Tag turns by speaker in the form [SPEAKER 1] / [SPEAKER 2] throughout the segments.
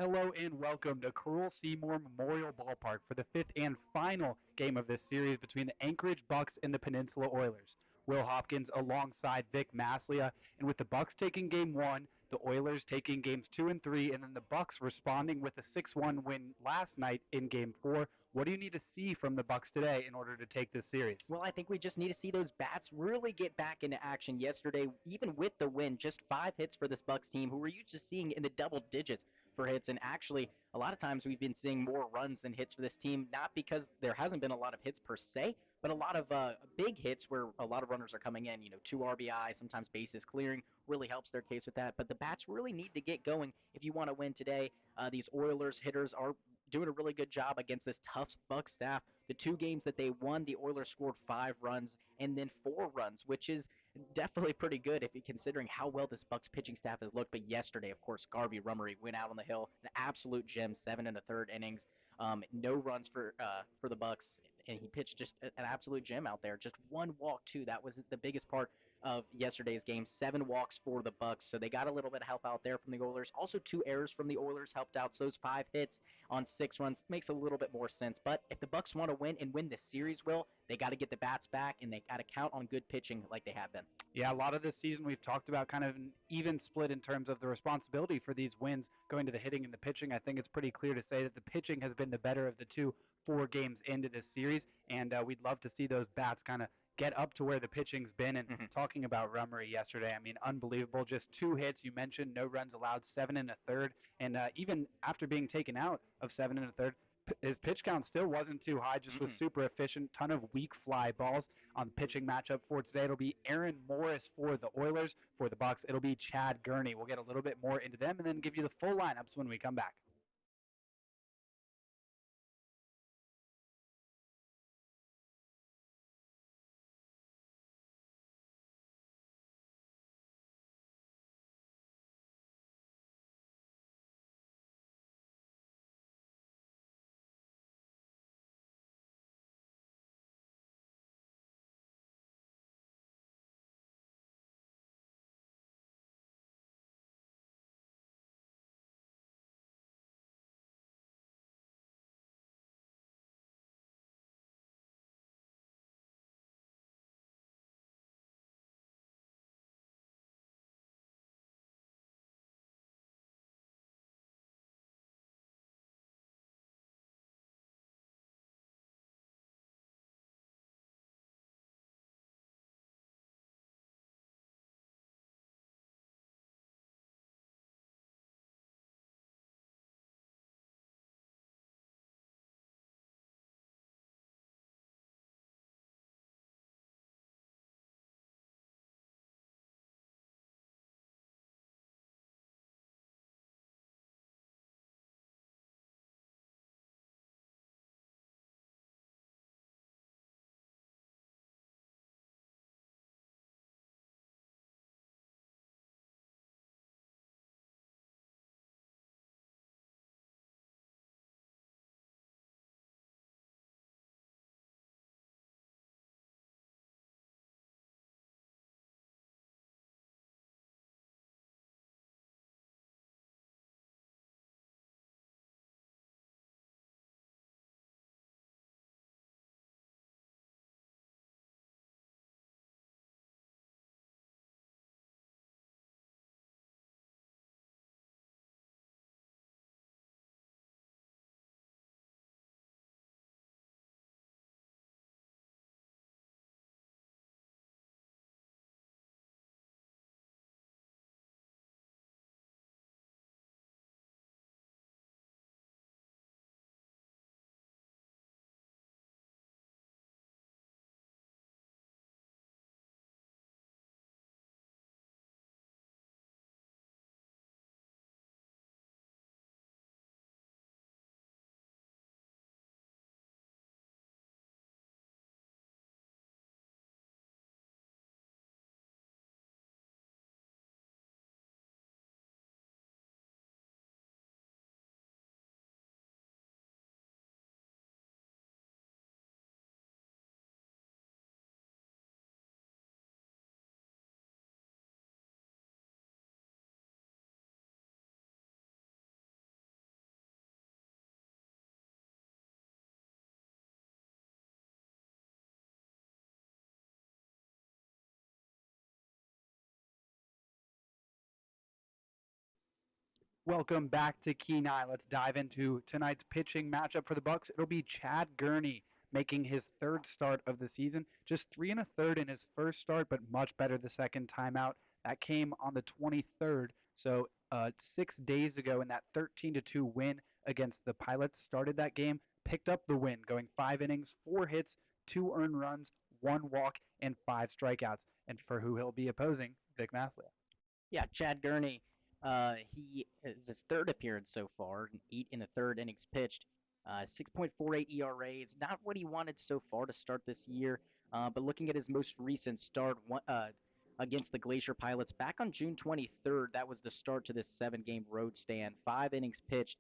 [SPEAKER 1] Hello and welcome to Cruel Seymour Memorial Ballpark for the fifth and final game of this series between the Anchorage Bucs and the Peninsula Oilers. Will Hopkins alongside Vic Maslia, and with the Bucs taking game one, the Oilers taking games two and three, and then the Bucs responding with a 6-1 win last night in game four. What do you need to see from the Bucs today in order to take this series?
[SPEAKER 2] Well, I think we just need to see those bats really get back into action yesterday. Even with the win, just 5 hits for this Bucks team, who we're used to seeing in the double digits for hits. And actually, a lot of times we've been seeing more runs than hits for this team, not because there hasn't been a lot of hits per se, but a lot of big hits where a lot of runners are coming in. Two RBI, sometimes bases clearing really helps their case with that. But the bats really need to get going if you want to win today. These Oilers hitters are doing a really good job against this tough Bucks staff. The 2 games that they won, the Oilers scored 5 runs and then 4 runs, which is definitely pretty good if you considering how well this Bucks pitching staff has looked. But yesterday, of course, Garvey Rummery went out on the hill, an absolute gem, 7 and a third innings, no runs for the Bucks, and he pitched just an absolute gem out there. Just one walk too. That was the biggest part of yesterday's game. 7 walks for the Bucks, so they got a little bit of help out there from the Oilers. Also, 2 errors from the Oilers helped out. So those 5 hits on 6 runs makes a little bit more sense. But if the Bucks want to win and win this series, will they got to get the bats back and they got to count on good pitching like they have been.
[SPEAKER 1] Yeah, a lot of this season we've talked about kind of an even split in terms of the responsibility for these wins going to the hitting and the pitching. I think it's pretty clear to say that the pitching has been the better of the two 4 games into this series, and we'd love to see those bats kind of get up to where the pitching's been. And
[SPEAKER 2] Mm-hmm.
[SPEAKER 1] talking about Rummery yesterday, I mean, unbelievable. Just 2 hits. You mentioned no runs allowed, 7 and a third, and even after being taken out of 7 and a third, his pitch count still wasn't too high, just was
[SPEAKER 2] Mm-mm.
[SPEAKER 1] super efficient. Ton of weak fly balls on the pitching matchup for today. It'll be Aaron Morris for the Oilers. For the Bucks, it'll be Chad Gurney. We'll get a little bit more into them and then give you the full lineups when we come back. Welcome back to Key 9. Let's dive into tonight's pitching matchup for the Bucks. It'll be Chad Gurney making his third start of the season. Just three and a third in his first start, but much better the second time out. That came on the 23rd, so 6 days ago in that 13-2 win against the Pilots. Started that game, picked up the win, going 5 innings, 4 hits, 2 earned runs, 1 walk, and 5 strikeouts. And for who he'll be opposing, Vic Masley.
[SPEAKER 2] Yeah, Chad Gurney. He is his third appearance so far, 8 1/3 innings pitched. 6.48 ERA. It's not what he wanted so far to start this year, but looking at his most recent start against the Glacier Pilots back on June 23rd, that was the start to this 7 game road stand. 5 innings pitched,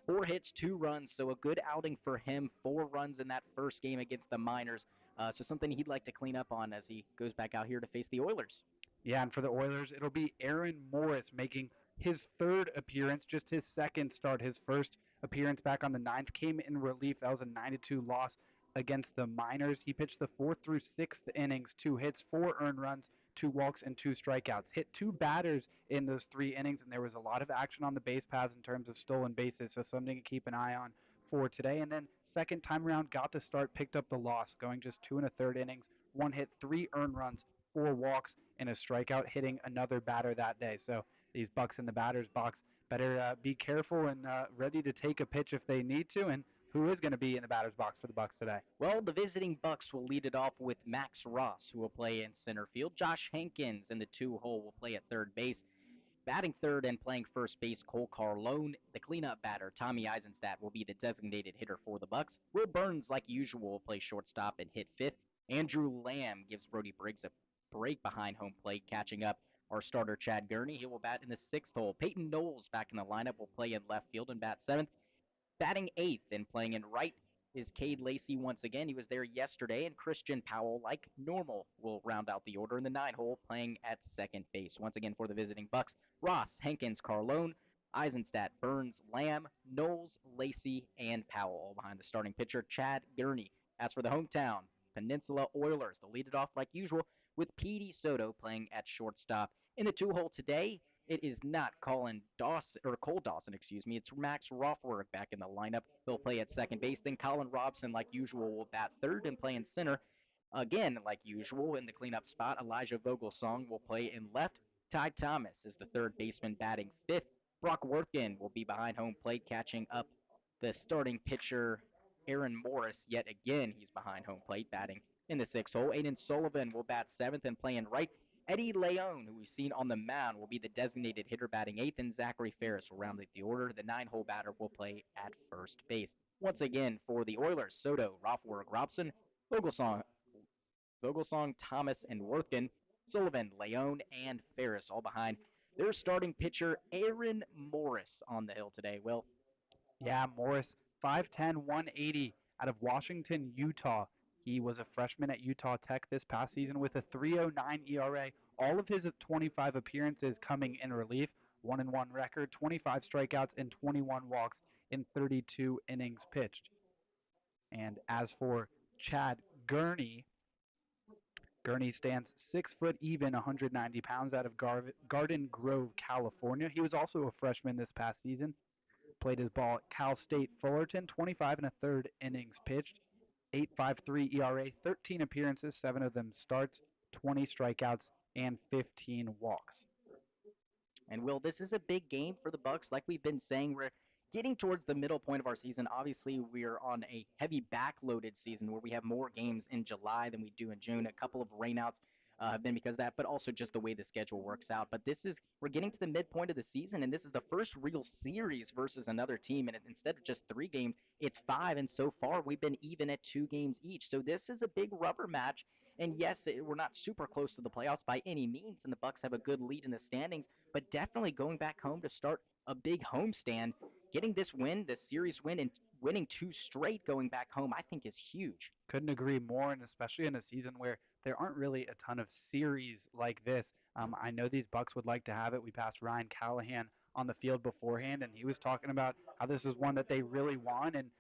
[SPEAKER 2] 4 hits, 2 runs, so a good outing for him. 4 runs in that first game against the Miners, so something he'd like to clean up on as he goes back out here to face the Oilers.
[SPEAKER 1] Yeah, and for the Oilers, it'll be Aaron Morris making his third appearance, just his second start. His first appearance back on the ninth came in relief. That was a 9-2 loss against the Miners. He pitched the fourth through sixth innings, 2 hits, 4 earned runs, 2 walks, and 2 strikeouts. Hit 2 batters in those 3 innings, and there was a lot of action on the base paths in terms of stolen bases, so something to keep an eye on for today. And then second time around, got the start, picked up the loss, going just 2 and a third innings, 1 hit, 3 earned runs, 4 walks, and a strikeout, hitting another batter that day. So these Bucks in the batter's box better be careful and ready to take a pitch if they need to. And who is going to be in the batter's box for the Bucks today?
[SPEAKER 2] Well, the visiting Bucks will lead it off with Max Ross, who will play in center field. Josh Hankins in the 2 hole will play at third base. Batting third and playing first base, Cole Carlone. The cleanup batter, Tommy Eisenstadt, will be the designated hitter for the Bucks. Will Burns, like usual, will play shortstop and hit fifth. Andrew Lamb gives Brody Briggs a break behind home plate, catching up our starter Chad Gurney. He will bat in the 6th hole. Peyton Knowles back in the lineup will play in left field and bat seventh. Batting eighth and playing in right is Cade Lacey once again. He was there yesterday, and Christian Powell, like normal, will round out the order in the 9 hole, playing at second base. Once again for the visiting Bucks, Ross, Hankins, Carlone, Eisenstadt, Burns, Lamb, Knowles, Lacey, and Powell, all behind the starting pitcher, Chad Gurney. As for the hometown, Peninsula Oilers, they'll lead it off like usual with Petey Soto playing at shortstop. In the 2 hole today, it is not Colin Dawson or Cole Dawson, excuse me. It's Max Rothberg back in the lineup. He'll play at second base. Then Colin Robson, like usual, will bat third and play in center. Again, like usual, in the cleanup spot, Elijah Vogelsong will play in left. Ty Thomas is the third baseman batting fifth. Brock Worthgen will be behind home plate, catching up the starting pitcher Aaron Morris. Yet again, he's behind home plate, batting in the 6 hole. Aiden Sullivan will bat seventh and play in right. Eddie Leon, who we've seen on the mound, will be the designated hitter batting eighth, and Zachary Ferris will round out the order. The 9 hole batter will play at first base. Once again, for the Oilers, Soto, Rothberg, Robson, Vogelsong, Thomas, and Worthgen, Sullivan, Leon, and Ferris, all behind their starting pitcher, Aaron Morris, on the hill today. Will,
[SPEAKER 1] Yeah, Morris, 5'10", 180 out of Washington, Utah. He was a freshman at Utah Tech this past season with a 3.09 ERA. All of his 25 appearances coming in relief, 1-1 record, 25 strikeouts, and 21 walks in 32 innings pitched. And as for Chad Gurney, Gurney stands 6 foot even, 190 pounds, out of Garden Grove, California. He was also a freshman this past season. Played his ball at Cal State Fullerton, 25 and a third innings pitched, 8.53 ERA, 13 appearances, 7 of them starts, 20 strikeouts, and 15 walks.
[SPEAKER 2] and Will, this is a big game for the Bucks. Like we've been saying, we're getting towards the middle point of our season. Obviously, we're on a heavy backloaded season where we have more games in July than we do in June. A couple of rainouts have been because of that, but also just the way the schedule works out. But we're getting to the midpoint of the season, and this is the first real series versus another team. And instead of just 3 games, it's 5. And so far, we've been even at 2 games each. So this is a big rubber match. And yes, we're not super close to the playoffs by any means, and the Bucks have a good lead in the standings. But definitely going back home to start a big homestand, getting this win, this series win, and winning 2 straight going back home, I think is huge.
[SPEAKER 1] Couldn't agree more, and especially in a season where there aren't really a ton of series like this. I know these Bucks would like to have it. We passed Ryan Callahan on the field beforehand, and he was talking about how this is one that they really want. And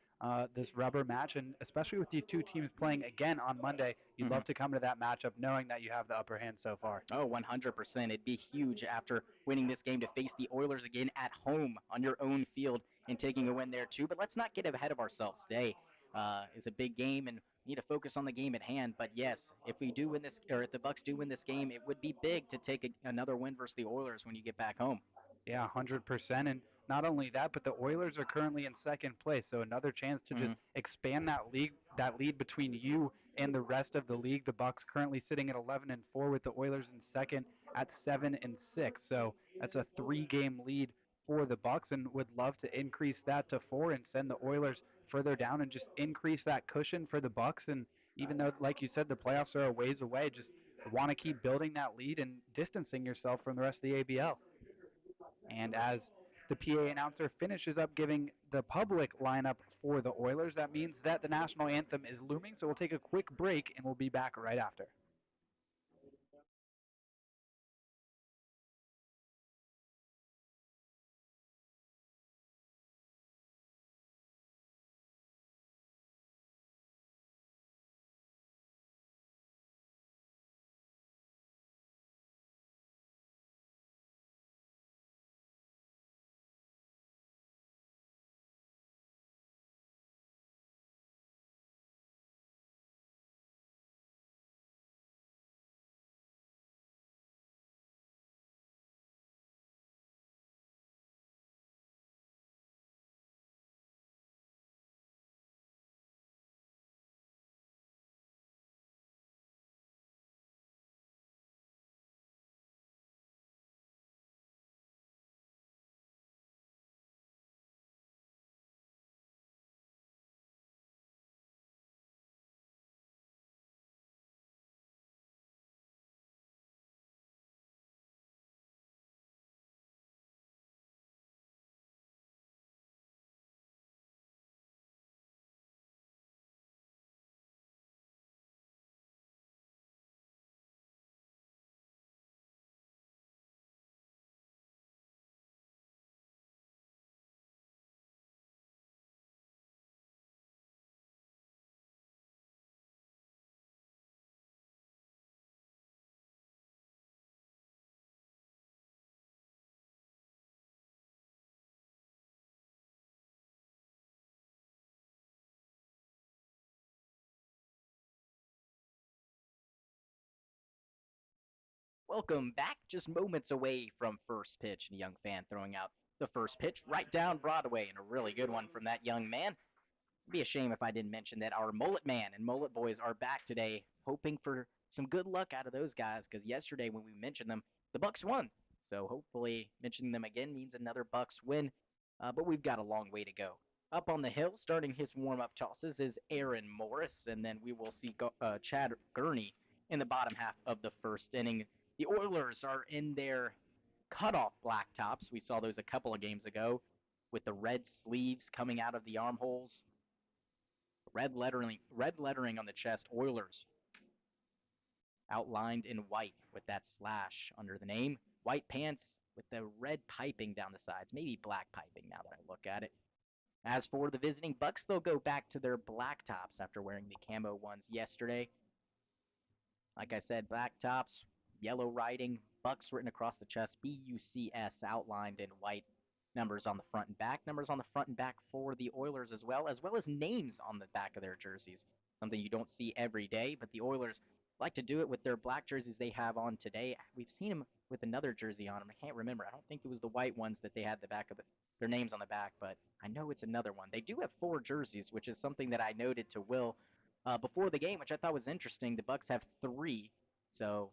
[SPEAKER 1] this rubber match, and especially with these two teams playing again on Monday, you'd
[SPEAKER 2] Mhm.
[SPEAKER 1] love to come to that matchup knowing that you have the upper hand so far.
[SPEAKER 2] Oh, 100%. It'd be huge after winning this game to face the Oilers again at home on your own field and taking a win there too. But let's not get ahead of ourselves. Today is a big game and we need to focus on the game at hand. But yes, if we do win this, or if the Bucks do win this game, it would be big to take another win versus the Oilers when you get back home.
[SPEAKER 1] Yeah, 100%. And not only that, but the Oilers are currently in second place, so another chance to just
[SPEAKER 2] Hmm.
[SPEAKER 1] expand that lead between you and the rest of the league. The Bucks currently sitting at 11-4 with the Oilers in second at 7-6. So that's a 3-game lead for the Bucks, and would love to increase that to 4 and send the Oilers further down and just increase that cushion for the Bucks. And even though, like you said, the playoffs are a ways away, just want to keep building that lead and distancing yourself from the rest of the ABL. And as the PA announcer finishes up giving the public lineup for the Oilers, that means that the national anthem is looming. So we'll take a quick break and we'll be back right after.
[SPEAKER 2] Welcome back. Just moments away from first pitch, and a young fan throwing out the first pitch right down Broadway, and a really good one from that young man. It'd be a shame if I didn't mention that our Mullet Man and Mullet Boys are back today, hoping for some good luck out of those guys. Because yesterday when we mentioned them, the Bucks won. So hopefully mentioning them again means another Bucks win. But we've got a long way to go. Up on the hill, starting his warm-up tosses is Aaron Morris, and then we will see Chad Gurney in the bottom half of the first inning. The Oilers are in their cutoff black tops. We saw those a couple of games ago with the red sleeves coming out of the armholes. Red lettering on the chest, Oilers, outlined in white with that slash under the name. White pants with the red piping down the sides, maybe black piping now that I look at it. As for the visiting Bucks, they'll go back to their black tops after wearing the camo ones yesterday. Like I said, black tops, yellow writing, Bucks written across the chest, BUCS outlined in white. Numbers on the front and back, numbers on the front and back for the Oilers as well as names on the back of their jerseys. Something you don't see every day, but the Oilers like to do it with their black jerseys they have on today. We've seen them with another jersey on them. I can't remember. I don't think it was the white ones that they had the back of their names on the back, but I know it's another one. They do have 4 jerseys, which is something that I noted to Will before the game, which I thought was interesting. The Bucks have 3, so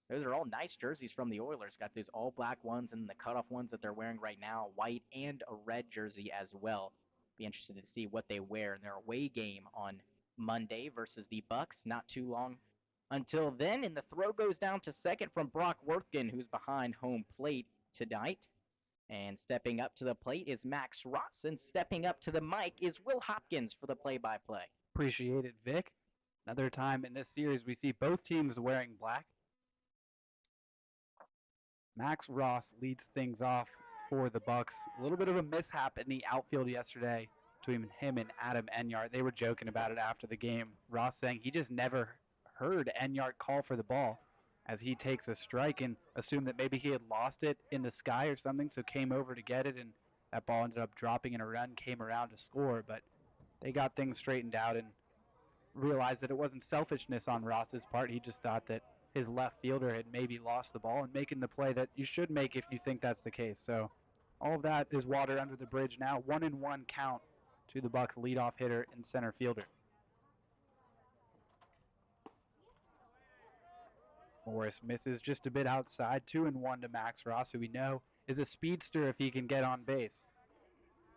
[SPEAKER 2] those are all nice jerseys from the Oilers. Got those all black ones and the cutoff ones that they're wearing right now, white and a red jersey as well. Be interested to see what they wear in their away game on Monday versus the Bucks. Not too long until then, and the throw goes down to second from Brock Worthgen, who's behind home plate tonight. And stepping up to the plate is Max Ross, and stepping up to the mic is Will Hopkins for the play-by-play.
[SPEAKER 1] Appreciate it, Vic. Another time in this series, we see both teams wearing black. Max Ross leads things off for the Bucks. A little bit of a mishap in the outfield yesterday. between him and Adam Enyart. They were joking about it after the game. Ross saying he just never heard Enyart call for the ball as he takes a strike and assumed that maybe he had lost it in the sky or something, so came over to get it, and that ball ended up dropping in a run, came around to score. But they got things straightened out and realized that it wasn't selfishness on Ross's part. He just thought that his left fielder had maybe lost the ball and making the play that you should make if you think that's the case. So all of that is water under the bridge now. 1-1 count to the Bucs leadoff hitter and center fielder. Morris misses just a bit outside. 2-1 to Max Ross, who we know is a speedster if he can get on base.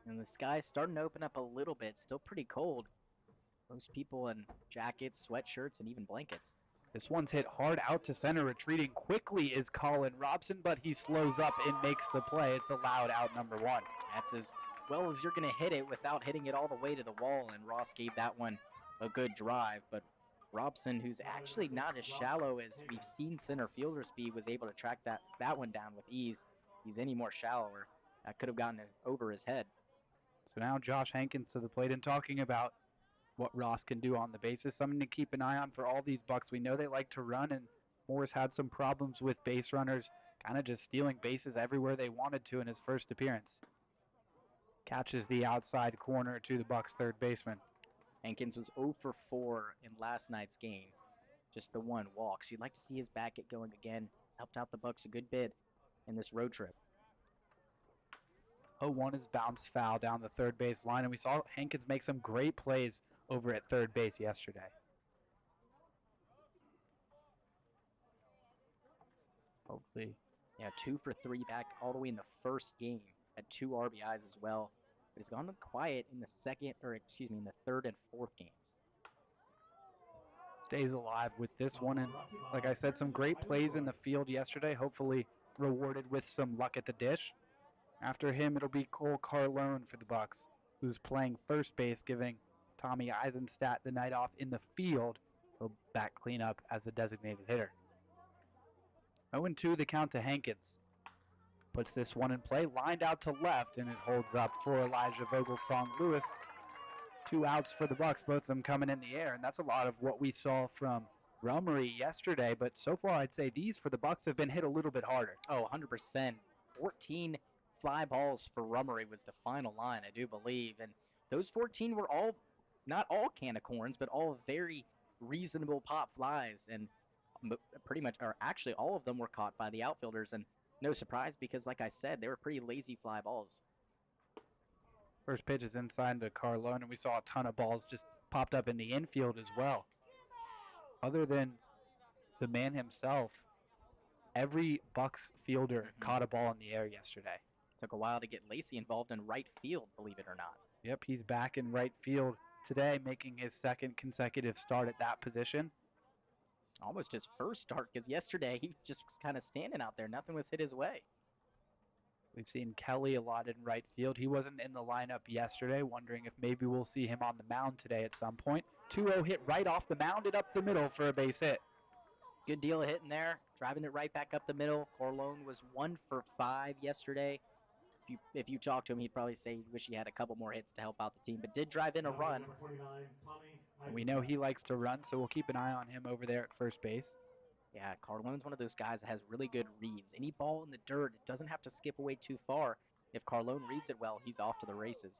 [SPEAKER 2] And the sky's starting to open up a little bit. Still pretty cold. Most people in jackets, sweatshirts, and even blankets.
[SPEAKER 1] This one's hit hard out to center. Retreating quickly is Colin Robson, but he slows up and makes the play. It's allowed out number 1.
[SPEAKER 2] That's as well as you're going to hit it without hitting it all the way to the wall, and Ross gave that one a good drive. But Robson, who's actually not as shallow as we've seen center fielders be, was able to track that one down with ease. He's any more shallower. That could have gotten over his head.
[SPEAKER 1] So now Josh Hankins to the plate and talking about what Ross can do on the bases. Something to keep an eye on for all these Bucs. We know they like to run, and Morris had some problems with base runners, kind of just stealing bases everywhere they wanted to in his first appearance. Catches the outside corner to the Bucs third baseman.
[SPEAKER 2] Hankins was 0 for 4 in last night's game. Just the one walk. So you'd like to see his bat get going again. He's helped out the Bucs a good bit in this road trip.
[SPEAKER 1] 0-1 is bounced foul down the third base line, and we saw Hankins make some great plays over at third base yesterday. Hopefully.
[SPEAKER 2] Yeah, 2 for 3 back all the way in the first game at 2 RBIs as well. But he's gone quiet in the in the third and fourth games.
[SPEAKER 1] Stays alive with this one, and like I said, some great plays in the field yesterday, hopefully rewarded with some luck at the dish. After him, it'll be Cole Carlone for the Bucs, who's playing first base, giving Tommy Eisenstadt the night off in the field. He'll back clean up as a designated hitter. 0-2 the count to Hankins. Puts this one in play, lined out to left, and it holds up for Elijah Vogelsong Lewis. 2 outs for the Bucs, both of them coming in the air, and that's a lot of what we saw from Rummery yesterday, but so far I'd say these for the Bucs have been hit a little bit harder.
[SPEAKER 2] Oh, 100%. 14 fly balls for Rummery was the final line, I do believe, and those 14 were all, not all can of corns, but all very reasonable pop flies, and pretty much, or actually all of them were caught by the outfielders, and no surprise because, like I said, they were pretty lazy fly balls.
[SPEAKER 1] First pitch is inside to Carlone, and we saw a ton of balls just popped up in the infield as well. Other than the man himself, every Bucs fielder caught a ball in the air yesterday.
[SPEAKER 2] Took a while to get Lacey involved in right field, believe it or not.
[SPEAKER 1] Yep, he's back in right field today, making his second consecutive start at that position.
[SPEAKER 2] Almost his first start, because yesterday he just was kind of standing out there. Nothing was hit his way.
[SPEAKER 1] We've seen Kelly a lot in right field. He wasn't in the lineup yesterday, wondering if maybe we'll see him on the mound today at some point. 2-0 hit right off the mound and up the middle for a base hit.
[SPEAKER 2] Good deal of hitting there, driving it right back up the middle. Carlone was 1 for 5 yesterday. If you talk to him, he'd probably say he wish he had a couple more hits to help out the team, but did drive in a run.
[SPEAKER 1] We know he likes to run, so we'll keep an eye on him over there at first base.
[SPEAKER 2] Yeah, Carlone's one of those guys that has really good reads. Any ball in the dirt, it doesn't have to skip away too far. If Carlone reads it well, he's off to the races.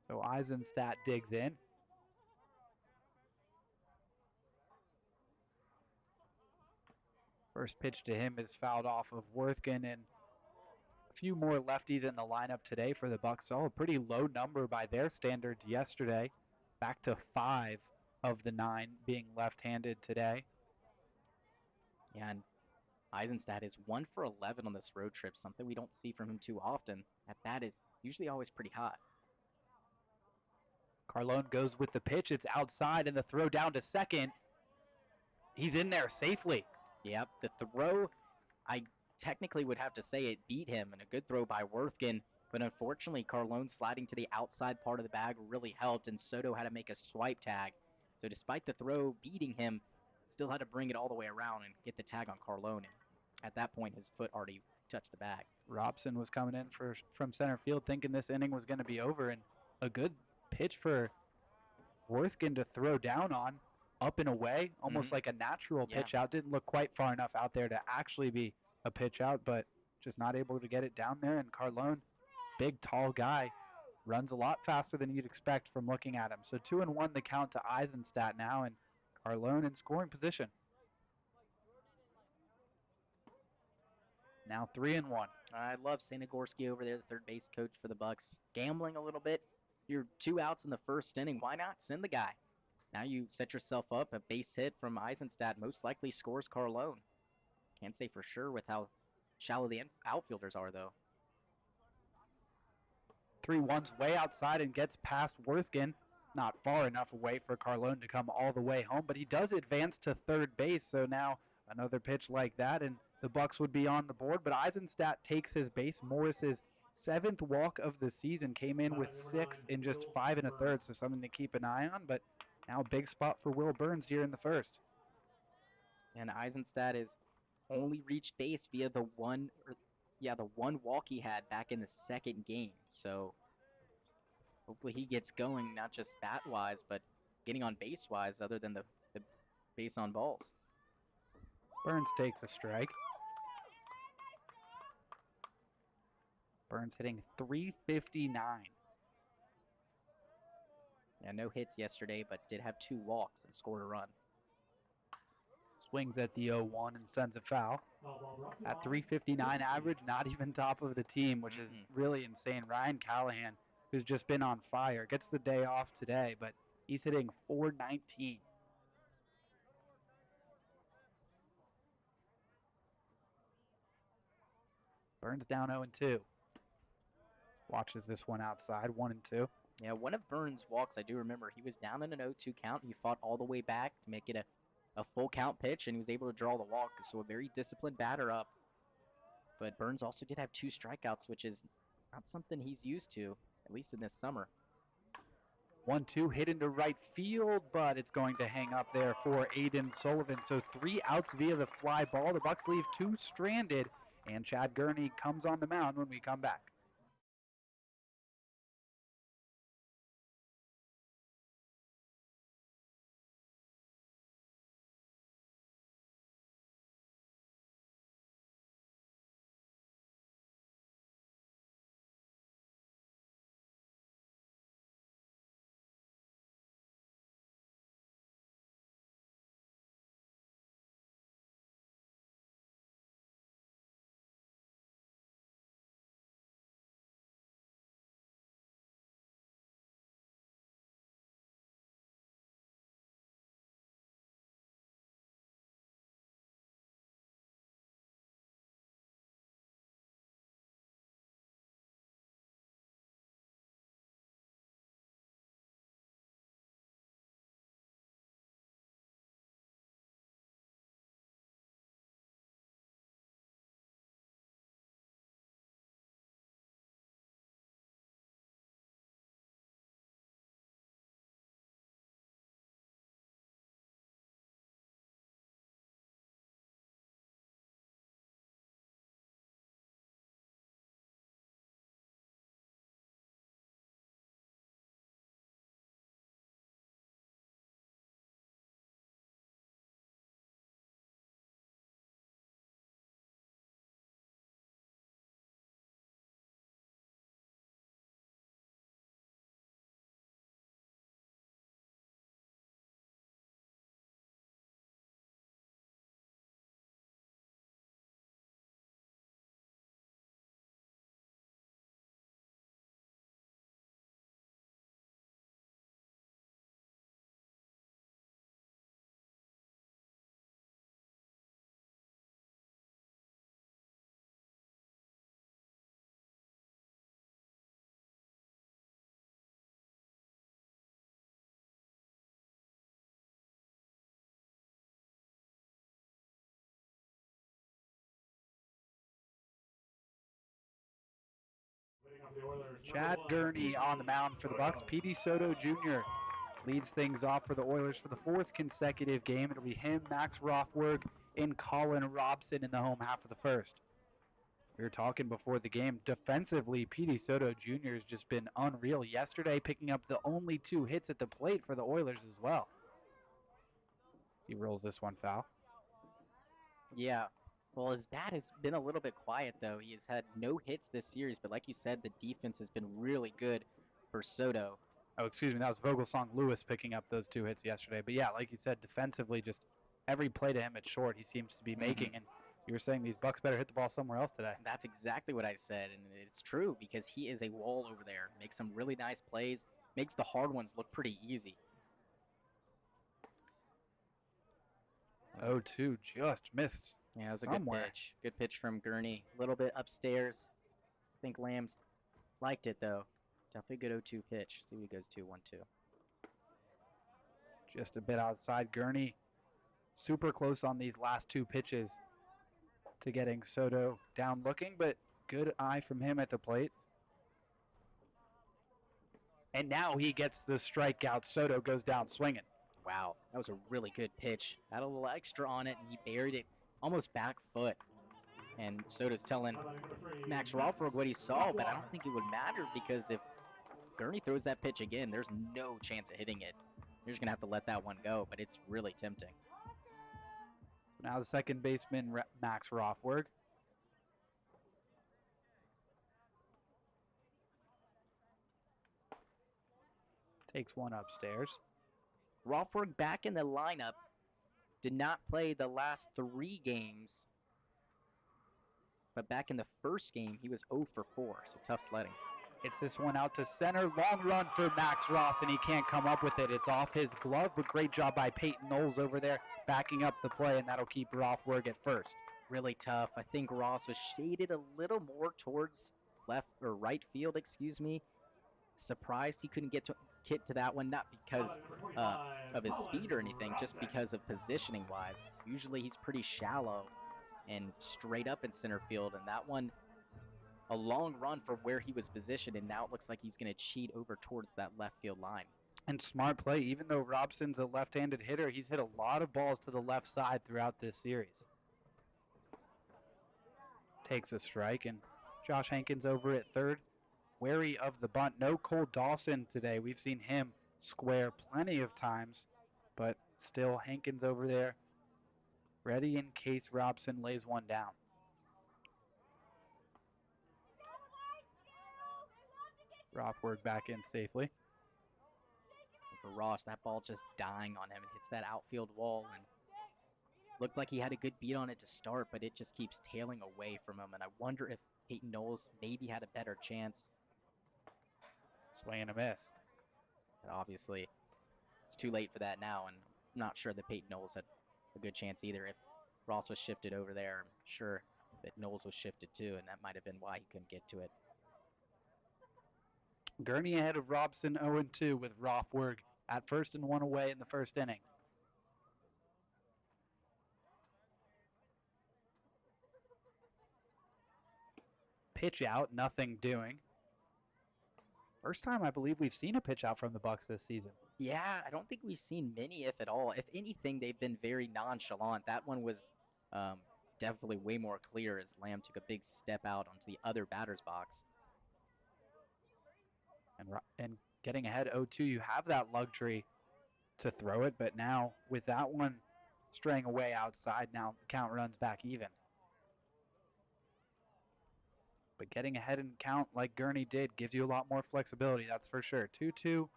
[SPEAKER 1] So Eisenstadt digs in. First pitch to him is fouled off of Worthgen, and a few more lefties in the lineup today for the Bucs. Saw a pretty low number by their standards yesterday. Back to 5 of the 9 being left-handed today.
[SPEAKER 2] Yeah, and Eisenstadt is 1 for 11 on this road trip, something we don't see from him too often. That bat is usually always pretty hot.
[SPEAKER 1] Carlone goes with the pitch. It's outside, and the throw down to second. He's in there safely.
[SPEAKER 2] Yep, the throw, I technically would have to say it beat him, and a good throw by Worthgen, but unfortunately Carlone sliding to the outside part of the bag really helped, and Soto had to make a swipe tag. So despite the throw beating him, still had to bring it all the way around and get the tag on Carlone. And at that point, his foot already touched the bag.
[SPEAKER 1] Robson was coming in from center field thinking this inning was going to be over, and a good pitch for Worthgen to throw down on, up and away, almost like a natural pitch out. Didn't look quite far enough out there to actually be a pitch out, but just not able to get it down there. And Carlone, big, tall guy, runs a lot faster than you'd expect from looking at him. So 2-1 the count to Eisenstadt now, and Carlone in scoring position. Now 3-1.
[SPEAKER 2] I love Sanagorski over there, the third base coach for the Bucs. Gambling a little bit. You're 2 outs in the first inning. Why not send the guy? Now you set yourself up. A base hit from Eisenstadt most likely scores Carlone. Can't say for sure with how shallow the outfielders are, though.
[SPEAKER 1] 3-1's way outside and gets past Worthgen. Not far enough away for Carlone to come all the way home, but he does advance to third base, so now another pitch like that, and the Bucs would be on the board, but Eisenstadt takes his base. Morris's 7th walk of the season, came in with 6 in just 5 1/3, so something to keep an eye on, but now a big spot for Will Burns here in the first.
[SPEAKER 2] And Eisenstadt has only reached base via the one walk he had back in the second game, so hopefully he gets going, not just bat-wise, but getting on base-wise other than the base on balls.
[SPEAKER 1] Burns takes a strike. Burns hitting .359.
[SPEAKER 2] Yeah, no hits yesterday, but did have 2 walks and scored a run.
[SPEAKER 1] Swings at the 0-1 and sends a foul. At .359 average, not even top of the team, which is really insane. Ryan Callahan, who's just been on fire, gets the day off today, but he's hitting .419. Burns down 0-2. Watches this one outside, 1-2.
[SPEAKER 2] Yeah, one of Burns' walks, I do remember, he was down in an 0-2 count. He fought all the way back to make it a full count pitch, and he was able to draw the walk. So a very disciplined batter up. But Burns also did have 2 strikeouts, which is not something he's used to, at least in this summer.
[SPEAKER 1] 1-2 hit into right field, but it's going to hang up there for Aiden Sullivan. So 3 outs via the fly ball. The Bucs leave 2 stranded, and Chad Gurney comes on the mound when we come back. Chad Gurney on the mound for the Bucs. P.D. Soto Jr. leads things off for the Oilers for the 4th consecutive game. It'll be him, Max Rothberg, and Colin Robson in the home half of the first. We were talking before the game. Defensively, Petey Soto Jr. has just been unreal yesterday, picking up the only 2 hits at the plate for the Oilers as well. He rolls this one foul.
[SPEAKER 2] Yeah. Well, his bat has been a little bit quiet, though. He has had no hits this series, but like you said, the defense has been really good for Soto.
[SPEAKER 1] Oh, excuse me, that was Vogelsong Lewis picking up those 2 hits yesterday. But yeah, like you said, defensively, just every play to him at short he seems to be making. And you were saying these Bucs better hit the ball somewhere else today.
[SPEAKER 2] That's exactly what I said, and it's true because he is a wall over there. Makes some really nice plays, makes the hard ones look pretty easy.
[SPEAKER 1] 0-2 just missed.
[SPEAKER 2] Yeah, it was a
[SPEAKER 1] somewhere.
[SPEAKER 2] good pitch. Good pitch from Gurney. A little bit upstairs. I think Lambs liked it, though. Definitely a good 0-2 pitch. See what he goes to, 1-2.
[SPEAKER 1] Just a bit outside. Gurney super close on these last 2 pitches to getting Soto down looking, but good eye from him at the plate. And now he gets the strikeout. Soto goes down swinging.
[SPEAKER 2] Wow, that was a really good pitch. Had a little extra on it, and he buried it almost back foot. And Soto's telling Max Ralfberg what he saw, but I don't think it would matter because if Gurney throws that pitch again, there's no chance of hitting it. You're just going to have to let that one go, but it's really tempting.
[SPEAKER 1] Now the second baseman, Max Ralfberg. Takes one upstairs.
[SPEAKER 2] Ralfberg back in the lineup. Did not play the last 3 games. But back in the first game, he was 0 for 4, so tough sledding.
[SPEAKER 1] It's this one out to center. Long run for Max Ross, and he can't come up with it. It's off his glove, but great job by Peyton Knowles over there backing up the play, and that'll keep Ralfberg at first.
[SPEAKER 2] Really tough. I think Ross was shaded a little more towards left or right field, excuse me. Surprised he couldn't get to that one, not because of his speed or anything, just because of positioning-wise. Usually he's pretty shallow and straight up in center field, and that one, a long run for where he was positioned, and now it looks like he's going to cheat over towards that left field line.
[SPEAKER 1] And smart play. Even though Robson's a left-handed hitter, he's hit a lot of balls to the left side throughout this series. Takes a strike, and Josh Hankins over at third. Wary of the bunt. No Cole Dawson today. We've seen him square plenty of times, but still Hankins over there, ready in case Robson lays one down. Ralfberg back in safely.
[SPEAKER 2] For Ross, that ball just dying on him. It hits that outfield wall, and looked like he had a good beat on it to start, but it just keeps tailing away from him, and I wonder if Peyton Knowles maybe had a better chance.
[SPEAKER 1] Swing and a miss.
[SPEAKER 2] But obviously, it's too late for that now, and I'm not sure that Peyton Knowles had a good chance either. If Ross was shifted over there, I'm sure that Knowles was shifted too, and that might have been why he couldn't get to it.
[SPEAKER 1] Gurney ahead of Robson 0-2 with Ralfberg at first and 1 away in the first inning. Pitch out, nothing doing. First time I believe we've seen a pitch out from the Bucs this season.
[SPEAKER 2] Yeah, I don't think we've seen many, if at all. If anything, they've been very nonchalant. That one was definitely way more clear as Lamb took a big step out onto the other batter's box.
[SPEAKER 1] And getting ahead 0-2, you have that luxury to throw it, but now with that one straying away outside, now the count runs back even. But getting ahead in count like Gurney did gives you a lot more flexibility, that's for sure. 2-2 to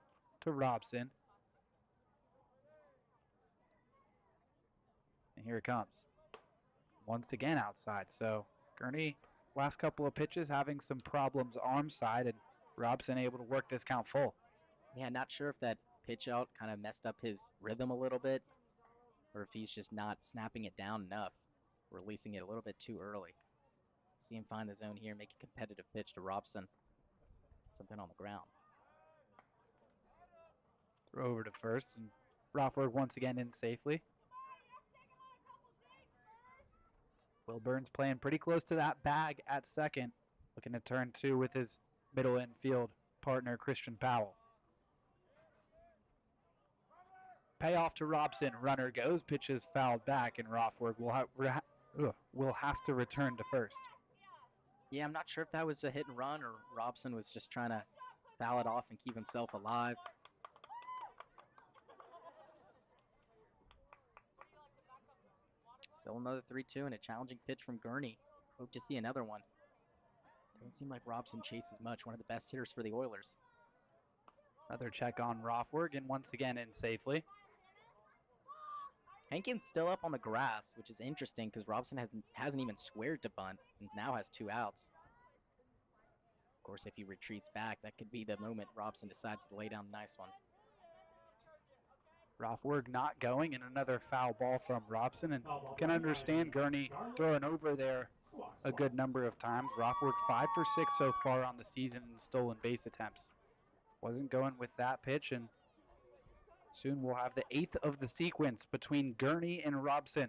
[SPEAKER 1] Robson. And here it comes. Once again outside. So Gurney, last couple of pitches, having some problems arm side, and Robson able to work this count full.
[SPEAKER 2] Yeah, not sure if that pitch out kind of messed up his rhythm a little bit, or if he's just not snapping it down enough, releasing it a little bit too early. See him find the zone here, make a competitive pitch to Robson. Something on the ground.
[SPEAKER 1] Throw over to first, and Ralfberg once again in safely. Will Burns playing pretty close to that bag at second, looking to turn 2 with his middle infield partner Christian Powell. Payoff to Robson, runner goes, pitch is fouled back, and Ralfberg will have to return to first.
[SPEAKER 2] Yeah, I'm not sure if that was a hit and run or Robson was just trying to foul it off and keep himself alive. Still another 3-2 and a challenging pitch from Gurney. Hope to see another one. Doesn't seem like Robson chases much. One of the best hitters for the Oilers.
[SPEAKER 1] Another check on Rothberg, and once again in safely.
[SPEAKER 2] Hankins still up on the grass, which is interesting because Robson hasn't even squared to bunt and now has 2 outs. Of course, if he retreats back, that could be the moment Robson decides to lay down a nice one.
[SPEAKER 1] Rothberg not going, and another foul ball from Robson, and can understand Gurney throwing over there a good number of times. Rothberg 5 for 6 so far on the season in stolen base attempts. Wasn't going with that pitch, and soon we'll have the 8th of the sequence between Gurney and Robson,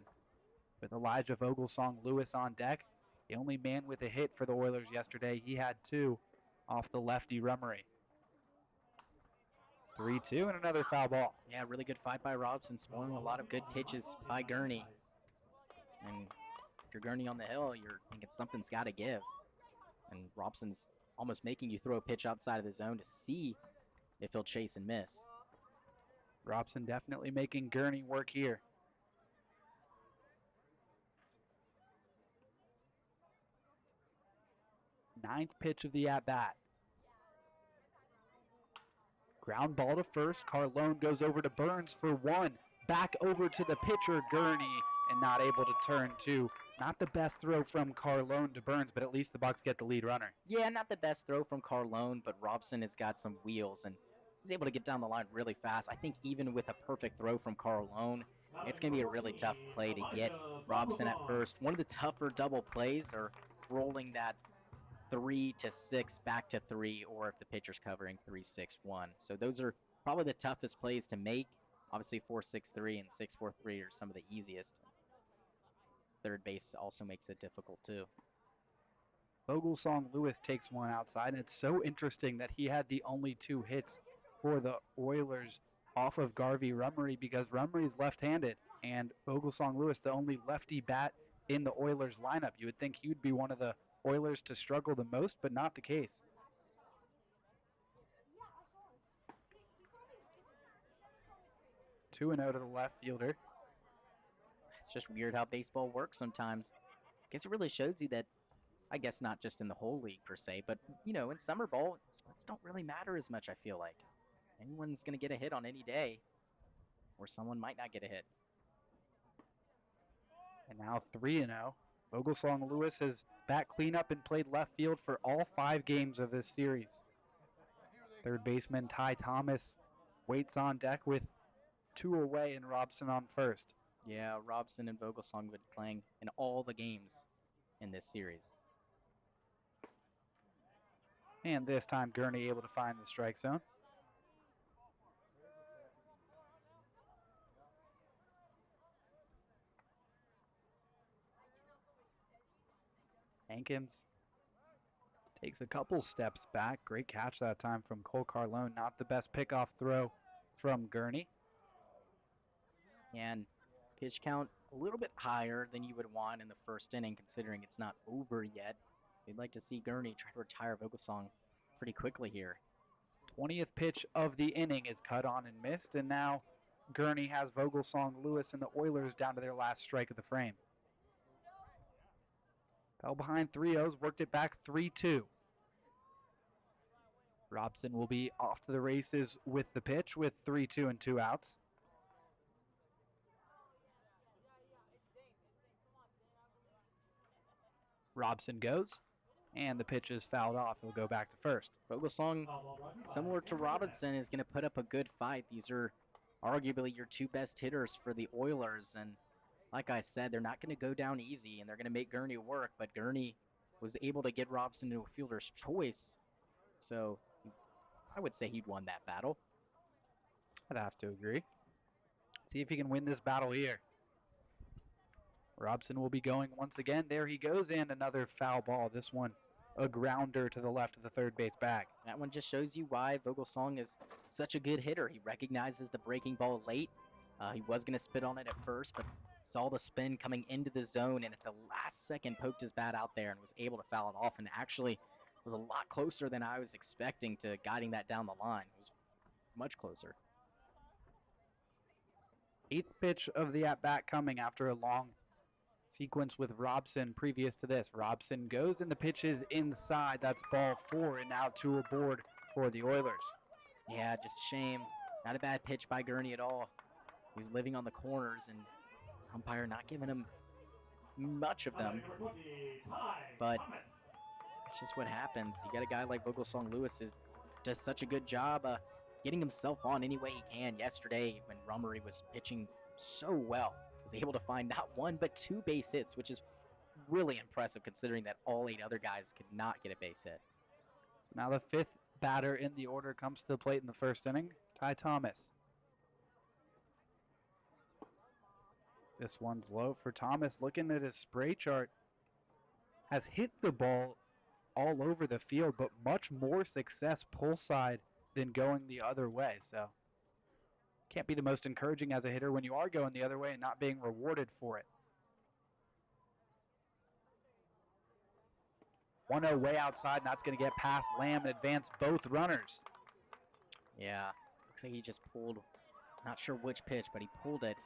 [SPEAKER 1] with Elijah Vogelsong Lewis on deck. The only man with a hit for the Oilers yesterday. He had 2 off the lefty Rummery. 3-2 and another foul ball.
[SPEAKER 2] Yeah, really good fight by Robson, spoiling a lot of good pitches by Gurney. And if you're Gurney on the hill, you're thinking something's got to give. And Robson's almost making you throw a pitch outside of the zone to see if he'll chase and miss.
[SPEAKER 1] Robson definitely making Gurney work here. Ninth pitch of the at-bat. Ground ball to first. Carlone goes over to Burns for 1. Back over to the pitcher, Gurney, and not able to turn 2. Not the best throw from Carlone to Burns, but at least the Bucs get the lead runner.
[SPEAKER 2] Yeah, not the best throw from Carlone, but Robson has got some wheels, and he's able to get down the line really fast. I think even with a perfect throw from Carlone, it's going to be a really tough play to get Robson at first. One of the tougher double plays are rolling that 3 to 6 back to 3, or if the pitcher's covering 3-6-1. So those are probably the toughest plays to make. Obviously 4-6-3 and 6-4-3 are some of the easiest. Third base also makes it difficult too.
[SPEAKER 1] Vogelsong Lewis takes one outside, and it's so interesting that he had the only 2 hits for the Oilers off of Garvey Rummery, because Rummery is left-handed, and Vogelsong Lewis the only lefty bat in the Oilers lineup. You would think he would be one of the Oilers to struggle the most, but not the case. Two and out to the left fielder.
[SPEAKER 2] It's just weird how baseball works sometimes. I guess it really shows you that, I guess not just in the whole league per se, but, you know, in summer ball, splits don't really matter as much, I feel like. Anyone's going to get a hit on any day, or someone might not get a hit.
[SPEAKER 1] And now 3-0. Vogelsong Lewis has bat cleanup and played left field for all 5 games of this series. Third baseman Ty Thomas waits on deck with 2 away and Robson on first.
[SPEAKER 2] Yeah, Robson and Vogelsong have been playing in all the games in this series.
[SPEAKER 1] And this time Gurney able to find the strike zone. Hankins takes a couple steps back. Great catch that time from Cole Carlone. Not the best pickoff throw from Gurney.
[SPEAKER 2] And pitch count a little bit higher than you would want in the first inning, considering it's not over yet. We'd like to see Gurney try to retire Vogelsong pretty quickly here.
[SPEAKER 1] 20th pitch of the inning is cut on and missed, and now Gurney has Vogelsong Lewis and the Oilers down to their last strike of the frame. Fell behind 3-0, worked it back 3-2. Robson will be off to the races with the pitch with 3-2 and 2 outs. Robson goes, and the pitch is fouled off. He'll go back to first.
[SPEAKER 2] Vogelsong, similar to Robinson, is going to put up a good fight. These are arguably your 2 best hitters for the Oilers, and like I said, they're not going to go down easy, and they're going to make Gurney work, but Gurney was able to get Robson into a fielder's choice, so I would say he'd won that battle.
[SPEAKER 1] I'd have to agree. See if he can win this battle here. Robson will be going once again. There he goes, and another foul ball. This one a grounder to the left of the third base bag.
[SPEAKER 2] That one just shows you why Vogelsong is such a good hitter. He recognizes the breaking ball late. He was going to spit on it at first, but saw the spin coming into the zone, and at the last second poked his bat out there and was able to foul it off, and actually was a lot closer than I was expecting to guiding that down the line. It was much closer.
[SPEAKER 1] 8th pitch of the at-bat coming after a long sequence with Robson previous to this. Robson goes and the pitch is inside. That's ball 4 and now 2 aboard for the Oilers.
[SPEAKER 2] Yeah, just a shame. Not a bad pitch by Gurney at all. He's living on the corners and umpire not giving him much of them. But it's just what happens. You got a guy like Vogelsong Lewis who does such a good job getting himself on any way he can. Yesterday, when Rummery was pitching so well, was able to find not 1 but 2 base hits, which is really impressive considering that all 8 other guys could not get a base hit.
[SPEAKER 1] Now the 5th batter in the order comes to the plate in the first inning, Ty Thomas. This one's low for Thomas. Looking at his spray chart, has hit the ball all over the field, but much more success pull side than going the other way. So can't be the most encouraging as a hitter when you are going the other way and not being rewarded for it. 1-0 way outside, and that's going to get past Lamb and advance both runners.
[SPEAKER 2] Yeah, looks like he just pulled, not sure which pitch, but he pulled it,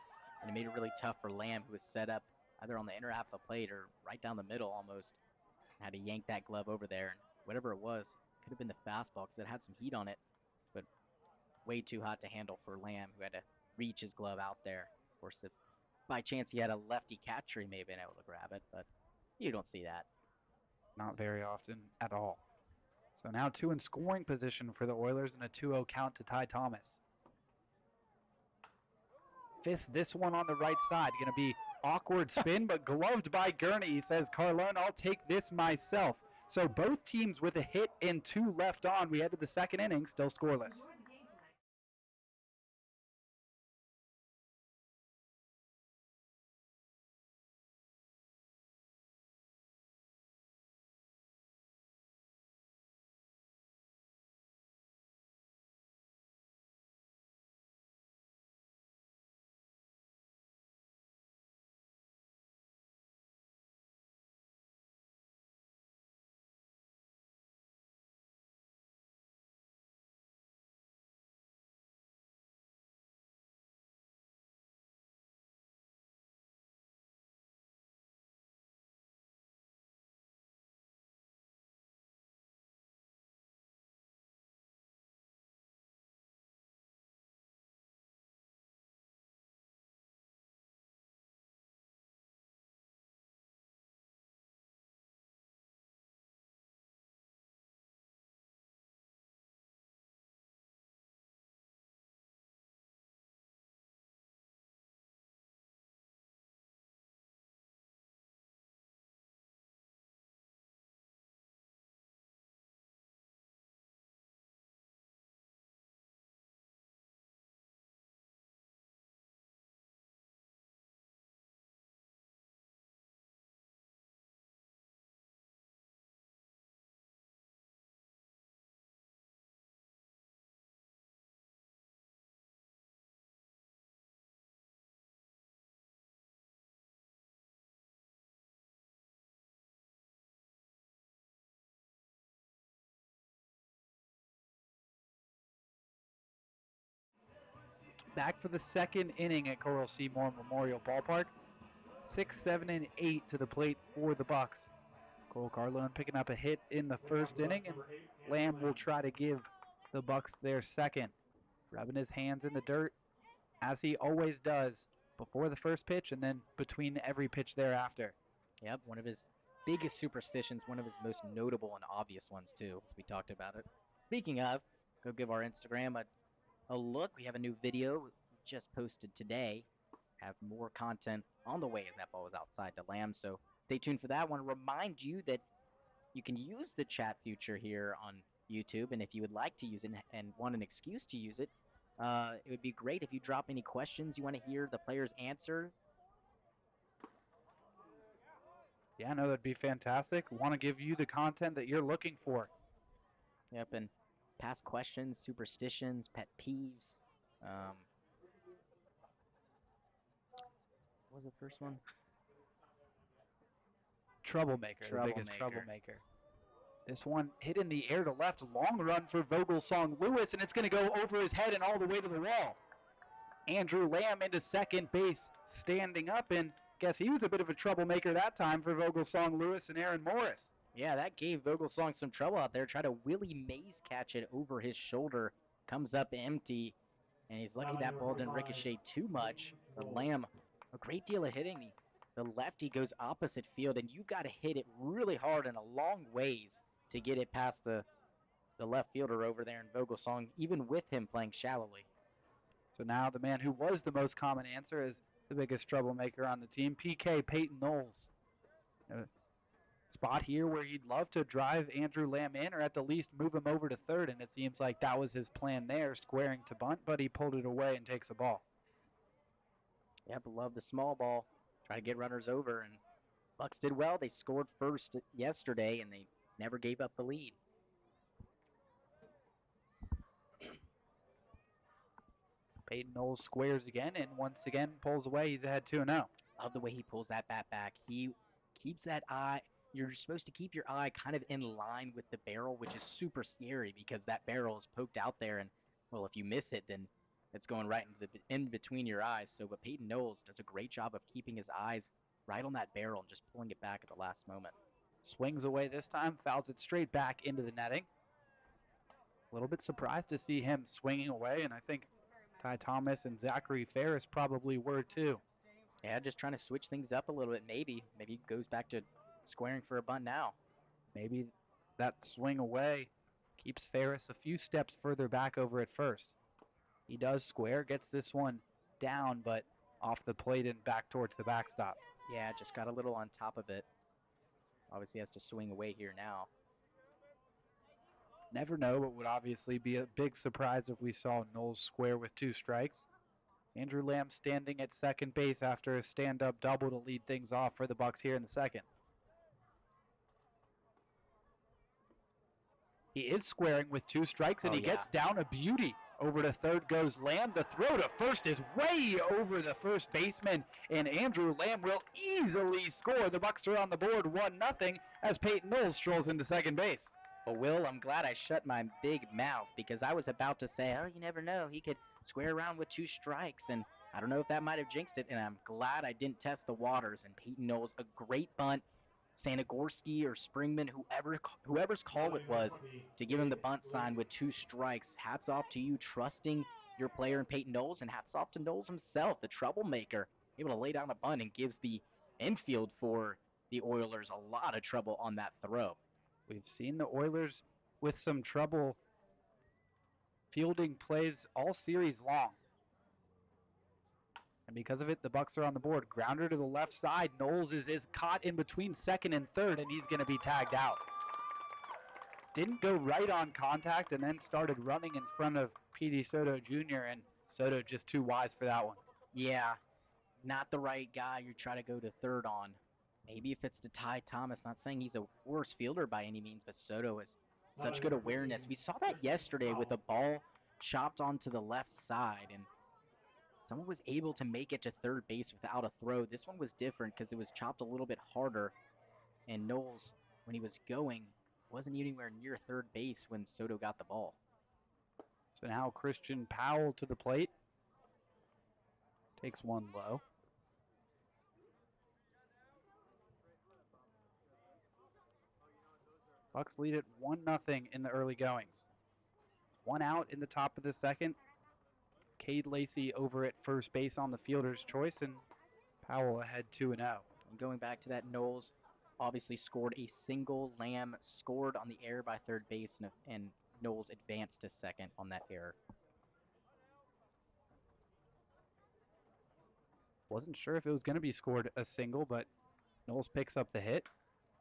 [SPEAKER 2] and it made it really tough for Lamb, who was set up either on the inner half of the plate or right down the middle almost. Had to yank that glove over there, and whatever it was, could have been the fastball because it had some heat on it, but way too hot to handle for Lamb, who had to reach his glove out there. Of course, if by chance he had a lefty catcher, he may have been able to grab it, but you don't see that.
[SPEAKER 1] Not very often at all. So now 2 in scoring position for the Oilers and a 2-0 count to Ty Thomas. Fist this one on the right side. Going to be awkward spin, but gloved by Gurney. He says, Carlone, I'll take this myself. So both teams with a hit and 2 left on. We head to the second inning, still scoreless. Back for the second inning at Coral Seymour Memorial Ballpark. 6, 7, and 8 to the plate for the Bucs. Cole Carlone picking up a hit in the first inning, and Lamb will try to give the Bucs their second. Rubbing his hands in the dirt, as he always does, before the first pitch and then between every pitch thereafter.
[SPEAKER 2] Yep, one of his biggest superstitions, one of his most notable and obvious ones too, as we talked about it. Speaking of, go give our Instagram a look. We have a new video we just posted today. Have more content on the way as that ball was outside to Lamb, so stay tuned for that. I want to remind you that you can use the chat feature here on YouTube, and if you would like to use it and want an excuse to use it, it would be great if you drop any questions you want to hear the players answer.
[SPEAKER 1] Yeah, no, that'd be fantastic. Want to give you the content that you're looking for.
[SPEAKER 2] Yep, and past questions, superstitions, pet peeves. was the first one?
[SPEAKER 1] Troublemaker, the biggest troublemaker. This one hit in the air to left, long run for Vogelsong Lewis, and it's going to go over his head and all the way to the wall. Andrew Lamb into second base, standing up, and guess he was a bit of a troublemaker that time for Vogelsong Lewis and Aaron Morris.
[SPEAKER 2] Yeah, that gave Vogelsong some trouble out there. Tried to Willie Mays catch it over his shoulder. Comes up empty, and he's lucky that ball didn't ricochet too much. But Lamb, a great deal of hitting. The lefty goes opposite field, and you got to hit it really hard and a long ways to get it past the left fielder over there in Vogelsong, even with him playing shallowly.
[SPEAKER 1] So now the man who was the most common answer is the biggest troublemaker on the team, PK Peyton Knowles. A spot here where he'd love to drive Andrew Lamb in or at the least move him over to third, and it seems like that was his plan there, squaring to bunt, but he pulled it away and takes a ball.
[SPEAKER 2] Yep, love the small ball. Try to get runners over, and Bucs did well. They scored first yesterday, and they never gave up the lead.
[SPEAKER 1] Peyton Knowles squares again, and once again pulls away. He's ahead 2-0.
[SPEAKER 2] Love the way he pulls that bat back. He keeps that eye. You're supposed to keep your eye kind of in line with the barrel, which is super scary because that barrel is poked out there, and, well, if you miss it, then it's going right into the in between your eyes. So, but Peyton Knowles does a great job of keeping his eyes right on that barrel and just pulling it back at the last moment.
[SPEAKER 1] Swings away this time, fouls it straight back into the netting. A little bit surprised to see him swinging away, and I think Ty Thomas and Zachary Ferris probably were too.
[SPEAKER 2] Yeah, just trying to switch things up a little bit. Maybe he goes back to squaring for a bunt now.
[SPEAKER 1] Maybe that swing away keeps Ferris a few steps further back over at first. He does square, gets this one down, but off the plate and back towards the backstop.
[SPEAKER 2] Yeah, just got a little on top of it. Obviously has to swing away here now.
[SPEAKER 1] Never know, but would obviously be a big surprise if we saw Knowles square with 2 strikes. Andrew Lamb standing at second base after a stand-up double to lead things off for the Bucs here in the second. He is squaring with 2 strikes, and he gets down a beauty. Over to third goes Lamb. The throw to first is way over the first baseman, and Andrew Lamb will easily score. The Bucs are on the board 1-0 as Peyton Knowles strolls into second base.
[SPEAKER 2] Well, Will, I'm glad I shut my big mouth because I was about to say, oh, you never know. He could square around with 2 strikes, and I don't know if that might have jinxed it, and I'm glad I didn't test the waters. And Peyton Knowles, a great bunt. Sanagorski or Springman, whoever's call it was, to give him the bunt sign with 2 strikes. Hats off to you trusting your player in Peyton Knowles, and hats off to Knowles himself, the troublemaker, able to lay down a bunt and gives the infield for the Oilers a lot of trouble on that throw.
[SPEAKER 1] We've seen the Oilers with some trouble fielding plays all series long. And because of it, the Bucs are on the board. Grounder to the left side. Knowles is caught in between second and third, and he's going to be tagged out. Didn't go right on contact and then started running in front of P.D. Soto Jr., and Soto just too wise for that one.
[SPEAKER 2] Yeah, not the right guy you try to go to third on. Maybe if it's to Ty Thomas, not saying he's a worse fielder by any means, but Soto has such good awareness. We saw that yesterday with a ball chopped onto the left side, and someone was able to make it to third base without a throw. This one was different because it was chopped a little bit harder, and Knowles, when he was going, wasn't anywhere near third base when Soto got the ball.
[SPEAKER 1] So now Christian Powell to the plate. Takes one low. Bucs lead it 1-0 in the early goings. 1 out in the top of the second. Cade Lacey over at first base on the fielder's choice, and Powell ahead 2-0.
[SPEAKER 2] And going back to that, Knowles obviously scored a single. Lamb scored on the error by third base, and Knowles advanced to second on that error.
[SPEAKER 1] Wasn't sure if it was going to be scored a single, but Knowles picks up the hit.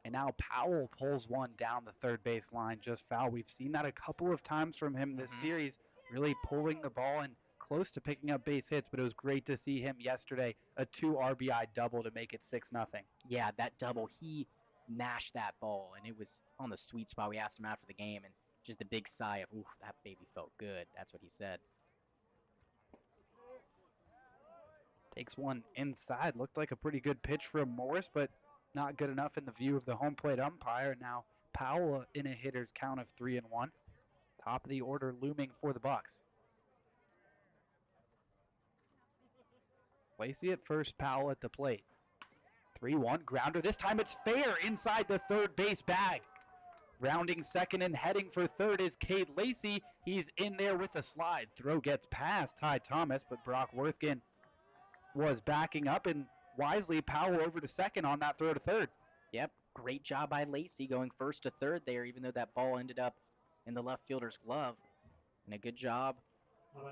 [SPEAKER 1] And now Powell pulls one down the third base line, just foul. We've seen that a couple of times from him this series, really pulling the ball and close to picking up base hits, but it was great to see him yesterday, a 2 RBI double to make it 6-0.
[SPEAKER 2] Yeah, that double, he mashed that ball, and it was on the sweet spot. We asked him after the game, and just a big sigh of, ooh, that baby felt good. That's what he said.
[SPEAKER 1] Takes one inside. Looked like a pretty good pitch from Morris, but not good enough in the view of the home plate umpire. Now Powell in a hitter's count of 3-1. Top of the order looming for the Bucs. Lacey at first, Powell at the plate. 3-1 grounder. This time it's fair inside the third base bag. Rounding second and heading for third is Cade Lacey. He's in there with a slide. Throw gets past Ty Thomas, but Brock Worthkin was backing up, and wisely Powell over to second on that throw to third.
[SPEAKER 2] Yep, great job by Lacey going first to third there, even though that ball ended up in the left fielder's glove. And a good job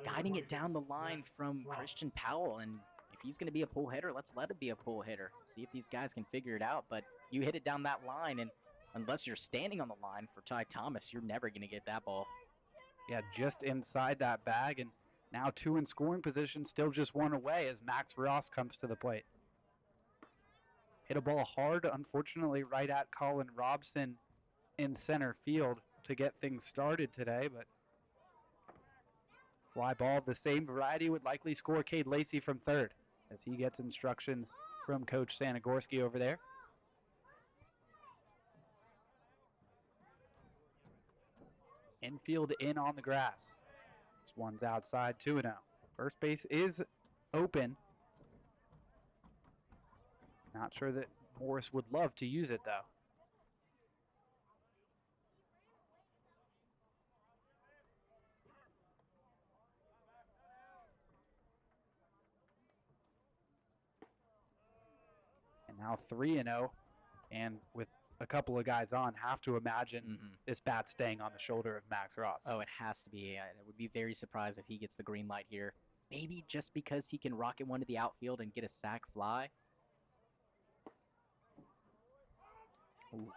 [SPEAKER 2] guiding it down the line from Christian Powell. And if he's going to be a pull hitter, let's let him be a pull hitter. See if these guys can figure it out. But you hit it down that line, and unless you're standing on the line for Ty Thomas, you're never going to get that ball.
[SPEAKER 1] Yeah, just inside that bag, and now two in scoring position, still just one away as Max Ross comes to the plate. Hit a ball hard, unfortunately, right at Colin Robson in center field to get things started today, but fly ball of the same variety would likely score Cade Lacey from third as he gets instructions from Coach Sanagorski over there. Infield in on the grass. This one's outside, 2-0. First base is open. Not sure that Morris would love to use it, though. And now 3-0, and with a couple of guys on, have to imagine this bat staying on the shoulder of Max Ross.
[SPEAKER 2] Oh, it has to be. I would be very surprised if he gets the green light here. Maybe just because he can rocket one to the outfield and get a sac fly.
[SPEAKER 1] Ooh.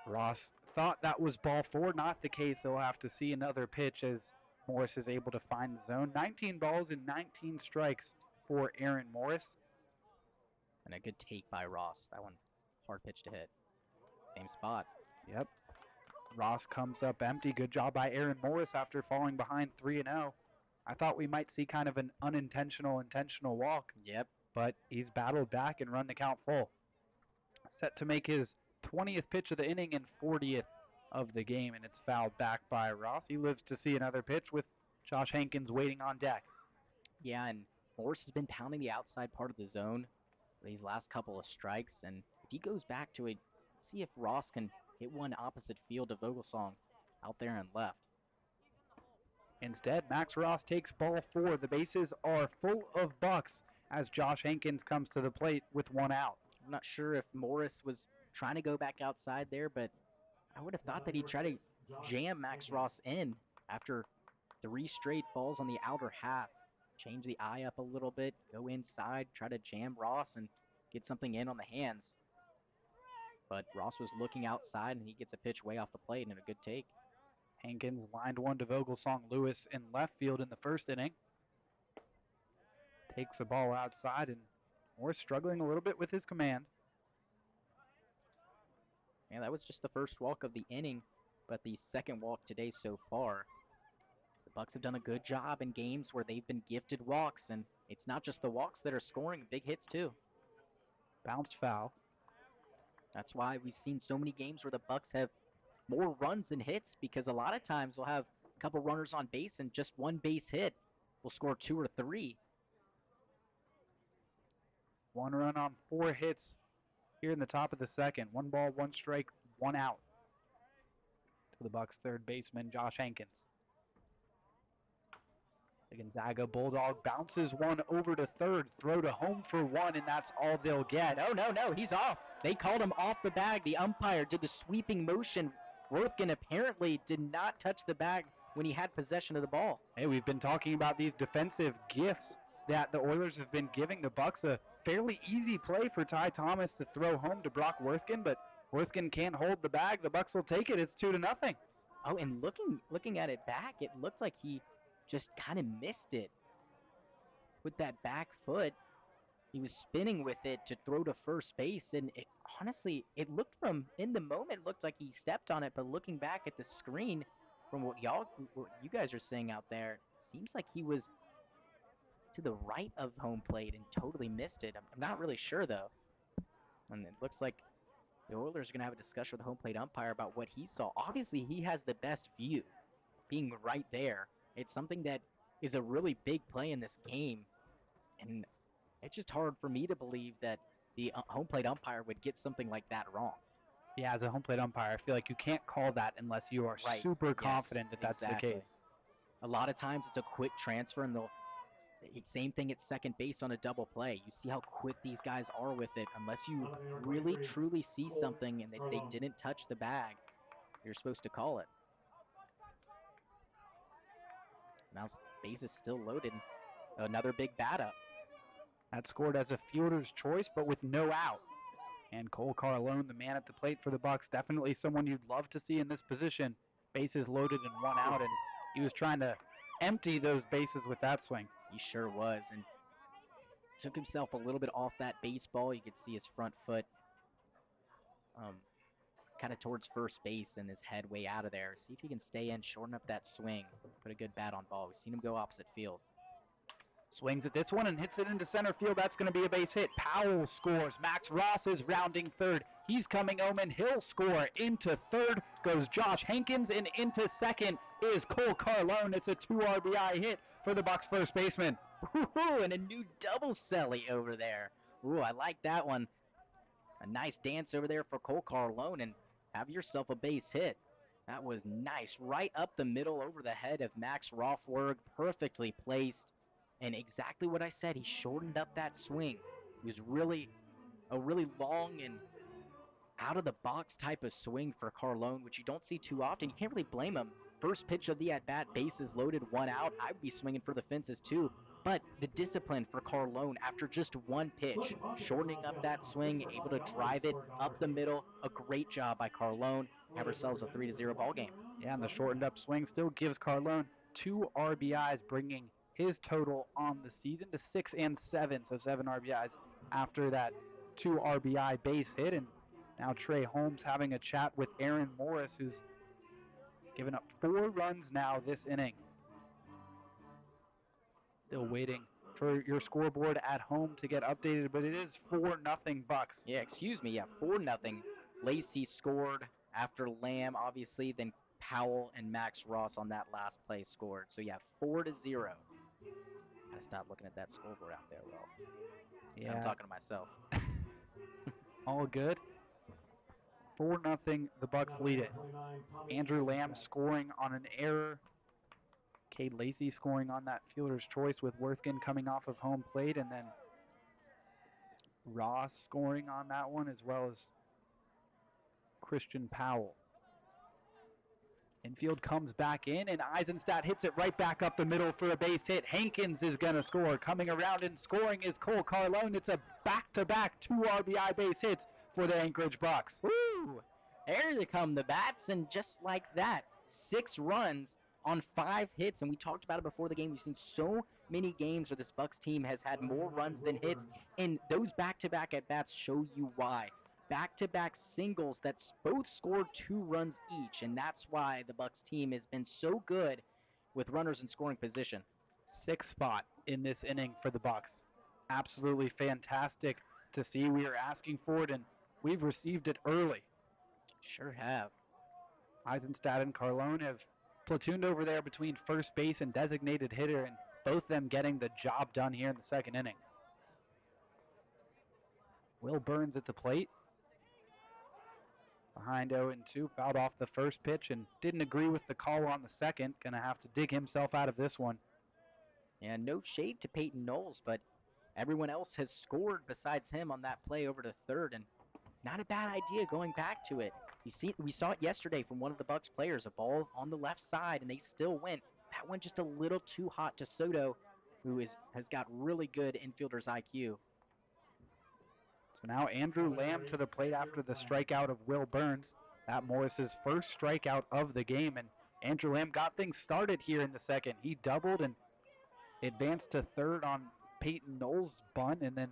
[SPEAKER 1] Ross thought that was ball four. Not the case. They'll have to see another pitch as Morris is able to find the zone. 19 balls and 19 strikes for Aaron Morris.
[SPEAKER 2] And a good take by Ross. That one, hard pitch to hit. Same spot.
[SPEAKER 1] Yep. Ross comes up empty. Good job by Aaron Morris after falling behind 3-0. I thought we might see kind of an intentional walk.
[SPEAKER 2] Yep.
[SPEAKER 1] But he's battled back and run the count full. Set to make his 20th pitch of the inning and 40th of the game, and it's fouled back by Ross. He lives to see another pitch with Josh Hankins waiting on deck.
[SPEAKER 2] Yeah, and Morris has been pounding the outside part of the zone these last couple of strikes, and if he goes back to it, see if Ross can hit one opposite field of Vogelsong out there and left.
[SPEAKER 1] Instead, Max Ross takes ball four. The bases are full of Bucs as Josh Hankins comes to the plate with one out.
[SPEAKER 2] I'm not sure if Morris was trying to go back outside there, but I would have thought that he'd try to jam Max Ross in after 3 straight balls on the outer half. Change the eye up a little bit, go inside, try to jam Ross and get something in on the hands. But Ross was looking outside, and he gets a pitch way off the plate and a good take.
[SPEAKER 1] Hankins lined one to Vogelsong Lewis in left field in the first inning. Takes the ball outside, and Morris struggling a little bit with his command.
[SPEAKER 2] Yeah, that was just the first walk of the inning, but the second walk today so far. The Bucs have done a good job in games where they've been gifted walks, and it's not just the walks that are scoring big hits too.
[SPEAKER 1] Bounced foul.
[SPEAKER 2] That's why we've seen so many games where the Bucs have more runs than hits, because a lot of times we'll have a couple runners on base and just one base hit will score 2 or 3.
[SPEAKER 1] 1 run on 4 hits here in the top of the second. 1 ball, 1 strike, 1 out to the Bucs third baseman, Josh Hankins. The Gonzaga Bulldog bounces one over to third. Throw to home for 1, and that's all they'll get.
[SPEAKER 2] No, he's off. They called him off the bag. The umpire did the sweeping motion. Worthkin apparently did not touch the bag when he had possession of the ball.
[SPEAKER 1] Hey, we've been talking about these defensive gifts that the Oilers have been giving the Bucs. A fairly easy play for Ty Thomas to throw home to Brock Worthkin, but Worthkin can't hold the bag. The Bucs will take it. It's 2-0.
[SPEAKER 2] Oh, and looking at it back, it looked like he just kind of missed it with that back foot. He was spinning with it to throw to first base, and honestly, it looked from in the moment looked like he stepped on it, but looking back at the screen, from what you guys are saying out there, it seems like he was to the right of home plate and totally missed it. I'm not really sure, though. And it looks like the Oilers are going to have a discussion with the home plate umpire about what he saw. Obviously, he has the best view, being right there. It's something that is a really big play in this game, and it's just hard for me to believe that the home plate umpire would get something like that wrong.
[SPEAKER 1] Yeah, as a home plate umpire, I feel like you can't call that unless you are
[SPEAKER 2] Right.
[SPEAKER 1] super
[SPEAKER 2] Yes,
[SPEAKER 1] confident that that's
[SPEAKER 2] exactly.
[SPEAKER 1] the case.
[SPEAKER 2] A lot of times it's a quick transfer, and same thing at second base on a double play. You see how quick these guys are with it. Unless you really, truly see something and that they didn't touch the bag, you're supposed to call it. Now base is still loaded. Another big bat up.
[SPEAKER 1] That scored as a fielder's choice, but with no out. And Cole Carlone, the man at the plate for the Bucs, definitely someone you'd love to see in this position. Bases loaded and 1 out, and he was trying to empty those bases with that swing.
[SPEAKER 2] He sure was, and took himself a little bit off that baseball. You could see his front foot kind of towards first base and his head way out of there. See if he can stay in, shorten up that swing, put a good bat on ball. We've seen him go opposite field.
[SPEAKER 1] Swings at this one and hits it into center field. That's going to be a base hit. Powell scores. Max Ross is rounding third. He's coming home, and he'll score. Into third goes Josh Hankins, and into second is Cole Carlone. It's a 2 RBI hit for the Bucs first baseman.
[SPEAKER 2] Ooh, and a new double celly over there. Ooh, I like that one. A nice dance over there for Cole Carlone, and have yourself a base hit. That was nice. Right up the middle over the head of Max Rothberg. Perfectly placed. And exactly what I said, he shortened up that swing. It was a really long and out-of-the-box type of swing for Carlone, which you don't see too often. You can't really blame him. First pitch of the at-bat, bases loaded, 1 out. I would be swinging for the fences too. But the discipline for Carlone after just 1 pitch, shortening up that swing, able to drive it up the middle. A great job by Carlone. Have ourselves a 3-0 ball game.
[SPEAKER 1] Yeah, and the shortened up swing still gives Carlone 2 RBIs, bringing his total on the season to 6 and 7, so 7 RBIs after that 2 RBI base hit. And now Trey Holmes having a chat with Aaron Morris, who's given up 4 runs now this inning. Still waiting for your scoreboard at home to get updated, but it is 4-0 Bucs.
[SPEAKER 2] Yeah, excuse me. Yeah, 4-0. Lacey scored after Lamb, obviously, then Powell and Max Ross on that last play scored. So yeah, 4-0. Gotta stop looking at that scoreboard out there, Will. Yeah. I'm talking to myself.
[SPEAKER 1] All good. 4-0, the Bucs lead it. Andrew Lamb scoring on an error. Cade Lacey scoring on that fielder's choice with Worthgen coming off of home plate, and then Ross scoring on that one, as well as Christian Powell. Infield comes back in, and Eisenstadt hits it right back up the middle for a base hit. Hankins is going to score. Coming around and scoring is Cole Carlone. It's a back-to-back 2 RBI base hits for the Anchorage Bucs.
[SPEAKER 2] Woo! There they come, the bats, and just like that, 6 runs on 5 hits, and we talked about it before the game. We've seen so many games where this Bucs team has had more runs than hits, and those back-to-back at-bats show you why. Back-to-back singles that both scored 2 runs each, and that's why the Bucs team has been so good with runners in scoring position.
[SPEAKER 1] 6th spot in this inning for the Bucs. Absolutely fantastic to see. We are asking for it, and we've received it early.
[SPEAKER 2] Sure have.
[SPEAKER 1] Eisenstadt and Carlone have platooned over there between first base and designated hitter, and both them getting the job done here in the 2nd inning. Will Burns at the plate. Behind 0-2, fouled off the first pitch and didn't agree with the call on the second. Going to have to dig himself out of this one.
[SPEAKER 2] And no shade to Peyton Knowles, but everyone else has scored besides him on that play over to third, and not a bad idea going back to it. We saw it yesterday from one of the Bucs players, a ball on the left side, and they still went. That went just a little too hot to Soto, who has got really good infielder's IQ.
[SPEAKER 1] So now Andrew Lamb to the plate after the strikeout of Will Burns. That Morris's first strikeout of the game, and Andrew Lamb got things started here in the second. He doubled and advanced to third on Peyton Knowles' bunt, and then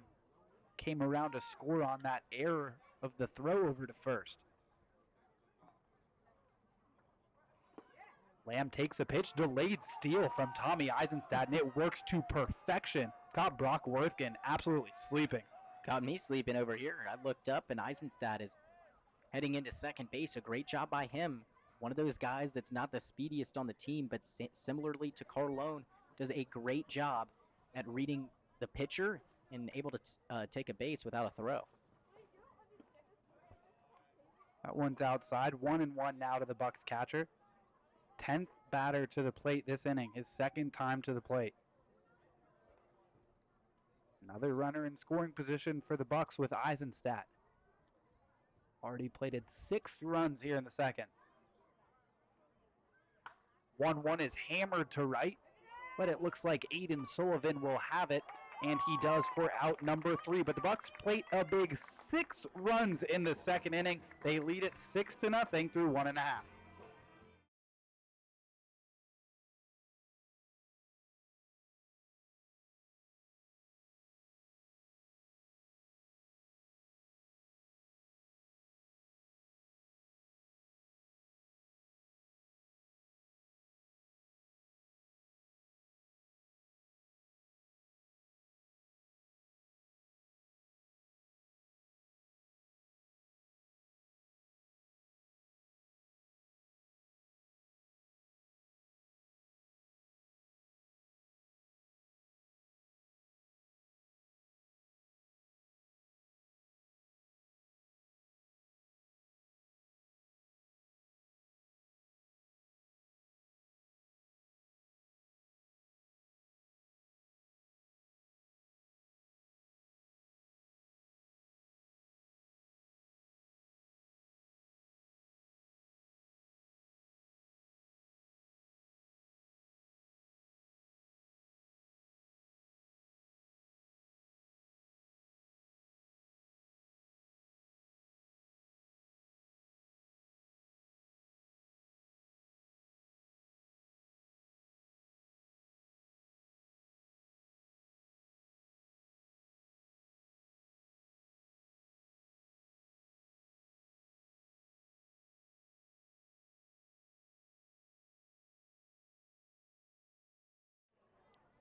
[SPEAKER 1] came around to score on that error of the throw over to first. Lamb takes a pitch, delayed steal from Tommy Eisenstadt, and it works to perfection. Got Brock Worthgen absolutely sleeping.
[SPEAKER 2] Got me sleeping over here. I looked up, and Eisenstadt is heading into second base. A great job by him. One of those guys that's not the speediest on the team, but similarly to Carlone, does a great job at reading the pitcher and able to take a base without a throw.
[SPEAKER 1] That one's outside. 1-1 now to the Bucs catcher. 10th batter to the plate this inning, his second time to the plate. Another runner in scoring position for the Bucs with Eisenstadt. Already plated 6 runs here in the second. 1-1 is hammered to right, but it looks like Aiden Sullivan will have it, and he does for out number 3. But the Bucs plate a big 6 runs in the second inning. They lead it 6-0 through 1.5.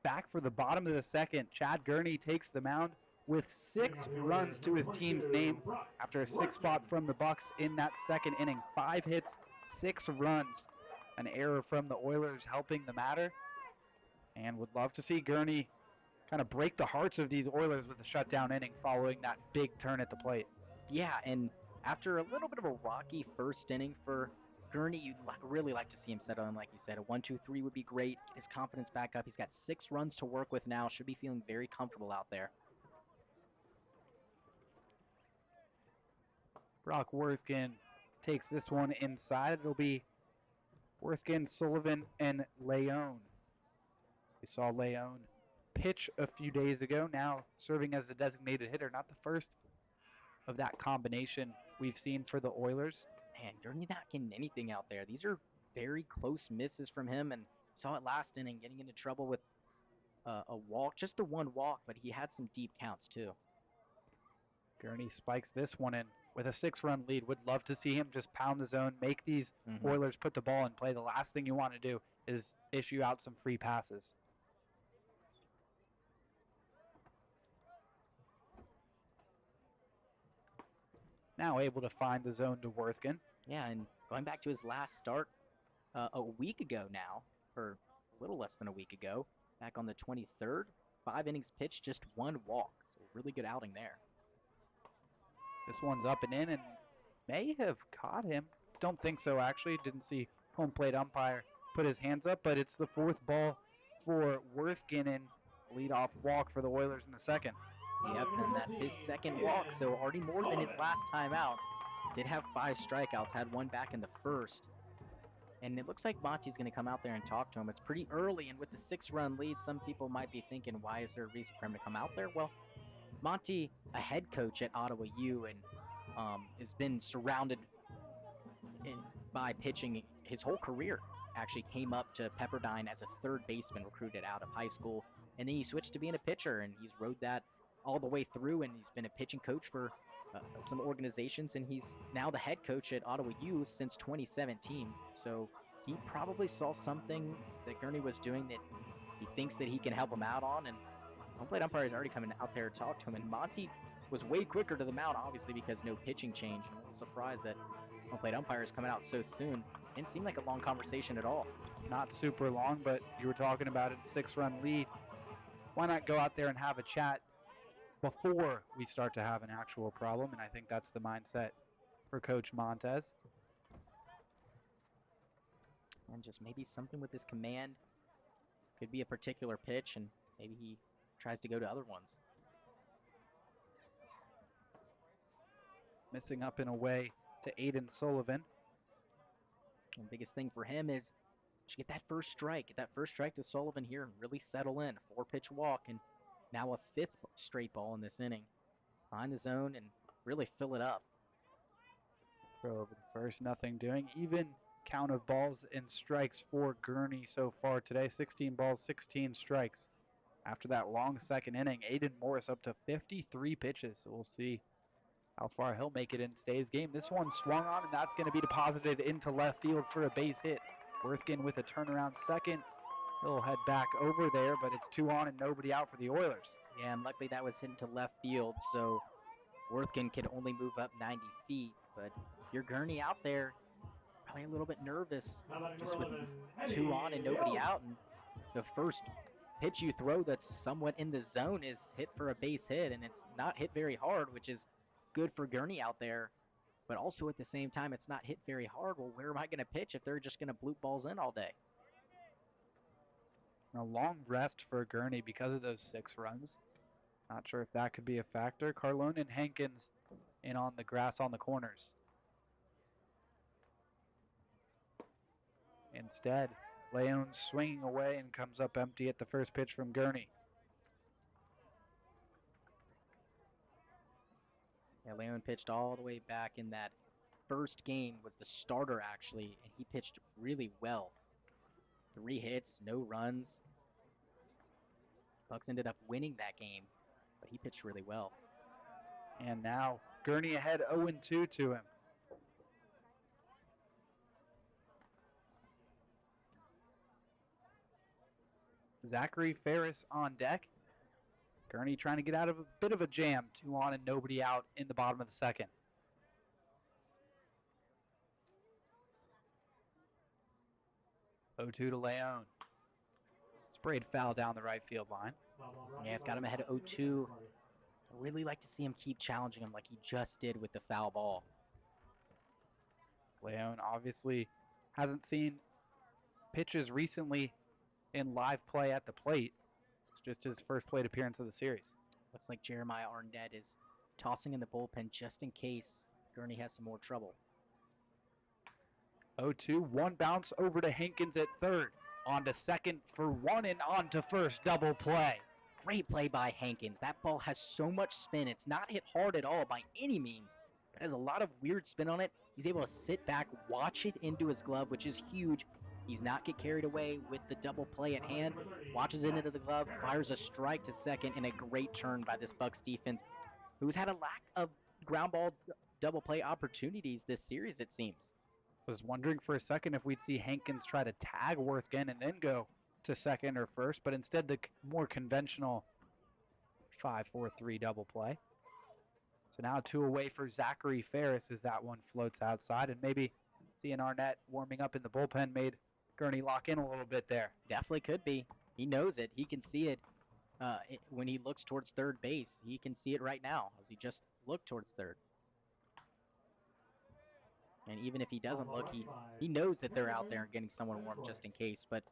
[SPEAKER 1] Back for the bottom of the second, Chad Gurney takes the mound with 6 runs to his team's name after a 6 spot from the Bucs in that second inning. 5 hits, 6 runs. An error from the Oilers helping the matter. And would love to see Gurney kind of break the hearts of these Oilers with a shutdown inning following that big turn at the plate.
[SPEAKER 2] Yeah, and after a little bit of a rocky first inning for Gurney, you'd really like to see him settle in, like you said. A 1-2-3 would be great. Get his confidence back up. He's got 6 runs to work with now. Should be feeling very comfortable out there.
[SPEAKER 1] Brock Worthgen takes this one inside. It'll be Worthgen, Sullivan, and Leone. We saw Leone pitch a few days ago, now serving as the designated hitter. Not the first of that combination we've seen for the Oilers.
[SPEAKER 2] Man, Gurney not getting anything out there. These are very close misses from him, and saw it last inning, getting into trouble with a walk, just the one walk, but he had some deep counts too.
[SPEAKER 1] Gurney spikes this one in with a 6-run lead. Would love to see him just pound the zone, make these Oilers put the ball in play. The last thing you want to do is issue out some free passes. Now able to find the zone to Worthgen.
[SPEAKER 2] Yeah, and going back to his last start a week ago now, or a little less than a week ago, back on the 23rd, 5 innings pitched, just 1 walk. So really good outing there.
[SPEAKER 1] This one's up and in and may have caught him. Don't think so, actually. Didn't see home plate umpire put his hands up, but it's the 4th ball for Worthgen and leadoff walk for the Oilers in the second.
[SPEAKER 2] Yep, and that's his 2nd walk, so already more than his last time out. Did have 5 strikeouts, had 1 back in the first. And it looks like Monty's going to come out there and talk to him. It's pretty early, and with the 6-run lead, some people might be thinking, why is there a reason for him to come out there? Well, Monty, a head coach at Ottawa U, and has been surrounded by pitching his whole career. Actually came up to Pepperdine as a 3rd baseman recruited out of high school, and then he switched to being a pitcher, and he's rode that all the way through, and he's been a pitching coach for some organizations, and he's now the head coach at Ottawa U since 2017. So he probably saw something that Gurney was doing that he thinks that he can help him out on, and home plate umpire is already coming out there to talk to him, and Monty was way quicker to the mound, obviously, because no pitching change. I'm a little surprised that home plate umpire is coming out so soon. Didn't seem like a long conversation at all.
[SPEAKER 1] Not super long, but you were talking about it, 6-run lead. Why not go out there and have a chat before we start to have an actual problem? And I think that's the mindset for Coach Montez.
[SPEAKER 2] And just maybe something with his command. Could be a particular pitch, and maybe he tries to go to other ones.
[SPEAKER 1] Missing up and away to Aiden Sullivan.
[SPEAKER 2] And the biggest thing for him is to get that first strike. Get that first strike to Sullivan here and really settle in. 4-pitch walk, and now a 5th straight ball in this inning. Find the zone and really fill it up.
[SPEAKER 1] Throw over the first, nothing doing. Even count of balls and strikes for Gurney so far today. 16 balls, 16 strikes. After that long second inning, Aiden Morris up to 53 pitches. So we'll see how far he'll make it in today's game. This one swung on, and that's going to be deposited into left field for a base hit. Worthgen with a turnaround second. He'll head back over there, but it's 2 on and nobody out for the Oilers.
[SPEAKER 2] Yeah, and luckily that was hit into left field, so Worthgen could only move up 90 feet. But if you're Gurney out there, probably a little bit nervous, just with 2 on and nobody out, and the first pitch you throw that's somewhat in the zone is hit for a base hit, and it's not hit very hard, which is good for Gurney out there. But also at the same time, it's not hit very hard. Well, where am I going to pitch if they're just going to bloop balls in all day?
[SPEAKER 1] A long rest for Gurney because of those 6 runs. Not sure if that could be a factor. Carlone and Hankins in on the grass on the corners. Instead, Leon swinging away and comes up empty at the first pitch from Gurney.
[SPEAKER 2] Yeah, Leon pitched all the way back in that first game, was the starter actually, and he pitched really well. 3 hits, no runs. Bucs ended up winning that game, but he pitched really well.
[SPEAKER 1] And now Gurney ahead 0-2 to him. Zachary Ferris on deck. Gurney trying to get out of a bit of a jam. 2 on and nobody out in the bottom of the second. To Leon. Sprayed foul down the right field line.
[SPEAKER 2] Yeah, it's got him ahead of 0-2. I really like to see him keep challenging him like he just did with the foul ball.
[SPEAKER 1] Leon obviously hasn't seen pitches recently in live play at the plate. It's just his first plate appearance of the series.
[SPEAKER 2] Looks like Jeremiah Arnett is tossing in the bullpen just in case Gurney has some more trouble.
[SPEAKER 1] 0-2, 1 bounce over to Hankins at third. On to second for 1 and on to first. Double play.
[SPEAKER 2] Great play by Hankins. That ball has so much spin. It's not hit hard at all by any means, but has a lot of weird spin on it. He's able to sit back, watch it into his glove, which is huge. He's not get carried away with the double play at hand. Watches it into the glove, fires a strike to second, and a great turn by this Bucs defense, who's had a lack of ground ball double play opportunities this series, it seems.
[SPEAKER 1] Was wondering for a second if we'd see Hankins try to tag Worthgen and then go to second or first, but instead the more conventional 5-4-3 double play. So now 2 away for Zachary Ferris as that one floats outside, and maybe seeing Arnett warming up in the bullpen made Gurney lock in a little bit there.
[SPEAKER 2] Definitely could be. He knows it. He can see it when he looks towards third base. He can see it right now as he just looked towards third. And even if he doesn't look, he knows that they're out there and getting someone warm just in case. But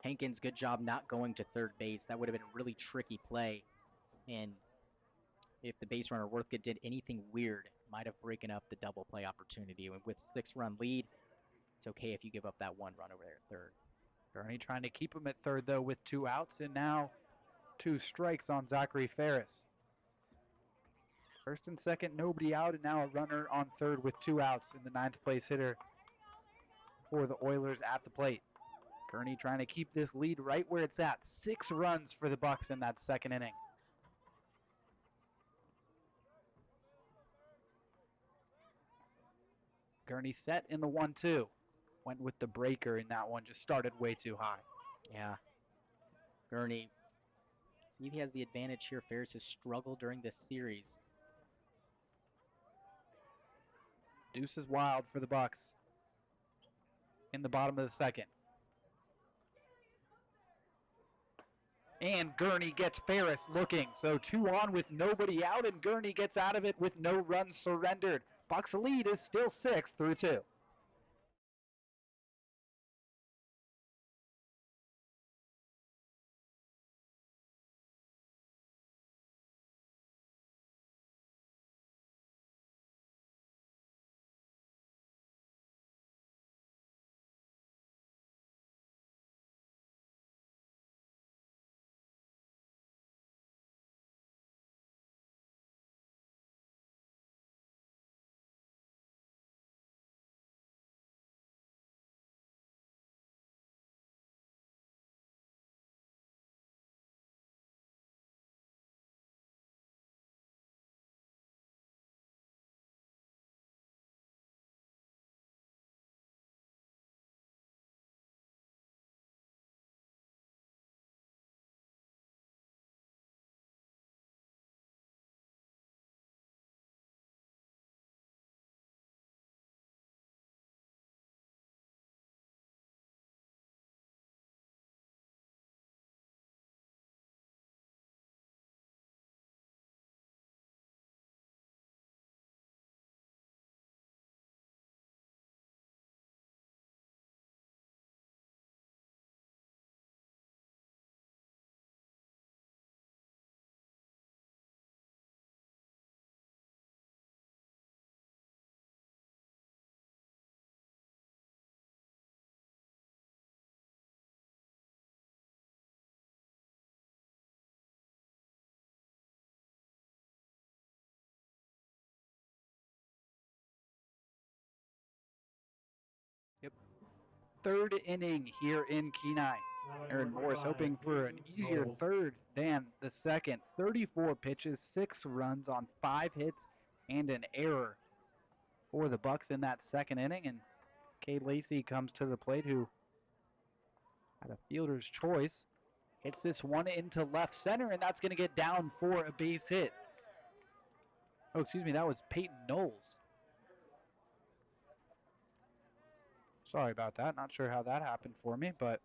[SPEAKER 2] Hankins, good job not going to third base. That would have been a really tricky play. And if the base runner Worthgen did anything weird, might have broken up the double play opportunity. And with 6-run lead, it's okay if you give up that 1 run over there at third.
[SPEAKER 1] Gurney trying to keep him at third, though, with 2 outs. And now 2 strikes on Zachary Ferris. First and second, nobody out, and now a runner on third with 2 outs, and the 9th place hitter for the Oilers at the plate. Gurney trying to keep this lead right where it's at. 6 runs for the Bucs in that second inning. Gurney set in the 1-2. Went with the breaker in that one, just started way too high.
[SPEAKER 2] Yeah. Gurney, see if he has the advantage here. Ferris has struggled during this series.
[SPEAKER 1] Deuce is wild for the Bucs in the bottom of the second. And Gurney gets Ferris looking. So 2 on with nobody out, and Gurney gets out of it with no runs surrendered. Bucs lead is still 6 through 2. Yep. Third inning here in Kenai. Aaron Morris hoping for an easier third than the second. 34 pitches, 6 runs on 5 hits, and an error for the Bucs in that second inning. And Cade Lacey comes to the plate, who had a fielder's choice. Hits this one into left center, and that's going to get down for a base hit. Oh, excuse me, that was Peyton Knowles. Sorry about that. Not sure how that happened for me, but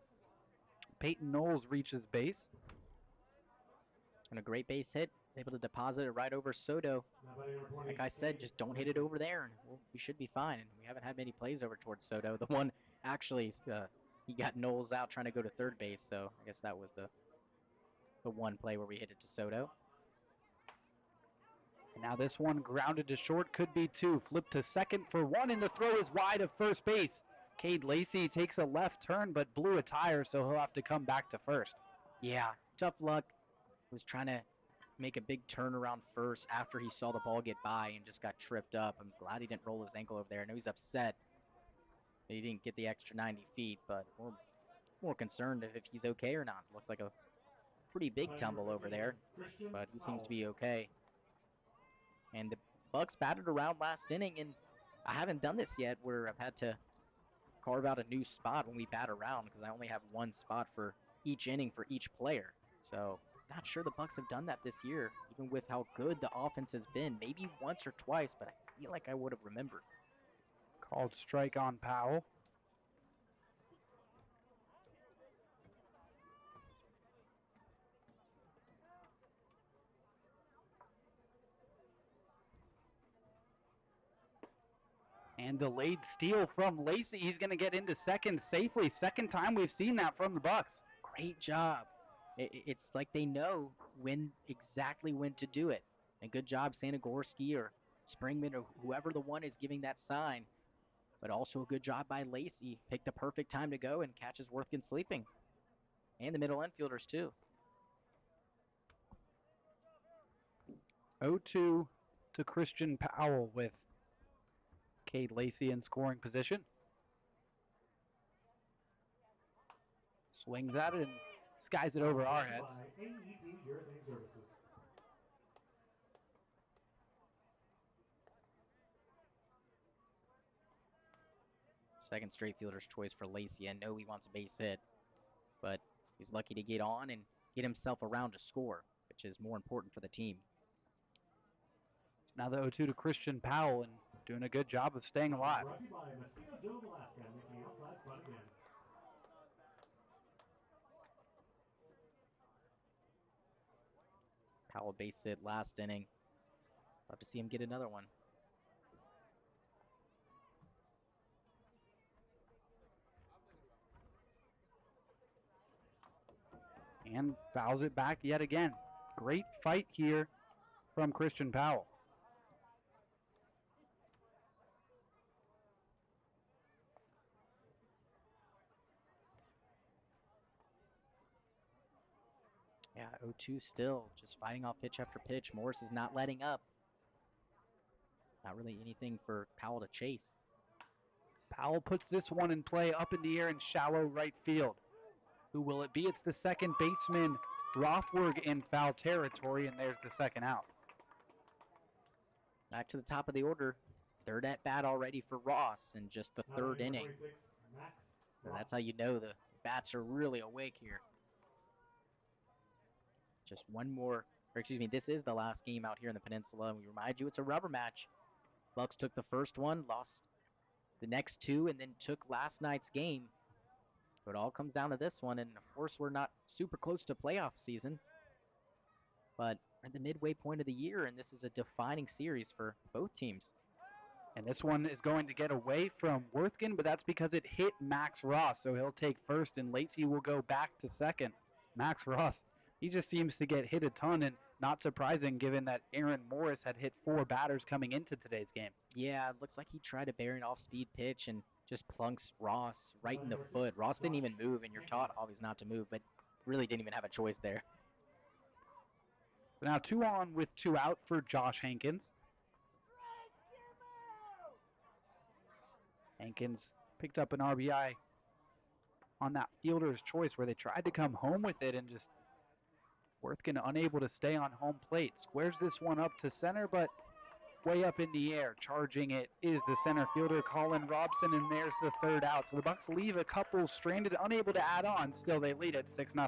[SPEAKER 1] Peyton Knowles reaches base.
[SPEAKER 2] And a great base hit. Able to deposit it right over Soto. Like I said, just don't hit it over there, and we should be fine. And we haven't had many plays over towards Soto. The one, actually, he got Knowles out trying to go to third base, so I guess that was the one play where we hit it to Soto.
[SPEAKER 1] And now this one grounded to short, could be 2. Flip to second for 1, and the throw is wide of first base. Cade Lacey takes a left turn, but blew a tire, so he'll have to come back to first.
[SPEAKER 2] Yeah, tough luck. Was trying to make a big turn around first after he saw the ball get by and just got tripped up. I'm glad he didn't roll his ankle over there. I know he's upset that he didn't get the extra 90 feet, but we're more concerned if he's okay or not. Looked like a pretty big tumble over there, but he seems to be okay. And the Bucs batted around last inning, and I haven't done this yet where I've had to carve out a new spot when we bat around because I only have one spot for each inning for each player. So not sure the Bucs have done that this year, even with how good the offense has been. Maybe once or twice, but I feel like I would have remembered.
[SPEAKER 1] Called strike on Powell. And delayed steal from Lacey. He's going to get into second safely. Second time we've seen that from the Bucs.
[SPEAKER 2] Great job. It's like they know exactly when to do it. And good job, Sanagorski or Springman or whoever the one is giving that sign. But also a good job by Lacey. Picked the perfect time to go and catches Worthkin sleeping. And the middle infielders, too.
[SPEAKER 1] 0-2 to Christian Powell with Cade Lacey in scoring position. Swings at it and skies it over our heads.
[SPEAKER 2] Second straight fielder's choice for Lacey. I know he wants a base hit, but he's lucky to get on and get himself around to score, which is more important for the team.
[SPEAKER 1] Now the 0-2 to Christian Powell, and doing a good job of staying alive.
[SPEAKER 2] Powell base hit last inning. Love to see him get another one.
[SPEAKER 1] And fouls it back yet again. Great fight here from Christian Powell.
[SPEAKER 2] Yeah, 0-2 still, just fighting off pitch after pitch. Morris is not letting up. Not really anything for Powell to chase.
[SPEAKER 1] Powell puts this one in play up in the air in shallow right field. Who will it be? It's the second baseman, Rothberg, in foul territory, and there's the second out.
[SPEAKER 2] Back to the top of the order. Third at bat already for Ross in just the third inning. So that's how you know the bats are really awake here. Just one more, or excuse me, this is the last game out here in the Peninsula, and we remind you it's a rubber match. Bucs took the first one, lost the next two, and then took last night's game. So it all comes down to this one, and of course we're not super close to playoff season, but at the midway point of the year, and this is a defining series for both teams.
[SPEAKER 1] And this one is going to get away from Worthgen, but that's because it hit Max Ross, so he'll take first, and Lacey will go back to second. Max Ross, he just seems to get hit a ton, and not surprising given that Aaron Morris had hit 4 batters coming into today's game.
[SPEAKER 2] Yeah, it looks like he tried to bury an off-speed pitch and just plunks Ross right in the foot. Ross didn't even move, and you're taught always not to move, but really didn't even have a choice there.
[SPEAKER 1] Now 2 on with 2 out for Josh Hankins. Hankins picked up an RBI on that fielder's choice where they tried to come home with it, and just Worthgen unable to stay on home plate. Squares this one up to center, but way up in the air. Charging it is the center fielder, Colin Robson, and there's the third out. So the Bucs leave a couple stranded, unable to add on. Still, they lead at 6-0.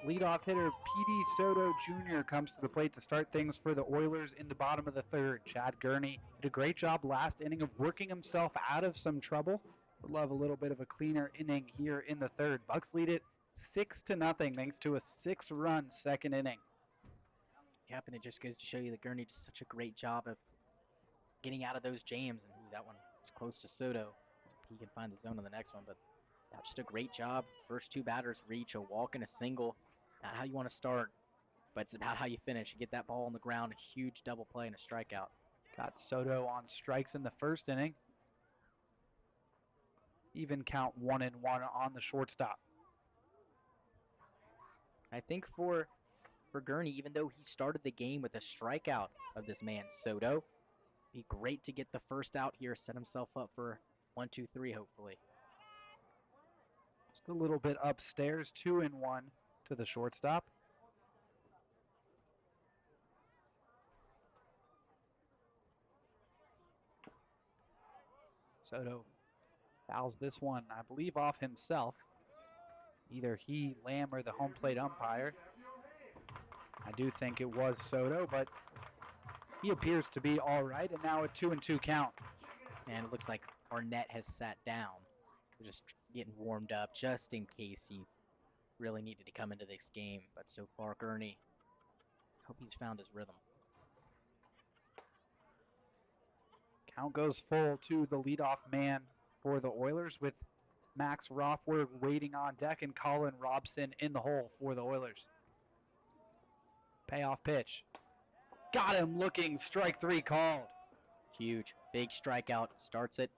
[SPEAKER 1] Leadoff hitter P.D. Soto Jr. comes to the plate to start things for the Oilers in the bottom of the third. Chad Gurney did a great job last inning of working himself out of some trouble. Would love a little bit of a cleaner inning here in the third. Bucs lead it 6-0 thanks to a 6-run second inning.
[SPEAKER 2] Yep, and it just goes to show you that Gurney does such a great job of getting out of those jams. And that one is close to Soto. He can find the zone on the next one, but just a great job. First 2 batters reach, a walk and a single. Not how you want to start, but it's about how you finish. You get that ball on the ground, a huge double play and a strikeout.
[SPEAKER 1] Got Soto on strikes in the first inning. Even count 1-1 on the shortstop.
[SPEAKER 2] I think for Gurney, even though he started the game with a strikeout of this man, Soto, be great to get the first out here, set himself up for 1-2-3 hopefully.
[SPEAKER 1] a little bit upstairs, 2-1 to the shortstop. Soto fouls this one, I believe, off himself. Either he, Lamb, or the home plate umpire. I do think it was Soto, but he appears to be all right, and now a 2-2 count.
[SPEAKER 2] And it looks like Arnett has sat down. We're just getting warmed up just in case he really needed to come into this game. But so far, Gurney, let's hope he's found his rhythm.
[SPEAKER 1] Count goes full to the leadoff man for the Oilers with Max Rothberg waiting on deck and Colin Robson in the hole for the Oilers. Payoff pitch. Got him looking, strike 3 called.
[SPEAKER 2] Huge, big strikeout, starts it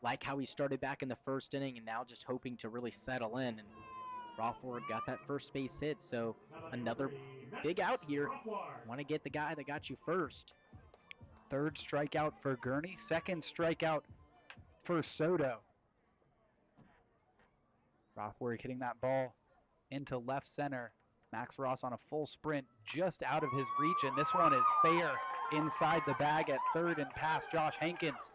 [SPEAKER 2] like how he started back in the first inning and now just hoping to really settle in. And Rothberg got that first base hit, so another big out here. Want to get the guy that got you first.
[SPEAKER 1] Third strikeout for Gurney, second strikeout for Soto. Rothberg hitting that ball into left center. Max Ross on a full sprint just out of his reach, and this one is fair inside the bag at third and past Josh Hankins.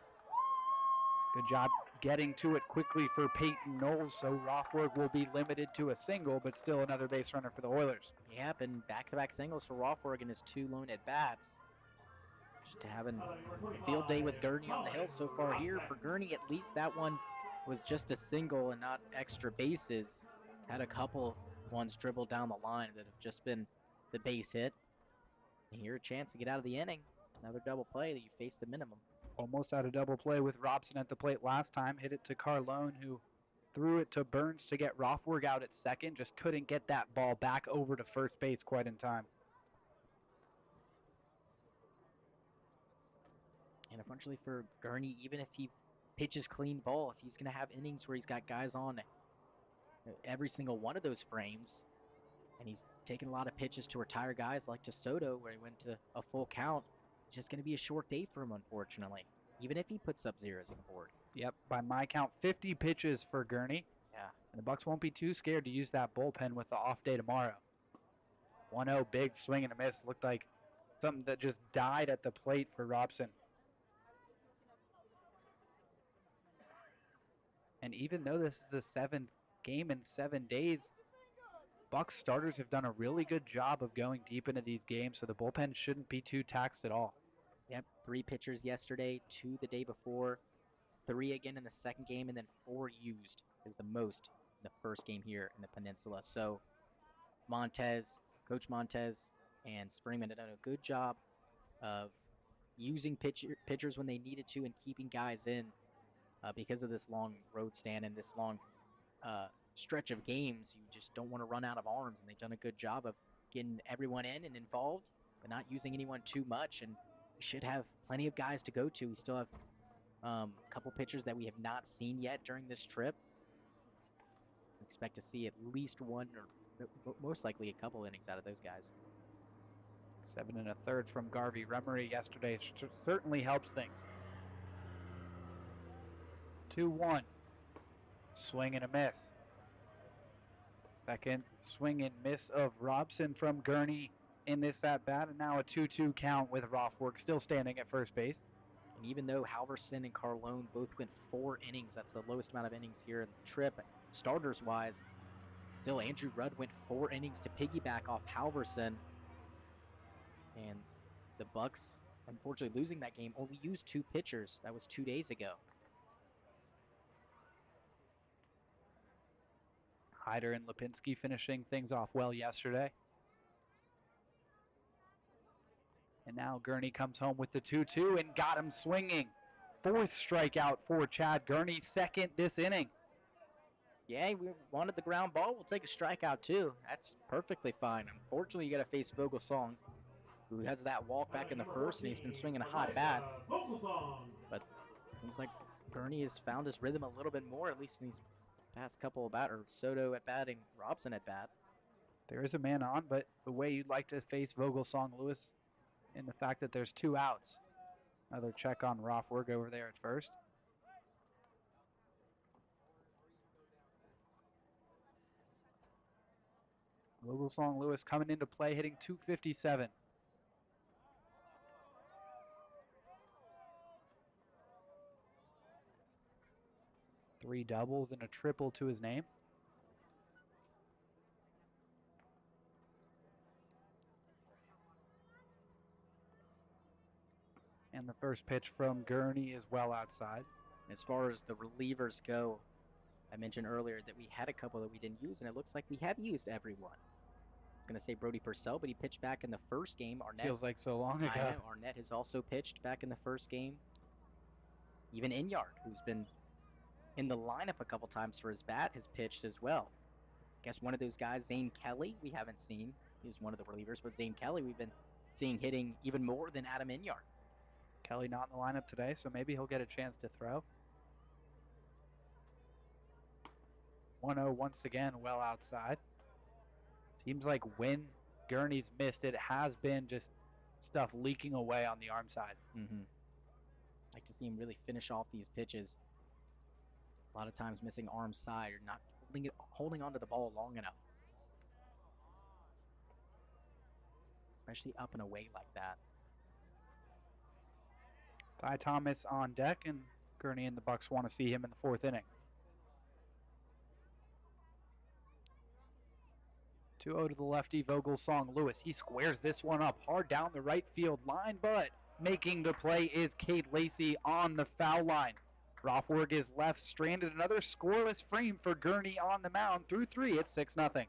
[SPEAKER 1] Good job getting to it quickly for Peyton Knowles, so Rothberg will be limited to a single, but still another base runner for the Oilers.
[SPEAKER 2] Yep, and back-to-back singles for Rothberg in his 2 lone at-bats. Just having a field day with Gurney on the hill so far here. For Gurney, at least that one was just a single and not extra bases. Had a couple ones dribbled down the line that have just been the base hit. And here a chance to get out of the inning. Another double play that you face the minimum.
[SPEAKER 1] Almost had a double play with Robson at the plate last time. Hit it to Carlone, who threw it to Burns to get Rothberg out at second. Just couldn't get that ball back over to first base quite in time.
[SPEAKER 2] And unfortunately for Gurney, even if he pitches clean ball, if he's going to have innings where he's got guys on every single one of those frames, and he's taking a lot of pitches to retire guys like to Soto, where he went to a full count, it's just going to be a short day for him, unfortunately, even if he puts up zeros on the board.
[SPEAKER 1] Yep, by my count, 50 pitches for Gurney.
[SPEAKER 2] Yeah.
[SPEAKER 1] And the Bucs won't be too scared to use that bullpen with the off day tomorrow. 1-0, big swing and a miss. Looked like something that just died at the plate for Robson. And even though this is the 7th game in 7 days, Bucs starters have done a really good job of going deep into these games, so the bullpen shouldn't be too taxed at all.
[SPEAKER 2] Yep, 3 pitchers yesterday, 2 the day before, 3 again in the second game, and then 4 used is the most in the first game here in the Peninsula. So Coach Montez and Springman have done a good job of using pitchers when they needed to and keeping guys in because of this long road stand and this long stretch of games. You just don't want to run out of arms, and they've done a good job of getting everyone in and involved, but not using anyone too much. And we should have plenty of guys to go to. We still have a couple pitchers that we have not seen yet during this trip. We expect to see at least one or most likely a couple innings out of those guys.
[SPEAKER 1] 7 1/3 from Garvey Remery yesterday certainly helps things. 2-1. Swing and a miss. Second swing and miss of Robson from Gurney in this at-bat, and now a 2-2 count with Rothberg still standing at first base.
[SPEAKER 2] And even though Halverson and Carlone both went 4 innings, that's the lowest amount of innings here in the trip, starters-wise, still Andrew Rudd went 4 innings to piggyback off Halverson. And the Bucs, unfortunately losing that game, only used 2 pitchers. That was 2 days ago.
[SPEAKER 1] Hyder and Lipinski finishing things off well yesterday. And now Gurney comes home with the 2-2 and got him swinging. 4th strikeout for Chad Gurney, 2nd this inning.
[SPEAKER 2] Yeah, we wanted the ground ball. We'll take a strikeout too. That's perfectly fine. Unfortunately, you got to face Vogelsong, who has that walk back in the first, and he's been swinging a hot bat. But it seems like Gurney has found his rhythm a little bit more, at least in these past couple of or Soto at bat and Robson at bat.
[SPEAKER 1] There is a man on, but the way you'd like to face Vogelsong, Lewis, in the fact that there's 2 outs. Another check on Rothberg over there at first. Vogelsong Lewis coming into play, hitting .257. Three doubles and a triple to his name. And the first pitch from Gurney is well outside.
[SPEAKER 2] As far as the relievers go, I mentioned earlier that we had a couple that we didn't use, and it looks like we have used everyone. I was going to say Brody Purcell, but he pitched back in the first game. Arnett,
[SPEAKER 1] feels like so long ago.
[SPEAKER 2] I know. Arnett has also pitched back in the first game. Even Inyard, who's been in the lineup a couple times for his bat, has pitched as well. I guess one of those guys, Zane Kelly, we haven't seen. He's one of the relievers, but Zane Kelly we've been seeing hitting even more than Adam Inyard.
[SPEAKER 1] Kelly not in the lineup today, so maybe he'll get a chance to throw. 1-0 once again, well outside. Seems like when Gurney's missed, it has been just stuff leaking away on the arm side.
[SPEAKER 2] Like to see him really finish off these pitches. A lot of times missing arm side or not holding onto the ball long enough. Especially up and away like that.
[SPEAKER 1] Ty Thomas on deck, and Gurney and the Bucs want to see him in the fourth inning. 2-0 to the lefty, Vogelsong Lewis. He squares this one up hard down the right field line, but making the play is Cade Lacey on the foul line. Rothberg is left stranded. Another scoreless frame for Gurney on the mound. Through 3, it's 6-0.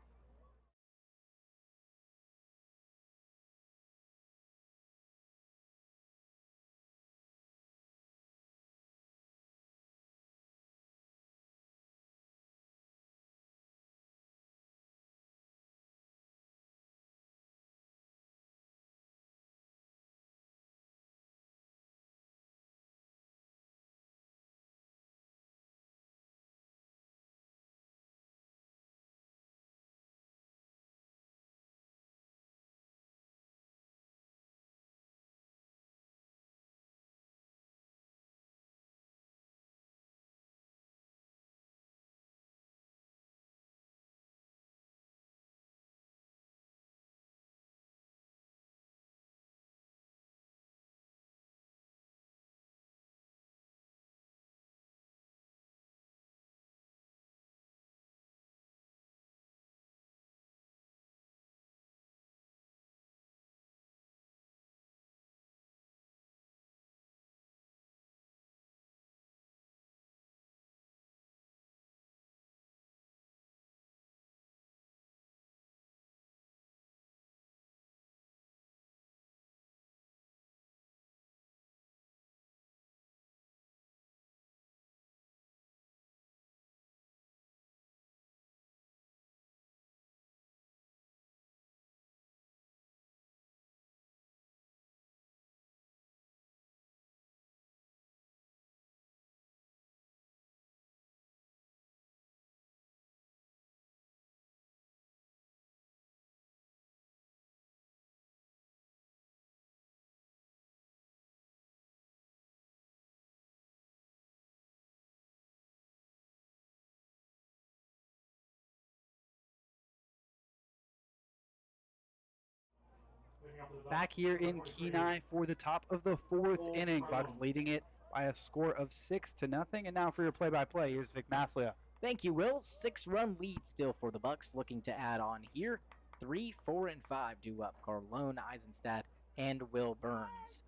[SPEAKER 1] Back here in Kenai for the top of the fourth inning. Bucs leading it by a score of 6-0. And now for your play-by-play, here's Vic Maslia.
[SPEAKER 2] Thank you, Will. 6-run lead still for the Bucs. Looking to add on here. 3, 4, and 5 due up. Carlone, Eisenstadt, and Will Burns.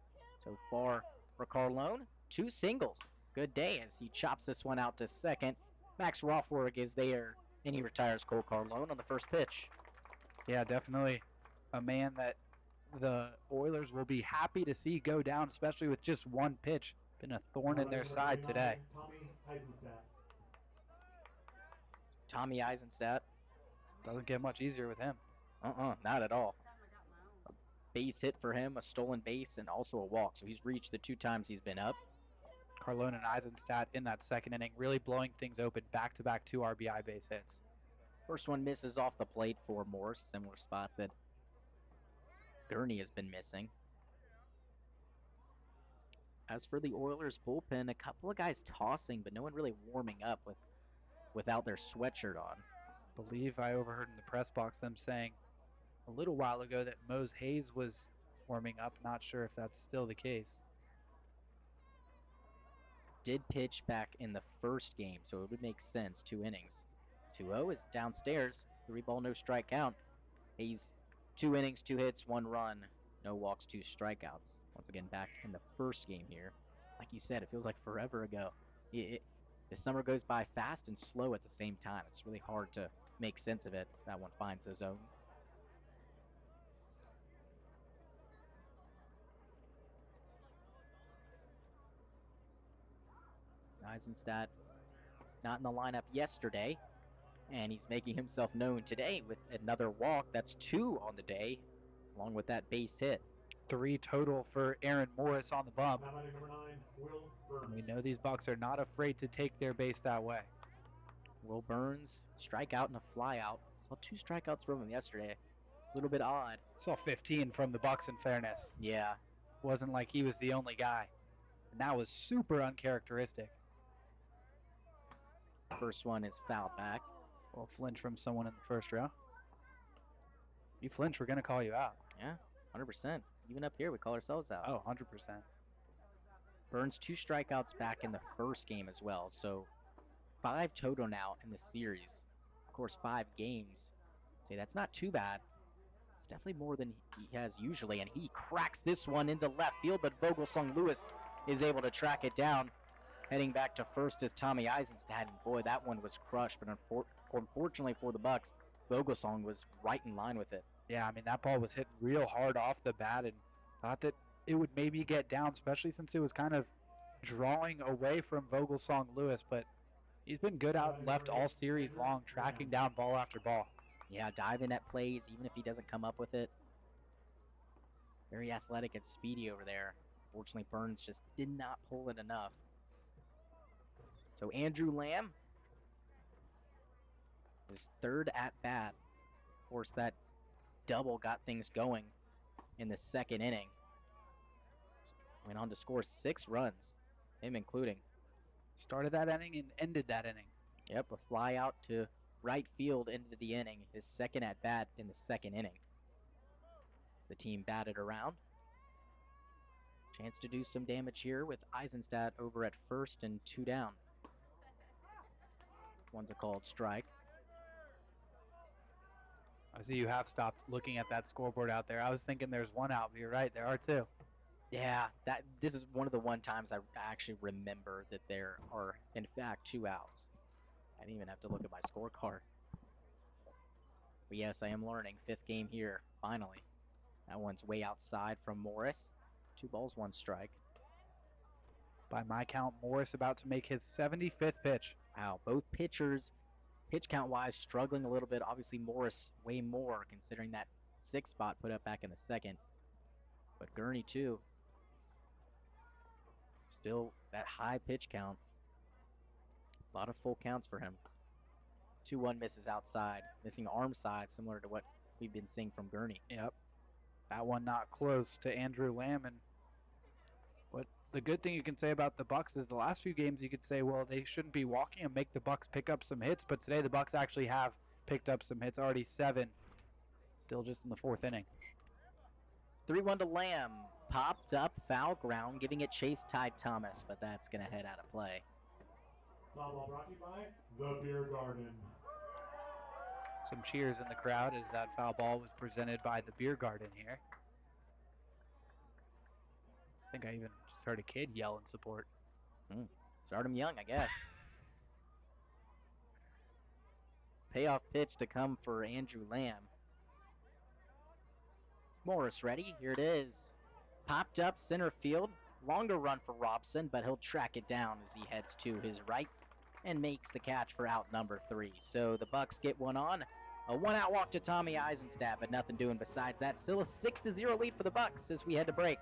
[SPEAKER 2] So far for Carlone, 2 singles. Good day as he chops this one out to second. Max Rothberg is there, and he retires Cole Carlone on the first pitch.
[SPEAKER 1] Yeah, definitely a man that the Oilers will be happy to see go down, especially with just one pitch. Been a thorn in their side today.
[SPEAKER 2] Tommy Eisenstadt.
[SPEAKER 1] Doesn't get much easier with him.
[SPEAKER 2] Not at all. A base hit for him, a stolen base, and also a walk. So he's reached the 2 times he's been up.
[SPEAKER 1] Carlone and Eisenstadt in that second inning, really blowing things open, back-to-back 2 RBI base hits.
[SPEAKER 2] First one misses off the plate for Morse, similar spot that Gurney has been missing. As for the Oilers bullpen, a couple of guys tossing, but no one really warming up without their sweatshirt on.
[SPEAKER 1] Believe I overheard in the press box them saying a little while ago that Mose Hayes was warming up. Not sure if that's still the case.
[SPEAKER 2] Did pitch back in the first game, so it would make sense. 2 innings. 2-0 is downstairs. 3 ball, no strike count. Hayes, 2 innings, 2 hits, 1 run, no walks, 2 strikeouts. Once again, back in the first game here. Like you said, it feels like forever ago. The summer goes by fast and slow at the same time. It's really hard to make sense of it. So that one finds the zone. Eisenstadt not in the lineup yesterday, and he's making himself known today with another walk. That's 2 on the day, along with that base hit.
[SPEAKER 1] 3 total for Aaron Morris on the bump. And we know these Bucs are not afraid to take their base that way.
[SPEAKER 2] Will Burns, strikeout and a flyout. Saw 2 strikeouts from him yesterday. A little bit odd.
[SPEAKER 1] Saw 15 from the Bucs in fairness.
[SPEAKER 2] Yeah.
[SPEAKER 1] Wasn't like he was the only guy. And that was super uncharacteristic.
[SPEAKER 2] First one is fouled back.
[SPEAKER 1] Well, flinch from someone in the first row. You flinch, we're going to call you out.
[SPEAKER 2] Yeah, 100%. Even up here, we call ourselves out.
[SPEAKER 1] Oh, 100%.
[SPEAKER 2] Burns 2 strikeouts back in the first game as well. So 5 total now in the series. Of course, 5 games. Say that's not too bad. It's definitely more than he has usually. And he cracks this one into left field, but Vogelsong Lewis is able to track it down. Heading back to first is Tommy Eisenstadt. And boy, that one was crushed. But unfortunately for the Bucs, Vogelsong was right in line with it.
[SPEAKER 1] Yeah, I mean, that ball was hit real hard off the bat, and thought that it would maybe get down, especially since it was kind of drawing away from Vogelsong Lewis. But he's been good out left all series long, tracking down ball after ball.
[SPEAKER 2] Yeah, diving at plays, even if he doesn't come up with it. Very athletic and speedy over there. Fortunately, Burns just did not pull it enough. So Andrew Lamb, his 3rd at bat. Of course, that double got things going in the 2nd inning. Went on to score 6 runs, him including.
[SPEAKER 1] Started that inning and ended that inning.
[SPEAKER 2] Yep, a fly out to right field into the inning. His 2nd at bat in the 2nd inning. The team batted around. Chance to do some damage here with Eisenstadt over at first and 2 down. One's a called strike.
[SPEAKER 1] I see you have stopped looking at that scoreboard out there. I was thinking there's 1 out, but you're right, there are 2.
[SPEAKER 2] Yeah, this is one of the times I actually remember that there are, in fact, 2 outs. I didn't even have to look at my scorecard. But yes, I am learning. 5th game here, finally. That one's way outside from Morris. 2 balls, 1 strike.
[SPEAKER 1] By my count, Morris about to make his 75th pitch.
[SPEAKER 2] Wow, both pitchers, pitch count-wise, struggling a little bit. Obviously, Morris way more, considering that 6th spot put up back in the 2nd. But Gurney, too. Still that high pitch count. A lot of full counts for him. 2-1 misses outside. Missing arm side, similar to what we've been seeing from Gurney.
[SPEAKER 1] Yep. That one not close to Andrew Lamb. And what the good thing you can say about the Bucs is the last few games you could say, well, they shouldn't be walking and make the Bucs pick up some hits. But today the Bucs actually have picked up some hits, already 7. Still just in the 4th inning.
[SPEAKER 2] 3-1 to Lamb. Popped up, foul ground, giving it chase Ty Thomas, but that's going to head out of play.
[SPEAKER 3] Foul ball brought to you by the Beer Garden.
[SPEAKER 1] Some cheers in the crowd as that foul ball was presented by the Beer Garden here. I think I even just heard a kid yell in support.
[SPEAKER 2] Start him young, I guess. Payoff pitch to come for Andrew Lamb. Morris ready. Here it is. Popped up center field. Longer run for Robson, but he'll track it down as he heads to his right and makes the catch for out number 3. So the Bucs get one on. A 1-out walk to Tommy Eisenstadt, but nothing doing besides that. Still a 6-0 lead for the Bucs as we head to break.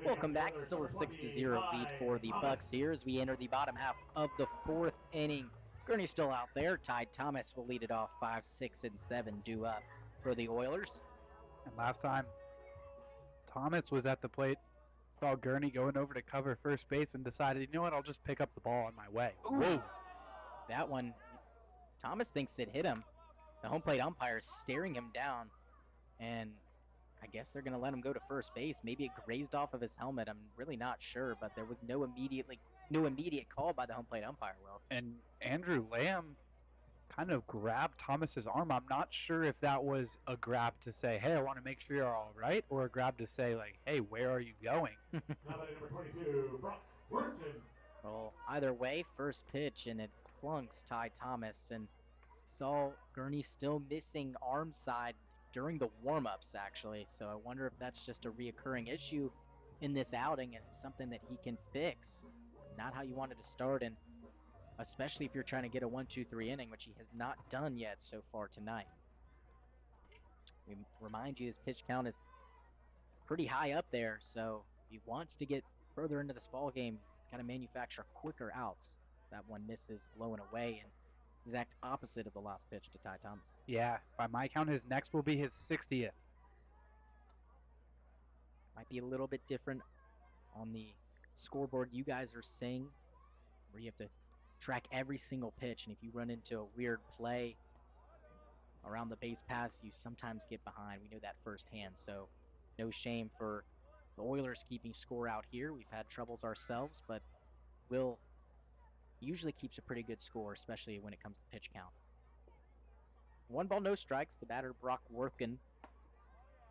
[SPEAKER 2] Welcome back. Still a 6-0 lead for the Bucs here as we enter the bottom half of the fourth inning. Gurney's still out there. Ty Thomas will lead it off 5, 6, and 7 due up for the Oilers.
[SPEAKER 1] And last time Thomas was at the plate, saw Gurney going over to cover first base and decided, you know what, I'll just pick up the ball on my way.
[SPEAKER 2] Ooh.
[SPEAKER 1] Whoa.
[SPEAKER 2] That one, Thomas thinks it hit him. The home plate umpire is staring him down, and I guess they're going to let him go to first base. Maybe it grazed off of his helmet. I'm really not sure, but there was no immediate call by the home plate umpire, Will.
[SPEAKER 1] And Andrew Lamb kind of grabbed Thomas's arm. I'm not sure if that was a grab to say, hey, I want to make sure you're all right, or a grab to say, like, hey, where are you going?
[SPEAKER 3] Now batting number 22, Brock Worthington.
[SPEAKER 2] Well, either way, first pitch, and it plunks Ty Thomas, and saw Gurney still missing arm side during the warm-ups, actually. So I wonder if that's just a reoccurring issue in this outing, and it's something that he can fix. Not how you wanted to start, and especially if you're trying to get a 1-2-3 inning, which he has not done yet so far tonight. We remind you his pitch count is pretty high up there, so if he wants to get further into this ball game, he's got to manufacture quicker outs. That one misses low and away, and exact opposite of the last pitch to Ty Thomas.
[SPEAKER 1] Yeah, by my count, his next will be his 60th.
[SPEAKER 2] Might be a little bit different on the scoreboard you guys are seeing, where you have to track every single pitch, and if you run into a weird play around the base pass, you sometimes get behind. We know that firsthand, so no shame for the Oilers keeping score out here. We've had troubles ourselves, but Will usually keeps a pretty good score, especially when it comes to pitch count. 1 ball, no strikes. The batter, Brock Worthington.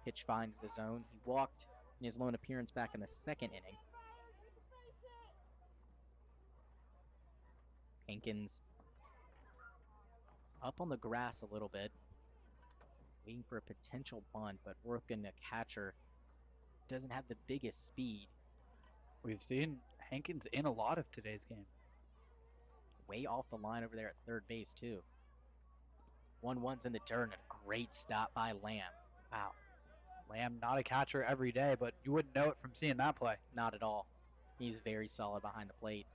[SPEAKER 2] Pitch finds the zone. He walked in his lone appearance back in the second inning. Hankins up on the grass a little bit, waiting for a potential bunt, but Worthington, a catcher, doesn't have the biggest speed.
[SPEAKER 1] We've seen Hankins in a lot of today's game.
[SPEAKER 2] Way off the line over there at third base, too. 1-1's in the dirt, and a great stop by Lamb. Wow.
[SPEAKER 1] Lamb, not a catcher every day, but you wouldn't know it from seeing that play.
[SPEAKER 2] Not at all. He's very solid behind the plate.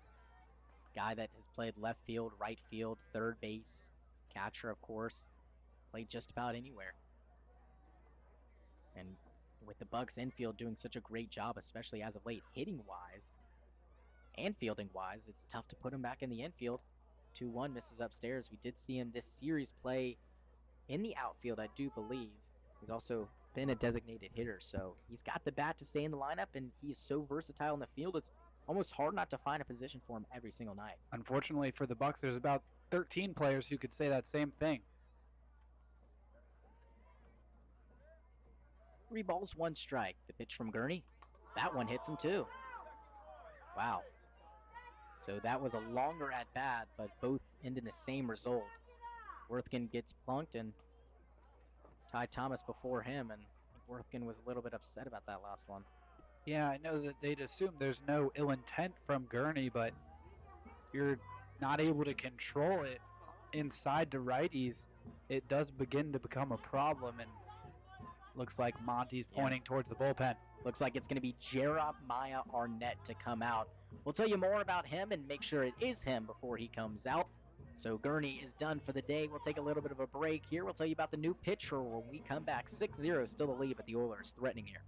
[SPEAKER 2] Guy that has played left field, right field, third base, catcher, of course. Played just about anywhere. And with the Bucs infield doing such a great job, especially as of late, hitting-wise and fielding-wise, it's tough to put him back in the infield. 2-1 misses upstairs. We did see him this series play in the outfield, I do believe. He's also been a designated hitter, so he's got the bat to stay in the lineup, and he's so versatile in the field, it's almost hard not to find a position for him every single night.
[SPEAKER 1] Unfortunately for the Bucs, there's about 13 players who could say that same thing.
[SPEAKER 2] 3 balls, 1 strike. The pitch from Gurney, that one hits him too. Wow. So that was a longer at bat, but both end in the same result. Worthington gets plunked, and Ty Thomas before him, and I think Worthington was a little bit upset about that last one.
[SPEAKER 1] Yeah, I know that they'd assume there's no ill intent from Gurney, but you're not able to control it inside to righties. It does begin to become a problem, and looks like Monty's pointing towards the bullpen.
[SPEAKER 2] Looks like it's going to be Jeremiah Arnett to come out. We'll tell you more about him and make sure it is him before he comes out. So Gurney is done for the day. We'll take a little bit of a break here. We'll tell you about the new pitcher when we come back. 6-0, still the lead, but the Oilers threatening here.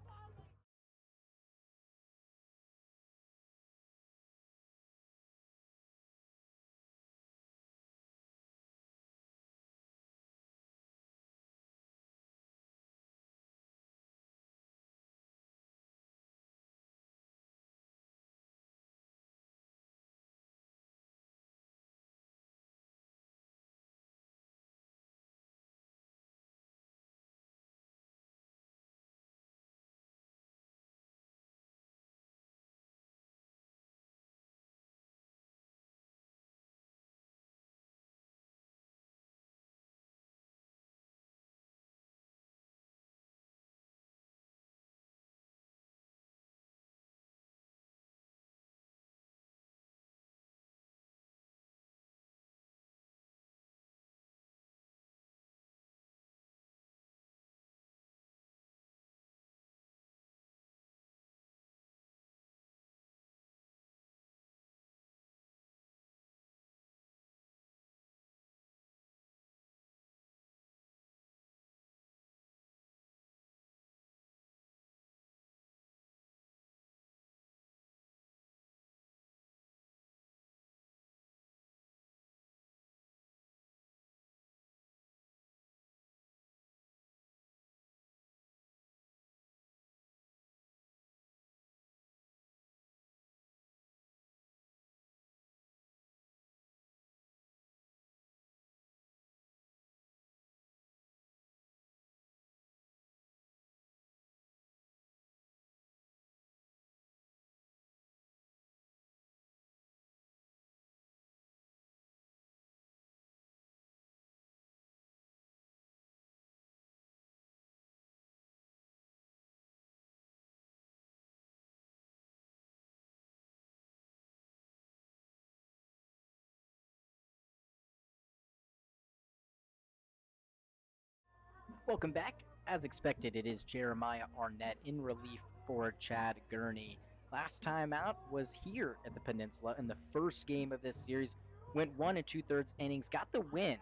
[SPEAKER 2] Welcome back. As expected, it is Jeremiah Arnett in relief for Chad Gurney. Last time out was here at the Peninsula in the first game of this series. Went 1 2/3 innings, got the win.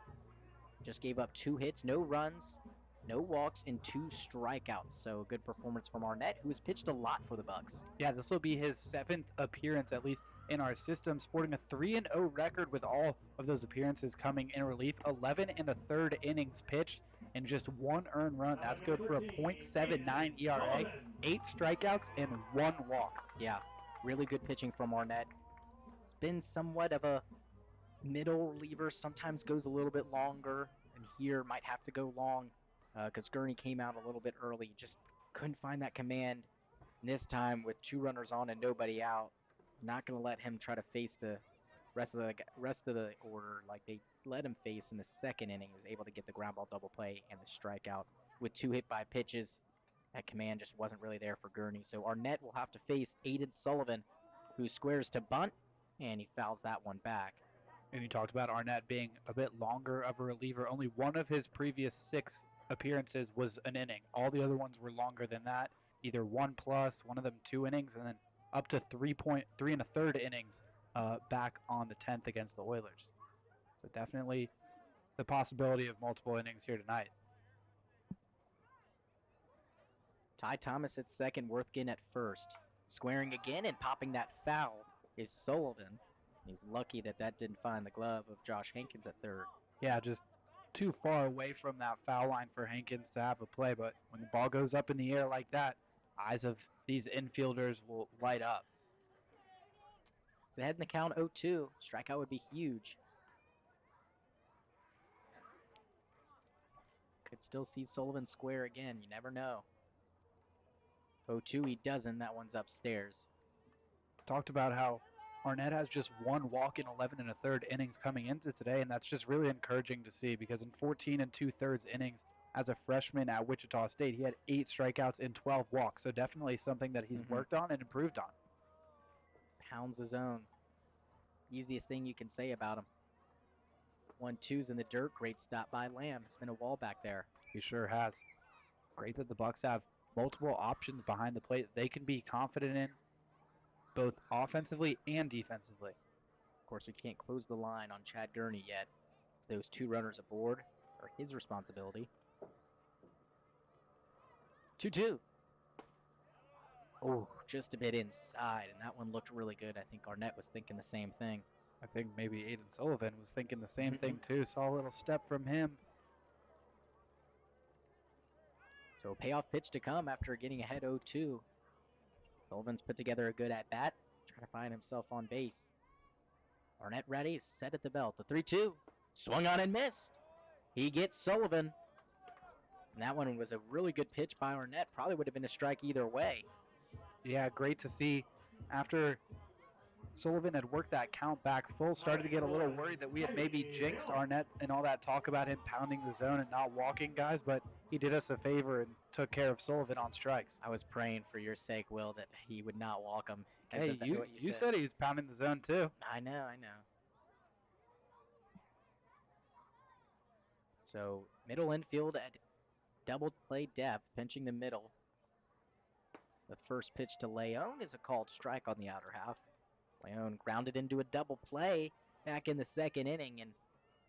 [SPEAKER 2] Just gave up 2 hits, no runs, no walks, and 2 strikeouts. So a good performance from Arnett, who has pitched a lot for the Bucs.
[SPEAKER 1] Yeah, this will be his 7th appearance, at least in our system, sporting a 3-0 record with all of those appearances coming in relief. 11 1/3 innings pitched and just 1 earned run. That's good for a .79 ERA, 8 strikeouts, and 1 walk.
[SPEAKER 2] Yeah, really good pitching from Arnett. It's been somewhat of a middle reliever, sometimes goes a little bit longer, and here might have to go long because Gurney came out a little bit early. Just couldn't find that command. And this time with 2 runners on and nobody out, not going to let him try to face the rest of the order like they let him face in the second inning. He was able to get the ground ball double play and the strikeout with 2 hit by pitches. That command just wasn't really there for Gurney. So Arnett will have to face Aiden Sullivan, who squares to bunt, and he fouls that one back.
[SPEAKER 1] And you talked about Arnett being a bit longer of a reliever. Only one of his previous 6 appearances was an inning. All the other ones were longer than that, either 1+, one of them 2 innings, and then up to 3 1/3 innings back on the 10th against the Oilers. So definitely the possibility of multiple innings here tonight.
[SPEAKER 2] Ty Thomas at second, Worthgen at first. Squaring again and popping that foul is Sullivan. He's lucky that didn't find the glove of Josh Hankins at third.
[SPEAKER 1] Yeah, just too far away from that foul line for Hankins to have a play, but when the ball goes up in the air like that, eyes of these infielders will light up.
[SPEAKER 2] It's ahead in the count 0-2. Strikeout would be huge. Could still see Sullivan square again. You never know. 0-2, he doesn't. That one's upstairs.
[SPEAKER 1] Talked about how Arnett has just 1 walk in 11 1/3 innings coming into today, and that's just really encouraging to see because in 14 2/3 innings as a freshman at Wichita State, he had 8 strikeouts and 12 walks. So definitely something that he's worked on and improved on.
[SPEAKER 2] Pounds his own. Easiest thing you can say about him. 1-2's in the dirt. Great stop by Lamb. It's been a wall back there.
[SPEAKER 1] He sure has. Great that the Bucs have multiple options behind the plate they can be confident in, both offensively and defensively.
[SPEAKER 2] Of course, we can't close the line on Chad Gurney yet. Those 2 runners aboard are his responsibility. 2-2. Oh, just a bit inside, and that one looked really good. I think Arnett was thinking the same thing.
[SPEAKER 1] I think maybe Aiden Sullivan was thinking the same thing too. Saw a little step from him.
[SPEAKER 2] So payoff pitch to come after getting ahead 0-2. Sullivan's put together a good at-bat, trying to find himself on base. Arnett ready, set at the belt. The 3-2, swung on and missed. He gets Sullivan. And that one was a really good pitch by Arnett. Probably would have been a strike either way.
[SPEAKER 1] Yeah, great to see. After Sullivan had worked that count back full, started to get a little worried that we had maybe jinxed Arnett and all that talk about him pounding the zone and not walking guys, but he did us a favor and took care of Sullivan on strikes.
[SPEAKER 2] I was praying for your sake, Will, that he would not walk him.
[SPEAKER 1] Hey, you said he was pounding the zone too.
[SPEAKER 2] I know. So middle infield at double play depth, pinching the middle. The first pitch to Leone is a called strike on the outer half. Leone grounded into a double play back in the second inning, and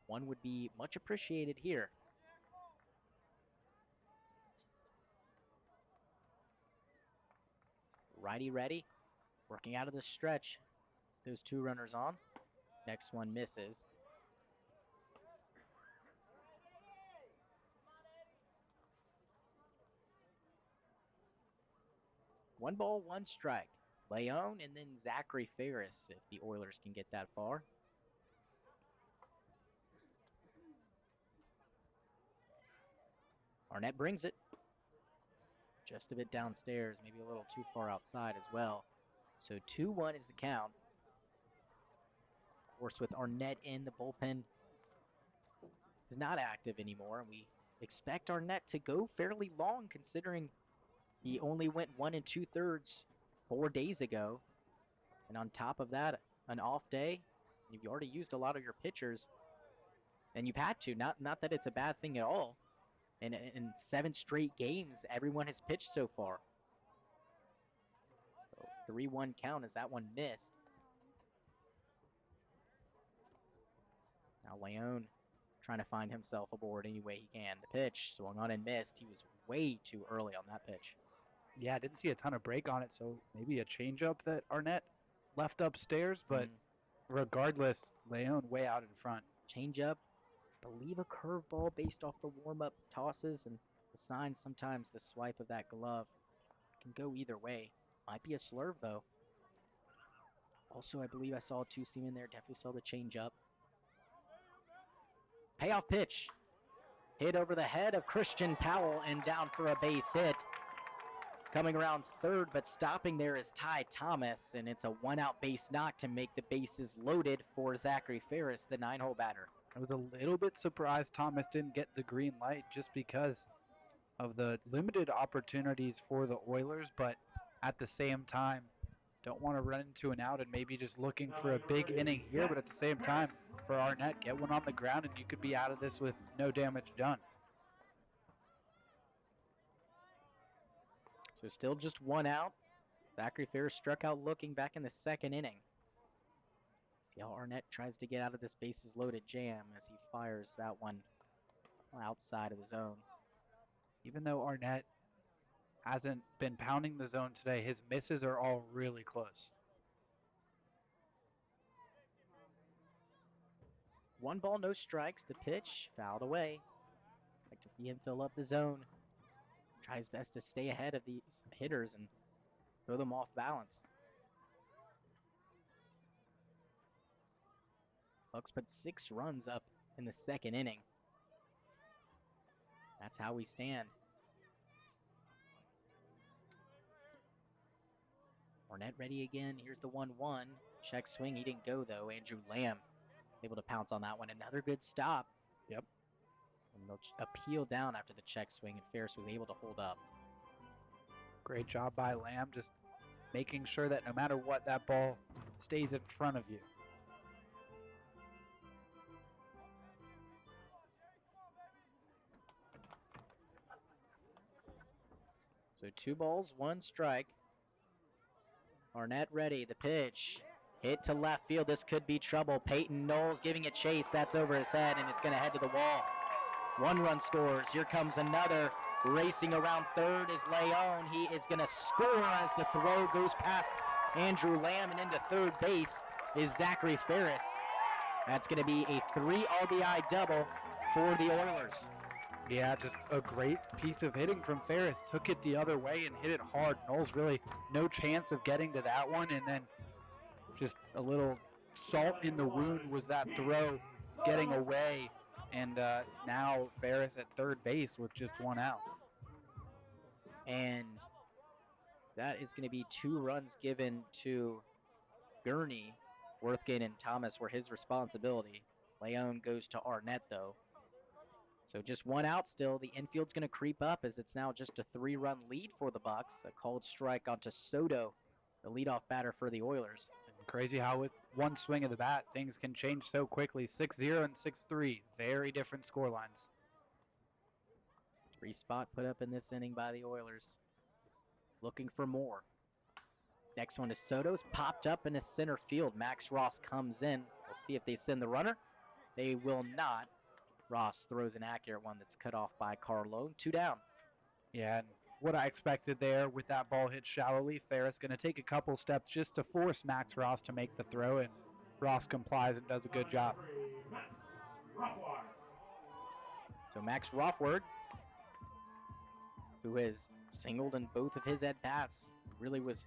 [SPEAKER 2] one would be much appreciated here. Righty ready, working out of the stretch. Those 2 runners on. Next one misses. One ball, 1 strike. Leone and then Zachary Ferris if the Oilers can get that far. Arnett brings it. Just a bit downstairs, maybe a little too far outside as well. So 2-1 is the count. Of course, with Arnett in, the bullpen is not active anymore, and we expect Arnett to go fairly long considering he only went 1 2/3 4 days ago. And on top of that, an off day. You've already used a lot of your pitchers, and you've had to. Not that it's a bad thing at all. And in 7 straight games, everyone has pitched so far. So 3-1 count as that one missed. Now Leone trying to find himself aboard any way he can. The pitch swung on and missed. He was way too early on that pitch.
[SPEAKER 1] Yeah, I didn't see a ton of break on it, so maybe a changeup that Arnett left upstairs, but regardless, Leone way out in front.
[SPEAKER 2] Changeup, believe a curveball based off the warm-up tosses, and the signs sometimes the swipe of that glove can go either way. Might be a slurve though. Also, I believe I saw a two-seam in there. Definitely saw the changeup. Payoff pitch. Hit over the head of Christian Powell and down for a base hit. Coming around third, but stopping there is Ty Thomas, and it's a one-out base knock to make the bases loaded for Zachary Ferris, the 9-hole batter.
[SPEAKER 1] I was a little bit surprised Thomas didn't get the green light just because of the limited opportunities for the Oilers, but at the same time, don't want to run into an out and maybe just looking for a big inning here, but at the same time, for Arnett, get one on the ground and you could be out of this with no damage done.
[SPEAKER 2] So still just one out. Zachary Ferris struck out looking back in the second inning. See how Arnett tries to get out of this bases loaded jam as he fires that one outside of the zone.
[SPEAKER 1] Even though Arnett hasn't been pounding the zone today, his misses are all really close.
[SPEAKER 2] 1 ball, no strikes. The pitch fouled away. Like to see him fill up the zone. Try his best to stay ahead of these hitters and throw them off balance. Bucs put 6 runs up in the second inning. That's how we stand. Arnett ready again. Here's the 1-1. Check swing. He didn't go, though. Andrew Lamb able to pounce on that one. Another good stop.
[SPEAKER 1] Yep.
[SPEAKER 2] And they'll appeal down after the check swing, and Ferris was able to hold up.
[SPEAKER 1] Great job by Lamb, just making sure that no matter what, that ball stays in front of you.
[SPEAKER 2] So 2 balls, 1 strike. Arnett ready. The pitch. Hit to left field. This could be trouble. Peyton Knowles giving it chase. That's over his head, and it's going to head to the wall. 1 run scores. Here comes another. Racing around third is Leone. He is going to score as the throw goes past Andrew Lamb, and into third base is Zachary Ferris. That's going to be a 3 RBI double for the Oilers.
[SPEAKER 1] Yeah, just a great piece of hitting from Ferris. Took it the other way and hit it hard. Knowles really no chance of getting to that one, and then just a little salt in the wound was that throw getting away. And now Ferris at third base with just 1 out.
[SPEAKER 2] And that is going to be 2 runs given to Gurney. Worthgate and Thomas were his responsibility. Leone goes to Arnett, though. So just 1 out still. The infield's going to creep up as it's now just a 3-run lead for the Bucs. A called strike onto Soto, the leadoff batter for the Oilers.
[SPEAKER 1] Crazy how with 1 swing of the bat, things can change so quickly. 6-0 and 6-3, very different score lines.
[SPEAKER 2] 3 spot put up in this inning by the Oilers. Looking for more. Next one is Soto's popped up in the center field. Max Ross comes in. We'll see if they send the runner. They will not. Ross throws an accurate one that's cut off by Carlo. 2 down.
[SPEAKER 1] Yeah, and what I expected there with that ball hit shallowly. Ferris going to take a couple steps just to force Max Ross to make the throw, and Ross complies and does a good job.
[SPEAKER 2] So Max Rothward, who has singled in both of his at-bats, really was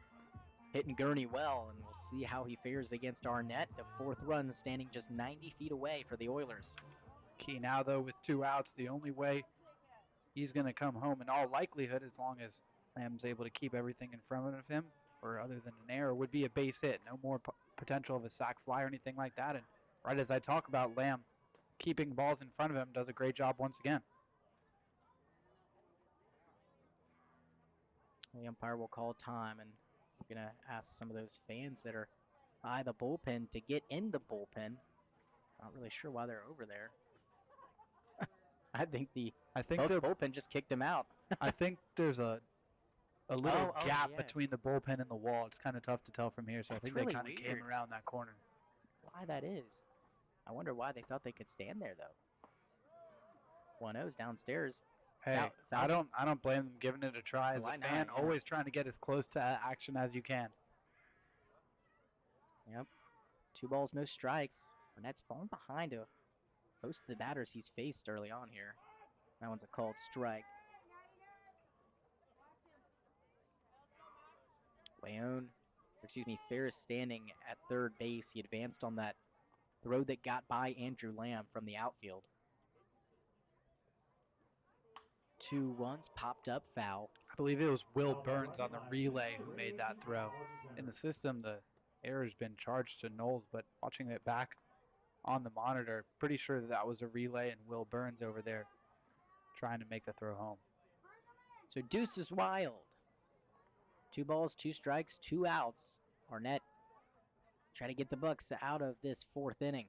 [SPEAKER 2] hitting Gurney well, and we'll see how he fares against Arnett. The 4th run standing just 90 feet away for the Oilers.
[SPEAKER 1] Key now, though, with 2 outs, the only way he's going to come home in all likelihood, as long as Lamb's able to keep everything in front of him, or other than an error, would be a base hit. No more potential of a sac fly or anything like that. And right as I talk about Lamb keeping balls in front of him, does a great job once again.
[SPEAKER 2] The umpire will call time, and we're going to ask some of those fans that are by the bullpen to get in the bullpen. Not really sure why they're over there. I think the
[SPEAKER 1] I think
[SPEAKER 2] Bucs
[SPEAKER 1] the
[SPEAKER 2] bullpen just kicked him out.
[SPEAKER 1] I think there's a little
[SPEAKER 2] Oh,
[SPEAKER 1] gap
[SPEAKER 2] yes.
[SPEAKER 1] between the bullpen and the wall. It's kind of tough to tell from here, so I
[SPEAKER 2] That's
[SPEAKER 1] think
[SPEAKER 2] really
[SPEAKER 1] they kind of came
[SPEAKER 2] weird.
[SPEAKER 1] around that corner.
[SPEAKER 2] Why that is. I wonder why they thought they could stand there, though. 1-0's downstairs.
[SPEAKER 1] Hey, I don't blame them giving it a try. As
[SPEAKER 2] Why
[SPEAKER 1] a
[SPEAKER 2] not,
[SPEAKER 1] fan,
[SPEAKER 2] yeah.
[SPEAKER 1] always trying to get as close to action as you can.
[SPEAKER 2] Yep. 2 balls, no strikes. Burnett's fallen behind to most of the batters he's faced early on here. That one's a called strike. Ferris standing at third base. He advanced on that throw that got by Andrew Lamb from the outfield. 2-1s, popped up, foul.
[SPEAKER 1] I believe it was Will Burns on the relay who made that throw. In the system, the error's been charged to Knowles, but watching it back on the monitor, pretty sure that was a relay and Will Burns over there trying to make the throw home.
[SPEAKER 2] So Deuce is wild. 2 balls, 2 strikes, 2 outs. Arnett trying to get the Bucs out of this 4th inning.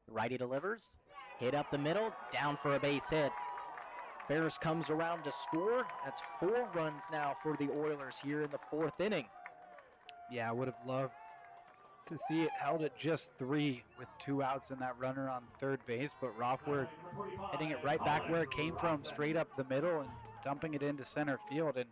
[SPEAKER 2] Righty delivers, hit up the middle, down for a base hit. Ferris comes around to score. That's 4 runs now for the Oilers here in the 4th inning.
[SPEAKER 1] Yeah, I would have loved to see it held at just 3 with 2 outs and that runner on third base, but Rothberg hitting it right back where it came from, straight up the middle and dumping it into center field. And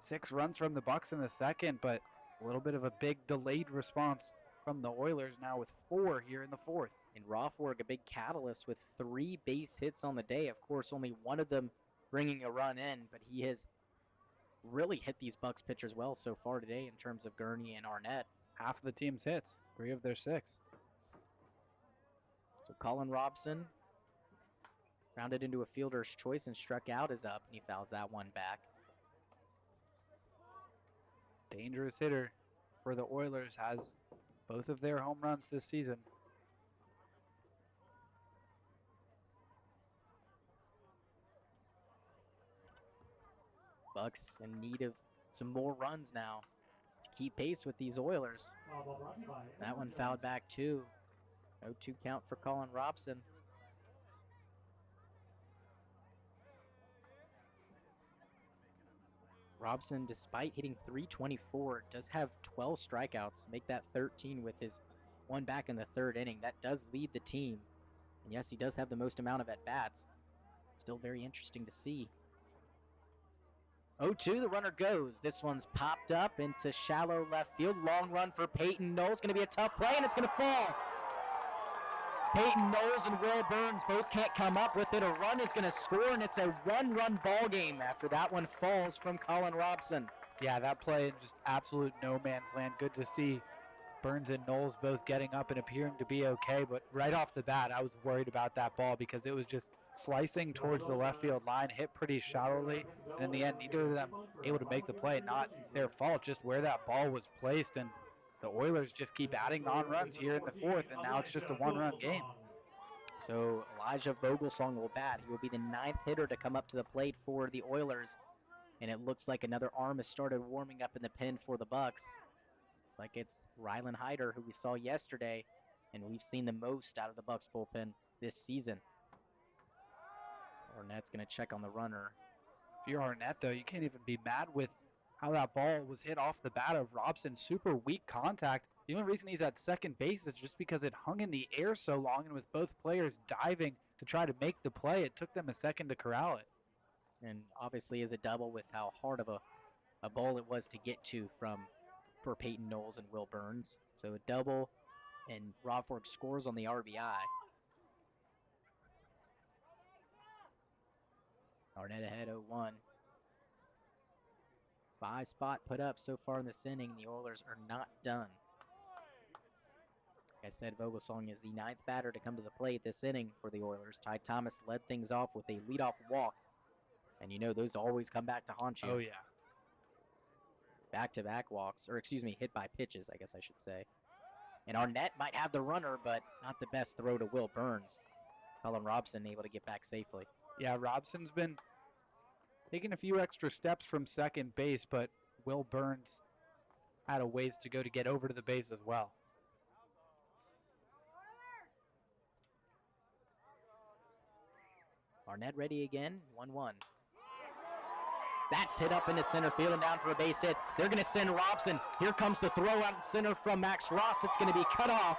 [SPEAKER 1] 6 runs from the Bucs in the second, but a little bit of a big delayed response from the Oilers now with 4 here in the 4th.
[SPEAKER 2] And Rothberg, a big catalyst with 3 base hits on the day. Of course, only one of them bringing a run in, but he has really hit these Bucs pitchers well so far today in terms of Gurney and Arnett.
[SPEAKER 1] Half of the team's hits, 3 of their 6.
[SPEAKER 2] So Colin Robson rounded into a fielder's choice and struck out is up, and he fouls that one back.
[SPEAKER 1] Dangerous hitter for the Oilers, has both of their home runs this season.
[SPEAKER 2] Bucs in need of some more runs now to keep pace with these Oilers. That one fouled back too. 0-2 count for Colin Robson. Robson, despite hitting .324, does have 12 strikeouts, make that 13 with his one back in the 3rd inning. That does lead the team. And yes, he does have the most amount of at-bats. Still very interesting to see. 0-2, the runner goes. This one's popped up into shallow left field. Long run for Peyton Knowles. Going to be a tough play, and it's going to fall. Peyton Knowles and Will Burns both can't come up with it. A run is going to score, and it's a 1-run ball game after that one falls from Colin Robson.
[SPEAKER 1] Yeah, that play in just absolute no man's land. Good to see Burns and Knowles both getting up and appearing to be okay, but right off the bat, I was worried about that ball because it was just slicing towards the left field line, hit pretty shallowly, and in the end, neither of them able to make the play. Not their fault, just where that ball was placed, and the Oilers just keep adding on runs here in the 4th, and now it's just a 1-run game.
[SPEAKER 2] So Elijah Vogelsong will bat. He will be the 9th hitter to come up to the plate for the Oilers, and it looks like another arm has started warming up in the pen for the Bucs. Looks like it's Rylan Hyder, who we saw yesterday, and we've seen the most out of the Bucs bullpen this season. Arnett's going to check on the runner.
[SPEAKER 1] If you're Arnett, though, you can't even be mad with how that ball was hit off the bat of Robson. Super weak contact. The only reason he's at second base is just because it hung in the air so long, and with both players diving to try to make the play, it took them a second to corral it.
[SPEAKER 2] And obviously is a double with how hard of a ball it was to get to for Peyton Knowles and Will Burns. So a double, and Rothberg scores on the RBI. Arnett ahead 0-1. 5-spot put up so far in this inning. The Oilers are not done. Like I said, Vogelsong is the 9th batter to come to the plate this inning for the Oilers. Ty Thomas led things off with a leadoff walk. And you know those always come back to haunt you.
[SPEAKER 1] Oh, yeah.
[SPEAKER 2] Back-to-back walks, or excuse me, hit by pitches, I guess I should say. And Arnett might have the runner, but not the best throw to Will Burns. Colin Robson able to get back safely.
[SPEAKER 1] Yeah, Robson's been taking a few extra steps from second base, but Will Burns had a ways to go to get over to the base as well.
[SPEAKER 2] Arnett ready again, 1-1. That's hit up into center field and down for a base hit. They're going to send Robson. Here comes the throw out in center from Max Ross. It's going to be cut off.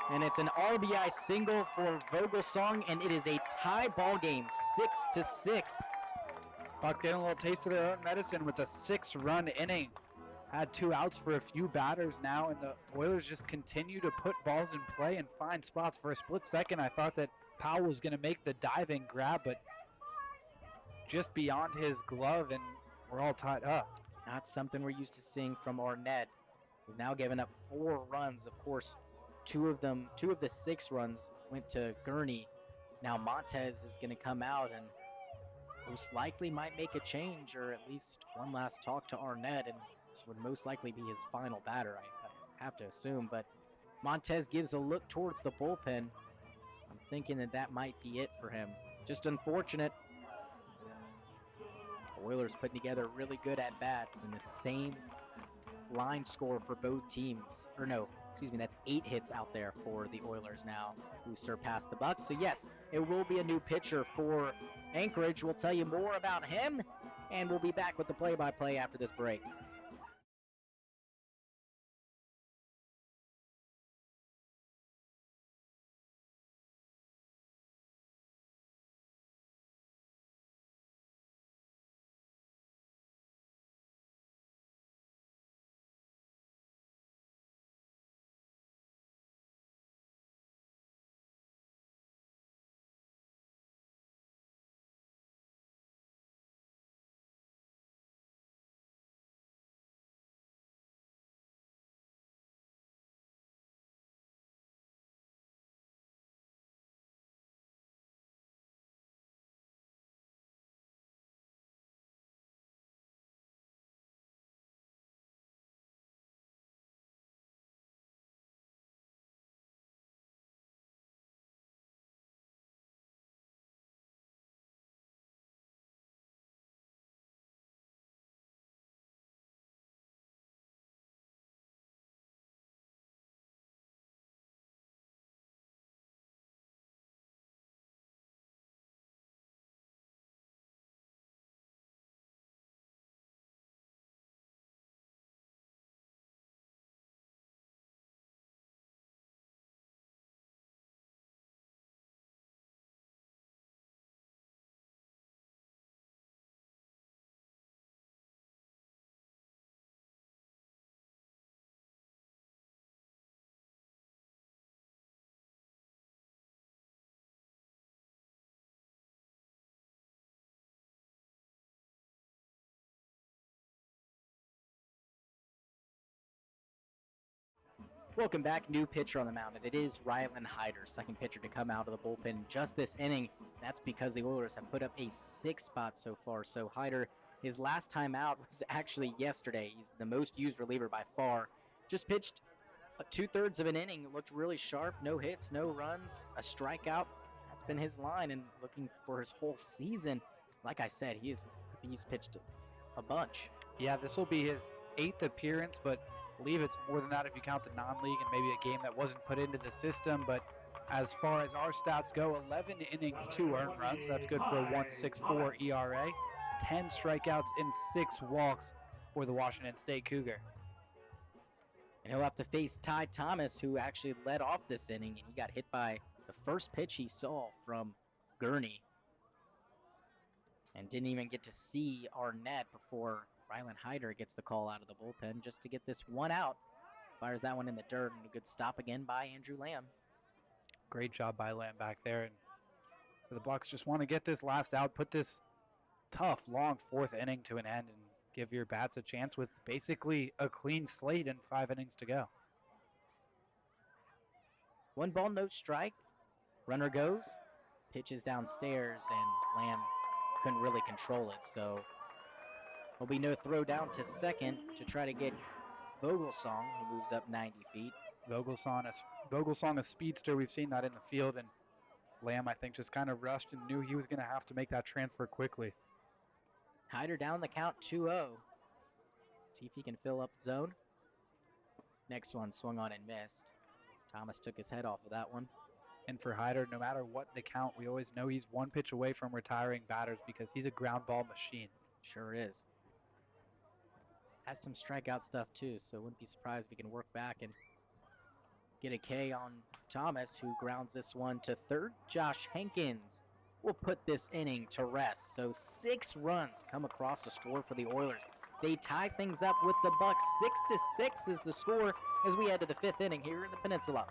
[SPEAKER 2] And it's an RBI single for Vogelsong, and it is a tie ball game, 6-6.
[SPEAKER 1] Bucs getting a little taste of their own medicine with a 6-run inning. Had 2 outs for a few batters now, and the Oilers just continue to put balls in play and find spots. For a split second, I thought that Powell was going to make the diving grab, but just beyond his glove, and we're all tied up.
[SPEAKER 2] Not something we're used to seeing from Arnett. He's now given up 4 runs. Of course, 2 of the 6 runs went to Gurney. Now Montez is going to come out and most likely might make a change, or at least one last talk to Arnett, and this would most likely be his final batter, I have to assume. But Montez gives a look towards the bullpen. I'm thinking that might be it for him. Just unfortunate. Oilers putting together really good at-bats, and the same line score for both teams. Or no, excuse me, that's 8 hits out there for the Oilers now, who surpassed the Bucs. So yes, it will be a new pitcher for Anchorage. We'll tell you more about him, and we'll be back with the play-by-play after this break. Welcome back. New pitcher on the mound, and it is Rylan Hyder, second pitcher to come out of the bullpen just this inning. That's because the Oilers have put up a 6 spot so far. So Hyder, his last time out was actually yesterday. He's the most used reliever by far. Just pitched 2/3 of an inning. Looked really sharp. No hits, no runs, a strikeout. That's been his line, and looking for his whole season. Like I said, he's pitched a bunch.
[SPEAKER 1] Yeah, this will be his 8th appearance, but I believe it's more than that if you count the non-league and maybe a game that wasn't put into the system. But as far as our stats go, 11 innings, 2 earned runs. That's good for a 1.64 ERA. 10 strikeouts and 6 walks for the Washington State Cougar.
[SPEAKER 2] And he'll have to face Ty Thomas, who actually led off this inning, and he got hit by the first pitch he saw from Gurney. And didn't even get to see Arnett before Rylan Hyder gets the call out of the bullpen just to get this one out. Fires that one in the dirt, and a good stop again by Andrew Lamb.
[SPEAKER 1] Great job by Lamb back there. And the Bucs just want to get this last out, put this tough, long 4th inning to an end, and give your bats a chance with basically a clean slate and 5 innings to go.
[SPEAKER 2] 1 ball, no strike. Runner goes, pitches downstairs, and Lamb couldn't really control it. So there'll be no throw down to second to try to get Vogelsong, who moves up 90 feet.
[SPEAKER 1] Vogelsong, a speedster. We've seen that in the field, and Lamb, I think, just kind of rushed and knew he was going to have to make that transfer quickly.
[SPEAKER 2] Hyder down the count, 2-0. See if he can fill up the zone. Next one swung on and missed. Thomas took his head off of that one.
[SPEAKER 1] And for Hyder, no matter what the count, we always know he's one pitch away from retiring batters because he's a ground ball machine.
[SPEAKER 2] Sure is. Has some strikeout stuff too, so wouldn't be surprised if we can work back and get a K on Thomas, who grounds this one to third. Josh Hankins will put this inning to rest. So 6 runs come across the score for the Oilers. They tie things up with the Bucs. 6-6 is the score as we head to the 5th inning here in the Peninsula.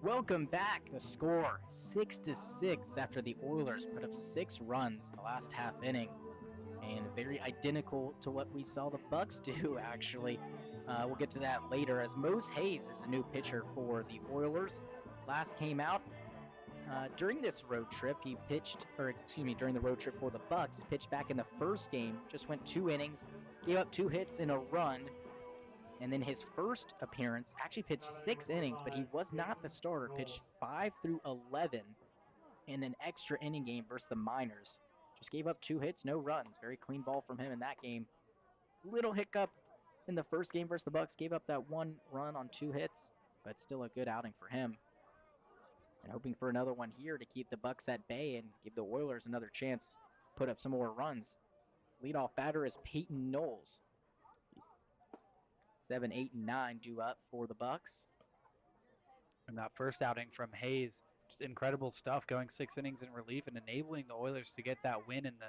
[SPEAKER 2] Welcome back. The score 6-6 after the Oilers put up 6 runs the last half inning, and very identical to what we saw the Bucs do. Actually, we'll get to that later. As Mose Hayes is a new pitcher for the Oilers. Last came out during this road trip. He pitched, or excuse me, during the road trip for the Bucs. Pitched back in the first game. Just went 2 innings, gave up 2 hits and a run. And then his first appearance actually pitched 6 innings, but he was not the starter. Pitched 5 through 11 in an extra inning game versus the Miners. Just gave up 2 hits, no runs. Very clean ball from him in that game. Little hiccup in the first game versus the Bucs. Gave up that 1 run on 2 hits, but still a good outing for him. And hoping for another one here to keep the Bucs at bay and give the Oilers another chance to put up some more runs. Leadoff batter is Peyton Knowles. 7, 8, and 9 due up for the Bucs.
[SPEAKER 1] And that first outing from Hayes, just incredible stuff, going 6 innings in relief and enabling the Oilers to get that win in the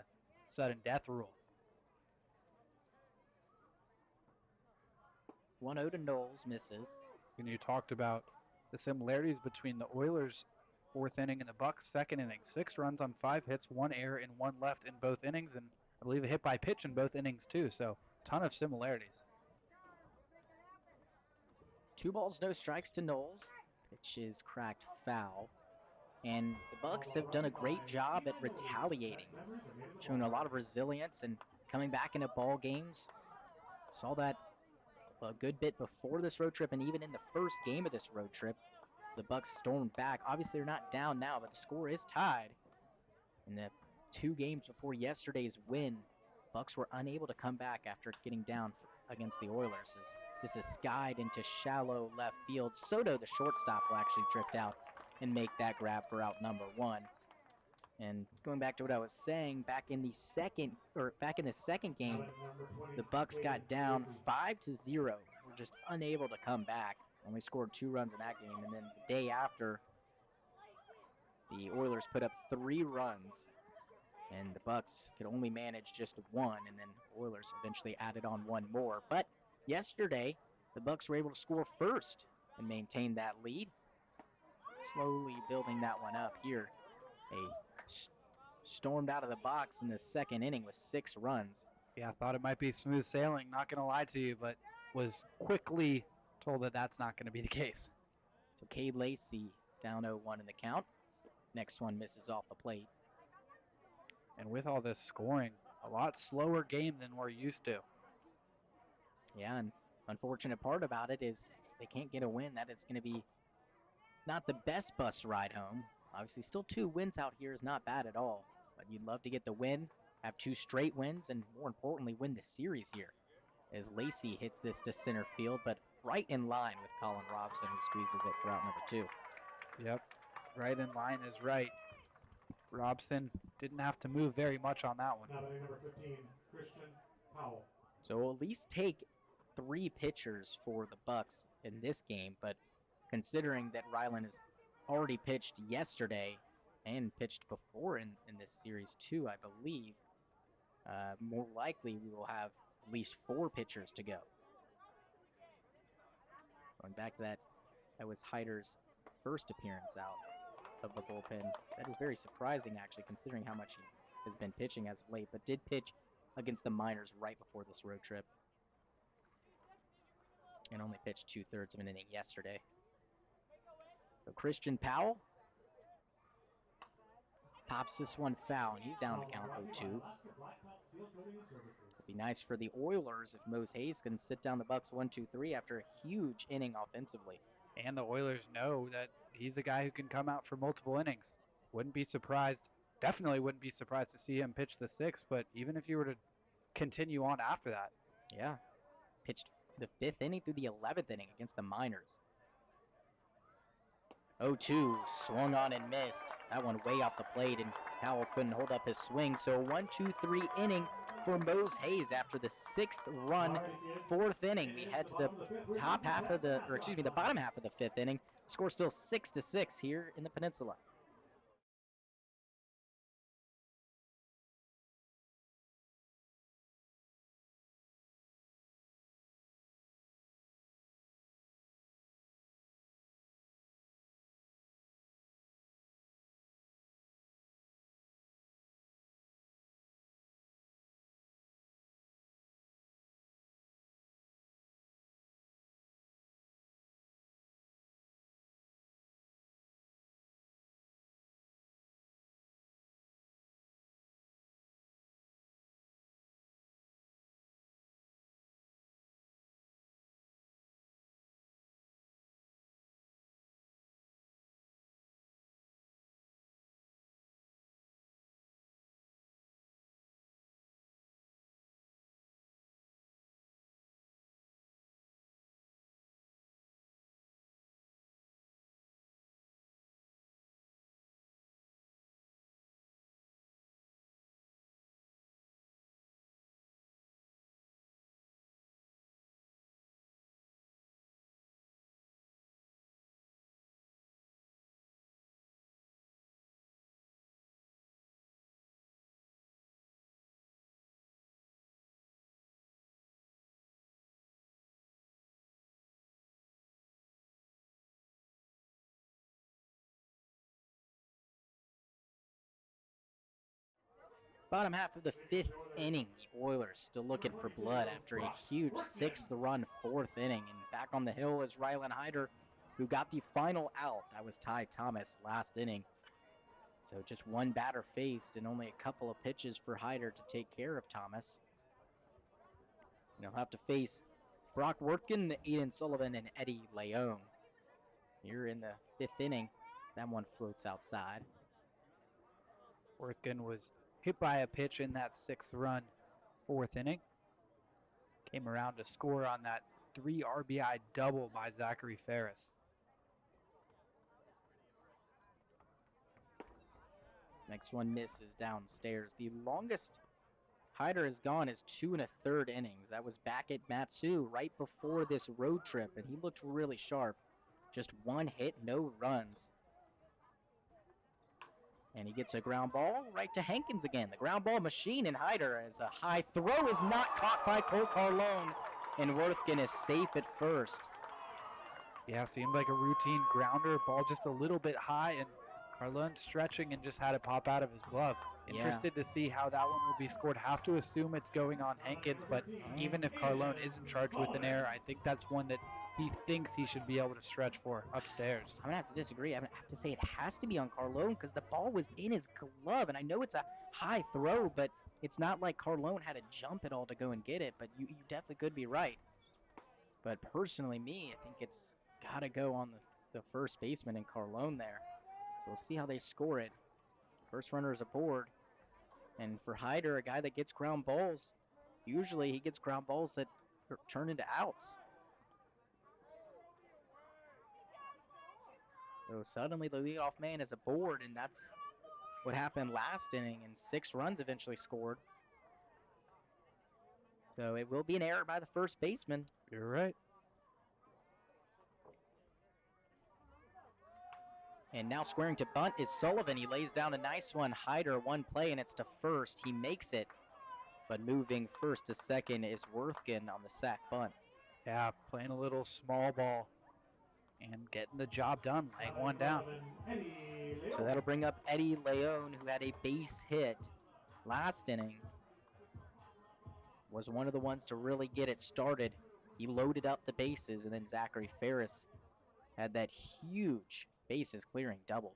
[SPEAKER 1] sudden death rule.
[SPEAKER 2] 1-0 to Knowles, misses.
[SPEAKER 1] And you talked about the similarities between the Oilers' 4th inning and the Bucs' 2nd inning. 6 runs on 5 hits, 1 error and 1 left in both innings, and I believe a hit by pitch in both innings too, so ton of similarities.
[SPEAKER 2] 2 balls, no strikes to Knowles. Pitch is cracked foul. And the Bucs have done a great job at retaliating, showing a lot of resilience and coming back into ball games. Saw that a good bit before this road trip, and even in the first game of this road trip, the Bucs stormed back. Obviously, they're not down now, but the score is tied. In the 2 games before yesterday's win, Bucs were unable to come back after getting down against the Oilers. This is skied into shallow left field. Soto, the shortstop, will actually drift out and make that grab for out number 1. And going back to what I was saying, back in the second game, the Bucs got down 5-0. Were just unable to come back. Only scored 2 runs in that game. And then the day after, the Oilers put up 3 runs, and the Bucs could only manage just 1. And then Oilers eventually added on 1 more. But Yesterday, the Bucs were able to score first and maintain that lead. Slowly building that one up here. They stormed out of the box in the second inning with 6 runs.
[SPEAKER 1] Yeah, I thought it might be smooth sailing, not going to lie to you, but was quickly told that that's not going to be the case.
[SPEAKER 2] So Cade Lacey down 0-1 in the count. Next one misses off the plate.
[SPEAKER 1] And with all this scoring, a lot slower game than we're used to.
[SPEAKER 2] Yeah, and unfortunate part about it is they can't get a win. That is going to be not the best bus ride home. Obviously, still 2 wins out here is not bad at all. But you'd love to get the win, have 2 straight wins, and more importantly, win the series here. As Lacey hits this to center field, but right in line with Colin Robson, who squeezes it for out number 2.
[SPEAKER 1] Yep, right in line is right. Robson didn't have to move very much on that one.
[SPEAKER 3] Now batting number 15, Christian Powell.
[SPEAKER 2] So at least take 3 pitchers for the Bucs in this game, but considering that Ryland has already pitched yesterday and pitched before in this series too, I believe, more likely we will have at least 4 pitchers to go. Going back to that was Hyder's first appearance out of the bullpen. That is very surprising, actually, considering how much he has been pitching as of late, but did pitch against the Miners right before this road trip. And only pitched 2/3 of an inning yesterday. So Christian Powell pops this one foul, and he's down the count 0-2. It'd be nice for the Oilers if Mose Hayes can sit down the Bucs 1-2-3 after a huge inning offensively.
[SPEAKER 1] And the Oilers know that he's a guy who can come out for multiple innings. Wouldn't be surprised, definitely wouldn't be surprised to see him pitch the 6th, but even if you were to continue on after that.
[SPEAKER 2] Yeah, pitched the 5th inning through the 11th inning against the Miners. 0-2, swung on and missed. That one way off the plate, and Powell couldn't hold up his swing. So 1-2-3 inning for Mose Hayes after the 6th run, 4th inning. We head to the bottom half of the 5th inning. Score still 6-6 here in the Peninsula. Bottom half of the 5th inning, the Oilers still looking for blood after a huge 6th run, 4th inning. And back on the hill is Ryland Hyder, who got the final out. That was Ty Thomas last inning. So just one batter faced and only a couple of pitches for Hyder to take care of Thomas. And he'll have to face Brock Wortgen, Ian Sullivan, and Eddie Leone. Here in the 5th inning, that one floats outside.
[SPEAKER 1] Wortgen was hit by a pitch in that 6th run, 4th inning. Came around to score on that 3 RBI double by Zachary Ferris.
[SPEAKER 2] Next one misses downstairs. The longest Hyder has gone is 2 1/3 innings. That was back at Matsu right before this road trip, and he looked really sharp. Just 1 hit, no runs. And he gets a ground ball right to Hankins again. The ground ball machine in Hyder as a high throw is not caught by Cole Carlone. and Worthgen is safe at first.
[SPEAKER 1] Yeah, seemed like a routine grounder, ball just a little bit high, and Carlone stretching and just had it pop out of his glove. Interested to see how that one will be scored. Have to assume it's going on Hankins, but even if Carlone isn't charged with an error, I think that's one that he thinks he should be able to stretch for upstairs.
[SPEAKER 2] I'm going to have to disagree. I'm going to have to say it has to be on Carlone because the ball was in his glove, and I know it's a high throw, but it's not like Carlone had to jump at all to go and get it, but you definitely could be right. But personally, I think it's got to go on the first baseman and Carlone there. So we'll see how they score it. First runner is aboard. And for Hyder, a guy that gets ground balls, usually he gets ground balls that turn into outs. So suddenly the leadoff man is aboard, and that's what happened last inning, and 6 runs eventually scored. So it will be an error by the first baseman.
[SPEAKER 1] You're right.
[SPEAKER 2] And now squaring to bunt is Sullivan. He lays down a nice one. Hyder, one play, and it's to first. He makes it. But moving first to second is Worthgen on the sac bunt.
[SPEAKER 1] Yeah, playing a little small ball and getting the job done, laying one down.
[SPEAKER 2] So that'll bring up Eddie Leon, who had a base hit last inning. Was one of the ones to really get it started. He loaded up the bases, and then Zachary Ferris had that huge bases clearing double.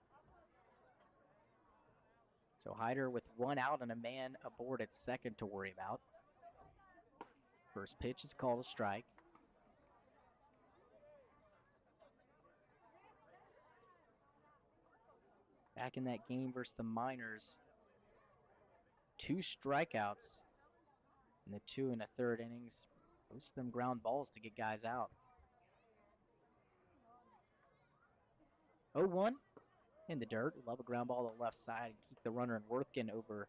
[SPEAKER 2] So Hyder with 1 out and a man aboard at second to worry about. First pitch is called a strike. Back in that game versus the Miners, 2 strikeouts in the 2 1/3 innings. Most of them ground balls to get guys out. 0-1 in the dirt. Love a ground ball to the left side and keep the runner in Worthgen over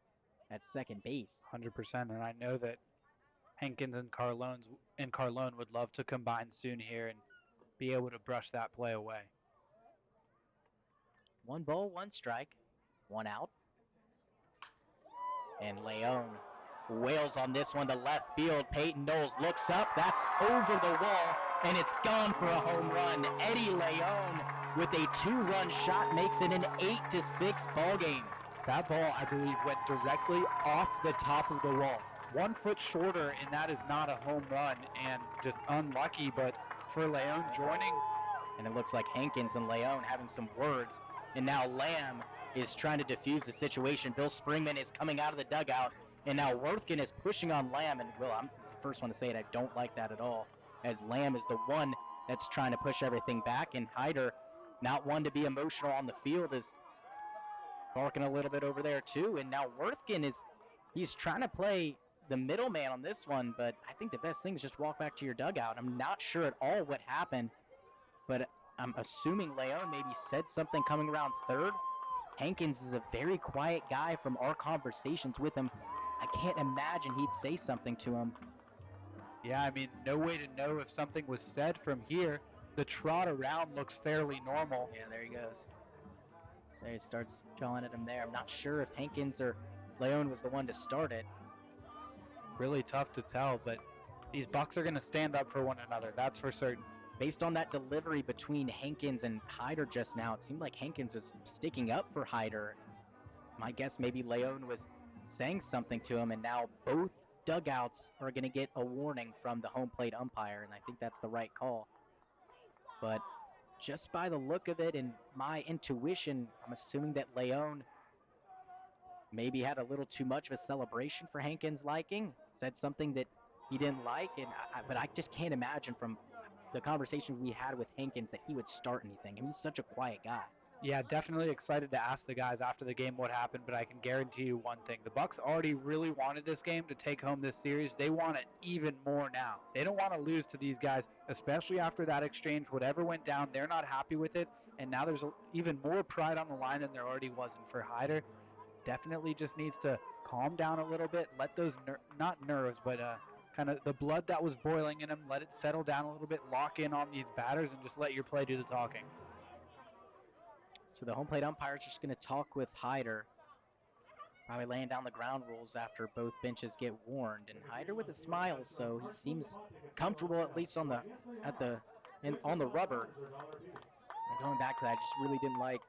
[SPEAKER 2] at second base.
[SPEAKER 1] 100%, and I know that Hankins and Carlone would love to combine soon here and be able to brush that play away.
[SPEAKER 2] 1 ball, 1 strike, 1 out. And Leon wails on this one to left field. Peyton Knowles looks up. That's over the wall, and it's gone for a home run. Eddie Leon with a 2-run shot makes it an 8-6 ball game.
[SPEAKER 1] That ball, I believe, went directly off the top of the wall. 1 foot shorter, and that is not a home run, and just unlucky, but for Leon joining.
[SPEAKER 2] And it looks like Hankins and Leon having some words. And now Lamb is trying to defuse the situation. Bill Springman is coming out of the dugout, and now Worthgen is pushing on Lamb. And, Will, I'm the first one to say it. I don't like that at all, as Lamb is the one that's trying to push everything back. And Hyder, not one to be emotional on the field, is barking a little bit over there, too. And now Worthgen he's trying to play the middleman on this one, but I think the best thing is just walk back to your dugout. I'm not sure at all what happened, but I'm assuming Leon maybe said something coming around third. Hankins is a very quiet guy from our conversations with him. I can't imagine he'd say something to him.
[SPEAKER 1] Yeah, I mean, no way to know if something was said from here. The trot around looks fairly normal.
[SPEAKER 2] Yeah, there he goes. There he starts jawing at him there. I'm not sure if Hankins or Leon was the one to start it.
[SPEAKER 1] Really tough to tell, but these Bucs are going to stand up for one another, that's for certain.
[SPEAKER 2] Based on that delivery between Hankins and Hyder just now, it seemed like Hankins was sticking up for Hyder. My guess maybe Leon was saying something to him, and now both dugouts are going to get a warning from the home plate umpire, and I think that's the right call. But just by the look of it and my intuition, I'm assuming that Leon maybe had a little too much of a celebration for Hankins' liking, said something that he didn't like, but I just can't imagine from the conversation we had with Hankins that he would start anything. I mean, he's such a quiet guy.
[SPEAKER 1] Yeah, definitely excited to ask the guys after the game what happened, but I can guarantee you one thing. The Bucs already really wanted this game to take home this series. They want it even more now. They don't want to lose to these guys, especially after that exchange. Whatever went down, they're not happy with it, and now there's even more pride on the line than there already was. And for Hyder, definitely just needs to calm down a little bit, let those, not nerves, but kind of the blood that was boiling in him, let it settle down a little bit, lock in on these batters, and just let your play do the talking.
[SPEAKER 2] So the home plate umpire is just going to talk with Hyder. Probably laying down the ground rules after both benches get warned. And Hyder with a smile, so he seems comfortable at least on the rubber. And going back to that, I just really didn't like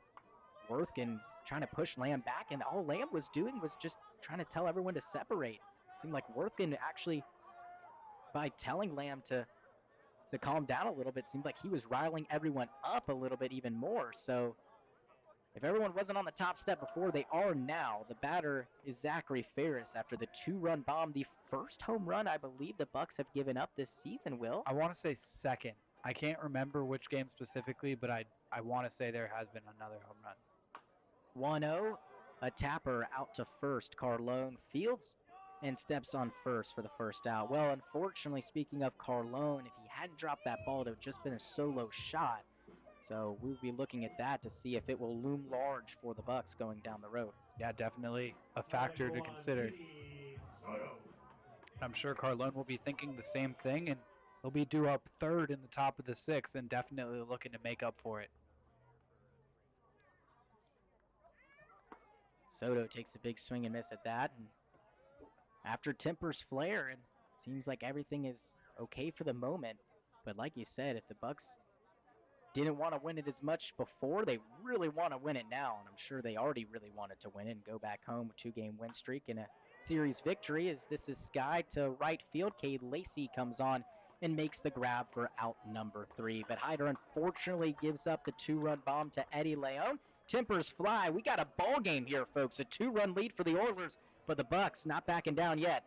[SPEAKER 2] Worthkin trying to push Lamb back, and all Lamb was doing was just trying to tell everyone to separate. It seemed like Worthkin actually, by telling Lamb to calm down a little bit, seemed like he was riling everyone up a little bit even more. So if everyone wasn't on the top step before, they are now. The batter is Zachary Ferris after the 2-run bomb, the first home run I believe the Bucs have given up this season, Will.
[SPEAKER 1] I want to say second. I can't remember which game specifically, but I want to say there has been another home run.
[SPEAKER 2] 1-0, a tapper out to first. Carlone fields and steps on first for the first out. Well, unfortunately, speaking of Carlone, if he hadn't dropped that ball, it would have just been a solo shot. So we'll be looking at that to see if it will loom large for the Bucs going down the road.
[SPEAKER 1] Yeah, definitely a factor to consider. I'm sure Carlone will be thinking the same thing, and he'll be due up third in the top of the sixth and definitely looking to make up for it.
[SPEAKER 2] Soto takes a big swing and miss at that. And after tempers flare, and it seems like everything is okay for the moment. But like you said, if the Bucs didn't want to win it as much before, they really want to win it now. And I'm sure they already really wanted to win it and go back home with a 2-game win streak and a series victory. As this is Sky to right field. Cade Lacey comes on and makes the grab for out number 3. But Hyder unfortunately gives up the 2-run bomb to Eddie Leon. Tempers fly. We got a ball game here, folks. A 2-run lead for the Oilers, but the Bucs not backing down yet.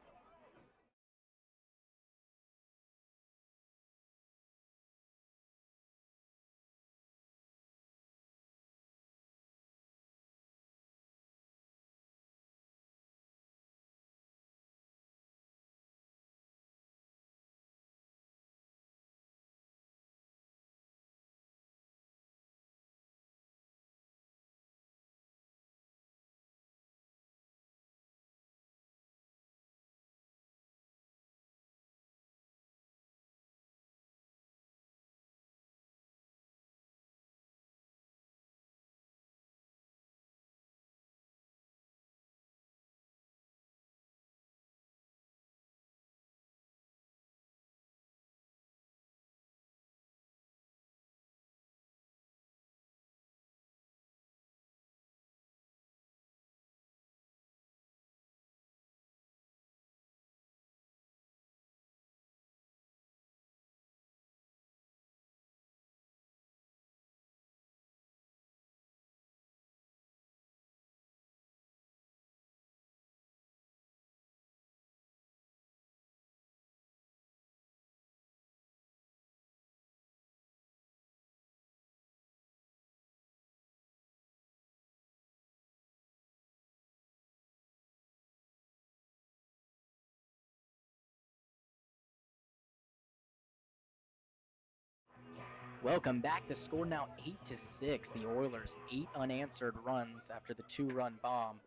[SPEAKER 2] Welcome back. The score now 8-6. The Oilers 8 unanswered runs after the 2-run bomb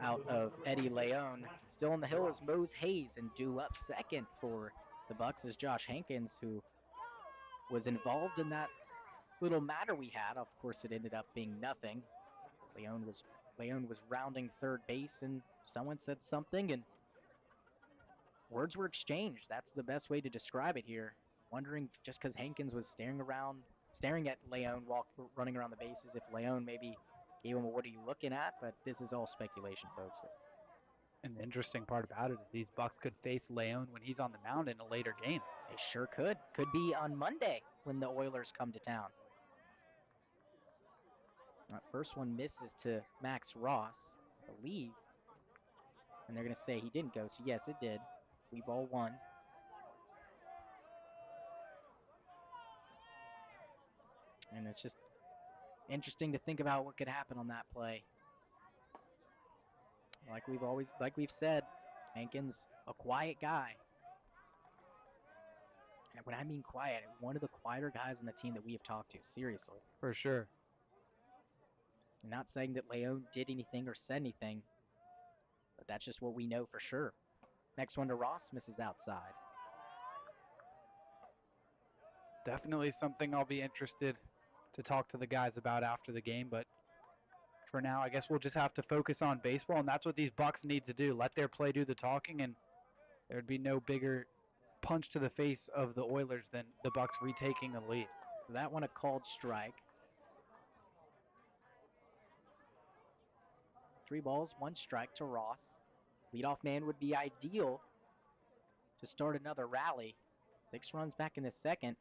[SPEAKER 2] out of Eddie Leon. Still on the hill is Mose Hayes, and due up second for the Bucs is Josh Hankins, who was involved in that little matter we had. Of course, it ended up being nothing. Leon was rounding third base, and someone said something, and words were exchanged. That's the best way to describe it here. Wondering, just because Hankins was staring at Leon while running around the bases, if Leon maybe gave him a "what are you looking at?" But this is all speculation, folks.
[SPEAKER 1] And the interesting part about it is these Bucs could face Leon when he's on the mound in a later game.
[SPEAKER 2] They sure could. Could be on Monday when the Oilers come to town. That first one misses to Max Ross, I believe. And they're going to say he didn't go, so yes, it did. We ball one. And it's just interesting to think about what could happen on that play. Like we've said, Hankins, a quiet guy. And when I mean quiet, one of the quieter guys on the team that we have talked to, seriously.
[SPEAKER 1] For sure.
[SPEAKER 2] I'm not saying that Leon did anything or said anything, but that's just what we know for sure. Next one to Ross, misses outside.
[SPEAKER 1] Definitely something I'll be interested to talk to the guys about after the game, but for now, I guess we'll just have to focus on baseball, and that's what these Bucs need to do. Let their play do the talking, and there'd be no bigger punch to the face of the Oilers than the Bucs retaking the lead.
[SPEAKER 2] So that one a called strike. 3 balls, 1 strike to Ross. Leadoff man would be ideal to start another rally. 6 runs back in the second.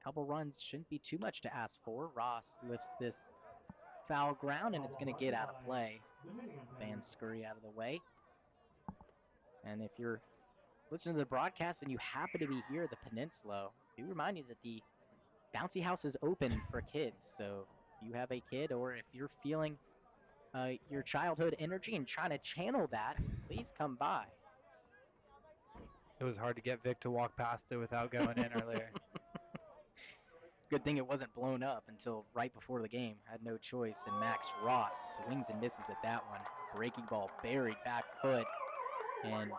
[SPEAKER 2] Couple runs shouldn't be too much to ask for. Ross lifts this foul ground, and it's going to get out of play. Fans scurry out of the way. And if you're listening to the broadcast and you happen to be here at the Peninsula, we remind you that the bouncy house is open for kids. So if you have a kid, or if you're feeling your childhood energy and trying to channel that, please come by.
[SPEAKER 1] It was hard to get Vic to walk past it without going in earlier.
[SPEAKER 2] Good thing it wasn't blown up until right before the game. Had no choice, and Max Ross swings and misses at that one. Breaking ball buried back foot, and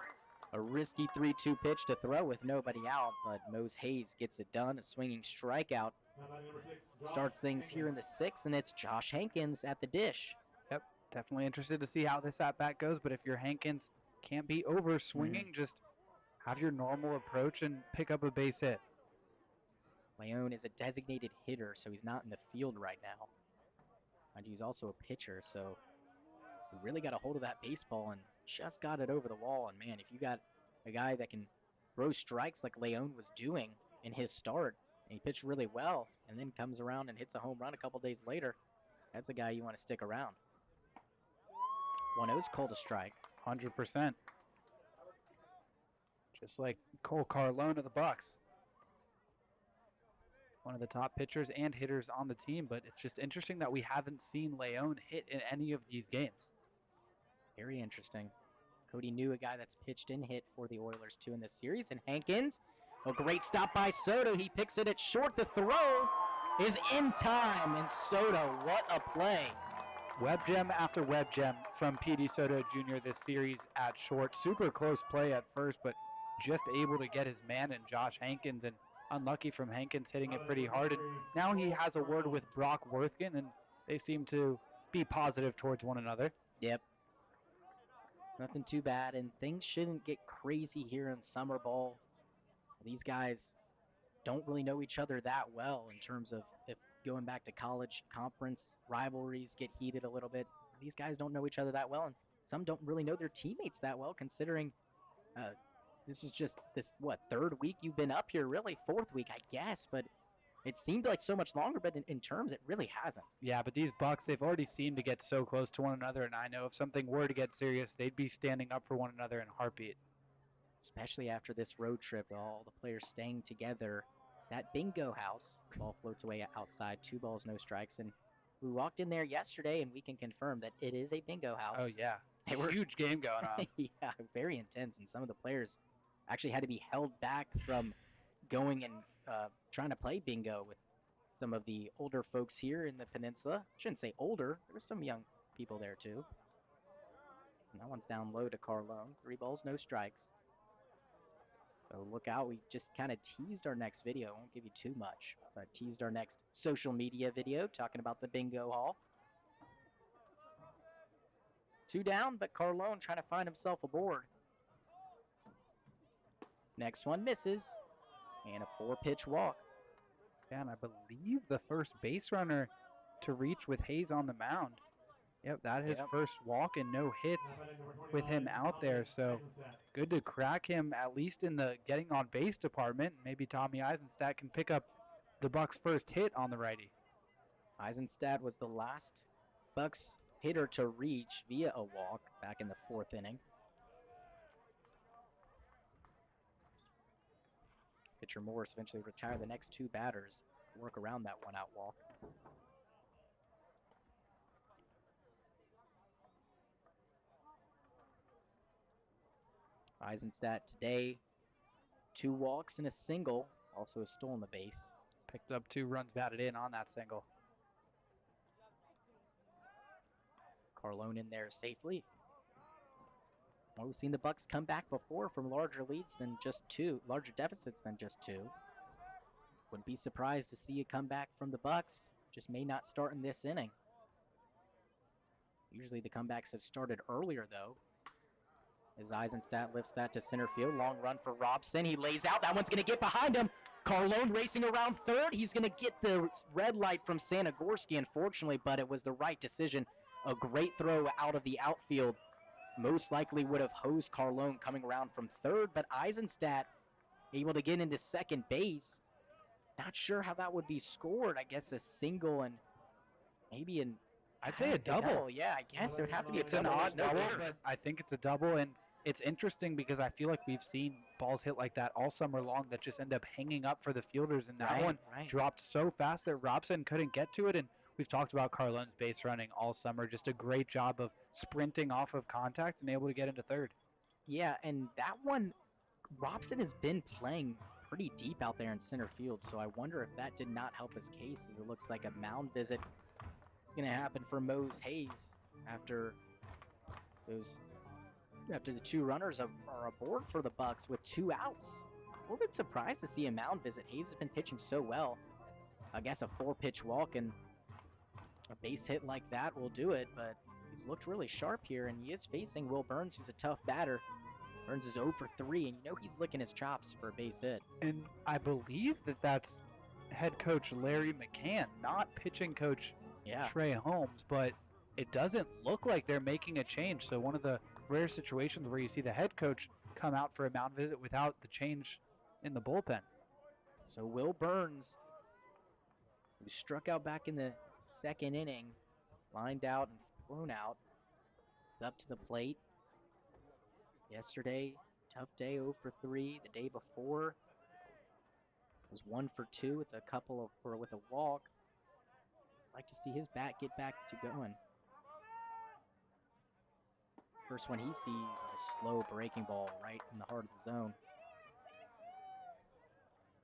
[SPEAKER 2] a risky 3-2 pitch to throw with nobody out, but Mose Hayes gets it done. A swinging strikeout starts things here in the 6th, and it's Josh Hankins at the dish.
[SPEAKER 1] Yep, definitely interested to see how this at-bat goes, but if your Hankins can't be over swinging, just have your normal approach and pick up a base hit.
[SPEAKER 2] Leone is a designated hitter, so he's not in the field right now. And he's also a pitcher, so he really got a hold of that baseball and just got it over the wall. And man, if you got a guy that can throw strikes like Leone was doing in his start, and he pitched really well, and then comes around and hits a home run a couple days later, that's a guy you want to stick around. 1-0's called a strike.
[SPEAKER 1] 100%. Just like Cole Carlone of the Bucs. One of the top pitchers and hitters on the team, but it's just interesting that we haven't seen Leone hit in any of these games.
[SPEAKER 2] Very interesting. Cody knew a guy that's pitched and hit for the Oilers too in this series, and Hankins, a great stop by Soto. He picks it at short. The throw is in time, and Soto, what a play.
[SPEAKER 1] Web gem after web gem from P.D. Soto Jr. this series at short. Super close play at first, but just able to get his man and Josh Hankins, and unlucky from Hankins hitting it pretty hard. And now he has a word with Brock Worthgen, and they seem to be positive towards one another.
[SPEAKER 2] Yep. Nothing too bad, and things shouldn't get crazy here in summer ball. These guys don't really know each other that well in terms of if going back to college conference rivalries get heated a little bit. These guys don't know each other that well, and some don't really know their teammates that well, considering this is just third week you've been up here, really, 4th week, I guess, but it seemed like so much longer, but in terms, it really hasn't.
[SPEAKER 1] Yeah, but these Bucs, they've already seemed to get so close to one another, and I know if something were to get serious, they'd be standing up for one another in a heartbeat.
[SPEAKER 2] Especially after this road trip, all the players staying together. That bingo house, the ball floats away outside, 2 balls, no strikes, and we walked in there yesterday, and we can confirm that it is a bingo house.
[SPEAKER 1] Oh, yeah. They were huge game going on.
[SPEAKER 2] Yeah, very intense, and some of the players actually had to be held back from going and trying to play bingo with some of the older folks here in the Peninsula. I shouldn't say older. There were some young people there, too. And that one's down low to Carlone. 3 balls, no strikes. So look out. We just kind of teased our next video. I won't give you too much, but teased our next social media video talking about the bingo hall. 2 down, but Carlone trying to find himself a board. Next one misses, and a 4-pitch walk.
[SPEAKER 1] Yeah, and I believe the first base runner to reach with Hayes on the mound. Yep, that his first walk and no hits with him out there. So good to crack him at least in the getting on base department. Maybe Tommy Eisenstadt can pick up the Bucs' first hit on the righty.
[SPEAKER 2] Eisenstadt was the last Bucs hitter to reach via a walk back in the 4th inning. Pitcher Morris eventually retired the next 2 batters, work around that 1-out walk. Eisenstadt today, 2 walks and a single, also a stolen the base.
[SPEAKER 1] Picked up 2 runs batted in on that single.
[SPEAKER 2] Carlone in there safely. Well, we've seen the Bucs come back before from larger leads than just 2, larger deficits than just 2. Wouldn't be surprised to see a comeback from the Bucs. Just may not start in this inning. Usually the comebacks have started earlier, though. As Eisenstadt lifts that to center field. Long run for Robson. He lays out. That one's going to get behind him. Carlone racing around third. He's going to get the red light from Sanagorski, unfortunately, but it was the right decision. A great throw out of the outfield. Most likely would have hosed Carlone coming around from third, but Eisenstadt able to get into second base. Not sure how that would be scored. I guess a single and maybe an...
[SPEAKER 1] I'd say a double.
[SPEAKER 2] Yeah, I guess it would have to be a
[SPEAKER 1] It's an
[SPEAKER 2] double.
[SPEAKER 1] odd
[SPEAKER 2] No
[SPEAKER 1] double,
[SPEAKER 2] hitter.
[SPEAKER 1] but I think it's a double, and it's interesting because I feel like we've seen balls hit like that all summer long that just end up hanging up for the fielders, and that one dropped so fast that Robson couldn't get to it, and we've talked about Carlone's base running all summer. Just a great job of sprinting off of contact and able to get into third.
[SPEAKER 2] Yeah, and that one, Robson has been playing pretty deep out there in center field, so I wonder if that did not help his case, as it looks like a mound visit is going to happen for Mose Hayes after the two runners are aboard for the Bucs with 2 outs. A little bit surprised to see a mound visit. Hayes has been pitching so well. I guess a 4-pitch walk and a base hit like that will do it, but he's looked really sharp here, and he is facing Will Burns, who's a tough batter. Burns is 0 for 3, and you know he's licking his chops for a base hit.
[SPEAKER 1] And I believe that that's head coach Larry McCann, not pitching coach Trey Holmes, but it doesn't look like they're making a change. So one of the rare situations where you see the head coach come out for a mound visit without the change in the bullpen.
[SPEAKER 2] So Will Burns, who struck out back in the second inning, lined out and thrown out, is up to the plate. Yesterday, tough day, 0 for 3. The day before was 1 for 2 with with a walk. Like to see his bat get back to going. First one he sees is a slow breaking ball right in the heart of the zone.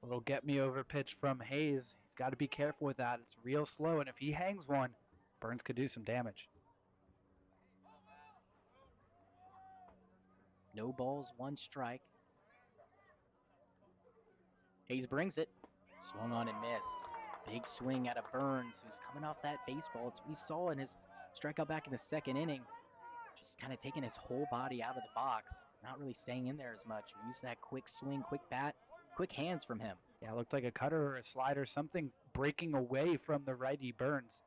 [SPEAKER 1] A little get me over pitch from Hayes. He's got to be careful with that. It's real slow, and if he hangs one, Burns could do some damage.
[SPEAKER 2] No balls, 1 strike. Hayes brings it. Swung on and missed. Big swing out of Burns, who's coming off that baseball. It's what we saw in his strikeout back in the second inning. Just kind of taking his whole body out of the box. Not really staying in there as much. Use that quick swing, quick bat, quick hands from him.
[SPEAKER 1] Yeah, it looked like a cutter or a slider, something breaking away from the righty Burns.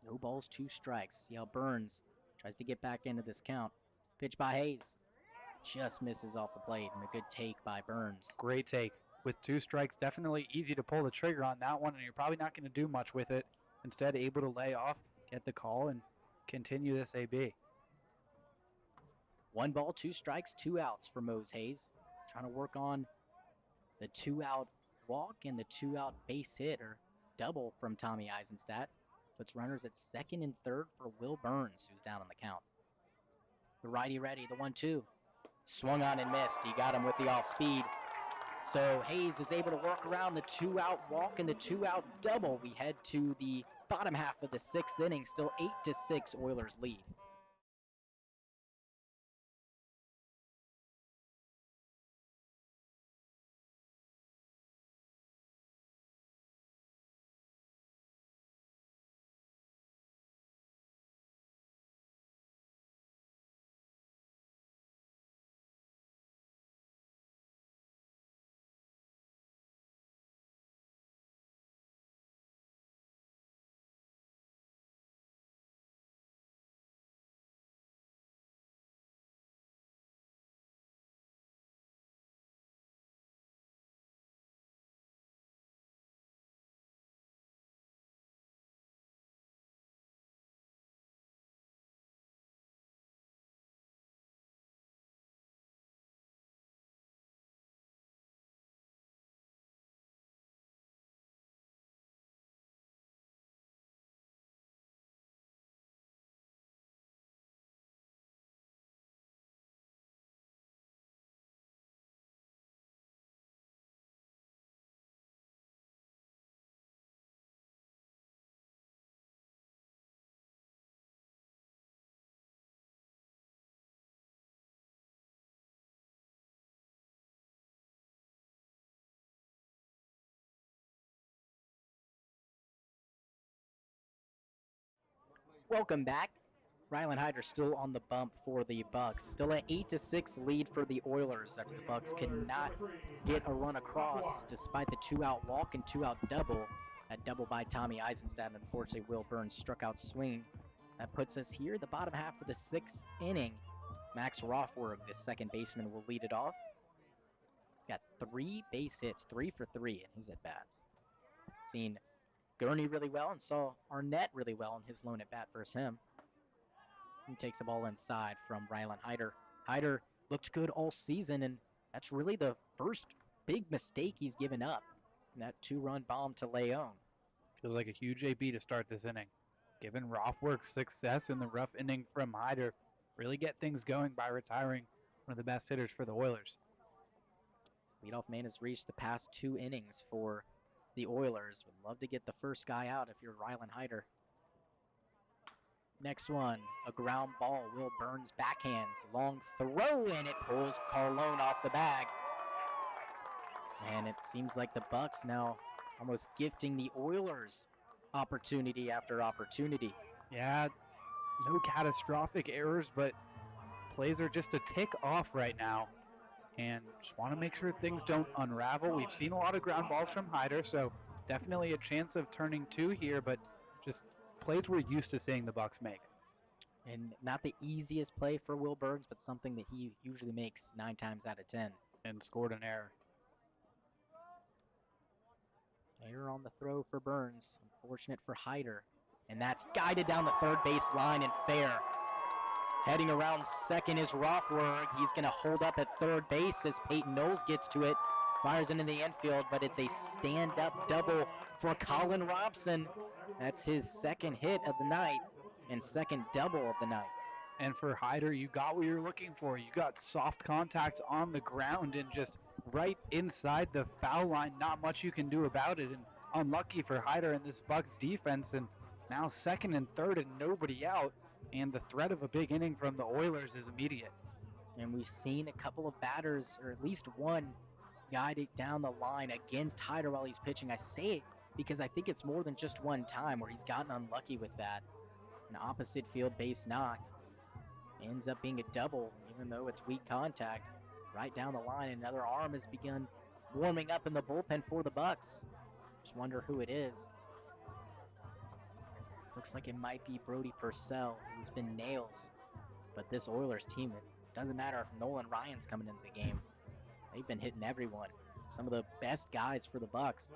[SPEAKER 2] No balls, 2 strikes. See how Burns tries to get back into this count. Pitch by Hayes. Just misses off the plate, and a good take by Burns.
[SPEAKER 1] Great take. With 2 strikes, definitely easy to pull the trigger on that one, and you're probably not going to do much with it. Instead, able to lay off, get the call, and continue this AB.
[SPEAKER 2] 1 ball, 2 strikes, 2 outs for Mose Hayes. Trying to work on the 2-out walk and the 2-out base hit, or double from Tommy Eisenstadt. Puts runners at second and third for Will Burns, who's down on the count. The righty ready, the 1-2. Swung on and missed. He got him with the off-speed. So Hayes is able to work around the 2-out walk and the 2-out double. We head to the bottom half of the 6th inning. Still 8-6 Oilers lead. Welcome back. Rylan Hyder still on the bump for the Bucs. Still an 8-6 lead for the Oilers after the Bucs could not get a run across despite the 2-out walk and 2-out double. That double by Tommy Eisenstadt. Unfortunately, Will Burns struck out swing. That puts us here, the bottom half of the 6th inning. Max Rothberg, the second baseman, will lead it off. He's got 3 base hits, 3 for 3 in his at-bats. Seen Gurney really well and saw Arnett really well in his lone at-bat versus him. He takes the ball inside from Rylan Hyder. Hyder looked good all season, and that's really the first big mistake he's given up. And that 2-run bomb to Leon.
[SPEAKER 1] Feels like a huge AB to start this inning. Given Rothberg's success in the rough inning from Hyder, really get things going by retiring one of the best hitters for the Oilers.
[SPEAKER 2] Leadoff man has reached the past 2 innings for the Oilers. Would love to get the first guy out if you're Rylan Hyder. Next one, a ground ball. Will Burns backhands. Long throw, and it pulls Carlone off the bag. And it seems like the Bucs now almost gifting the Oilers opportunity after opportunity.
[SPEAKER 1] Yeah, no catastrophic errors, but plays are just a tick off right now. And just want to make sure things don't unravel. We've seen a lot of ground balls from Hyder, so definitely a chance of turning 2 here, but just plays we're used to seeing the Bucs make.
[SPEAKER 2] And not the easiest play for Will Burns, but something that he usually makes 9 times out of 10.
[SPEAKER 1] And scored an error.
[SPEAKER 2] Error on the throw for Burns. Unfortunate for Hyder. And that's guided down the third base line and fair. Heading around second is Rothberg. He's going to hold up at third base as Peyton Knowles gets to it. Fires into the infield, but it's a stand-up double for Colin Robson. That's his second hit of the night and second double of the night.
[SPEAKER 1] And for Hyder, you got what you're looking for. You got soft contact on the ground and just right inside the foul line. Not much you can do about it. And unlucky for Hyder in this Bucs defense. And now second and third and nobody out. And the threat of a big inning from the Oilers is immediate.
[SPEAKER 2] And we've seen a couple of batters, or at least one, guided down the line against Hyder while he's pitching. I say it because I think it's more than just one time where he's gotten unlucky with that. An opposite field base knock. Ends up being a double, even though it's weak contact. Right down the line, another arm has begun warming up in the bullpen for the Bucs. Just wonder who it is. Looks like it might be Brody Purcell, who's been nails. But this Oilers team, it doesn't matter if Nolan Ryan's coming into the game. They've been hitting everyone. Some of the best guys for the Bucs.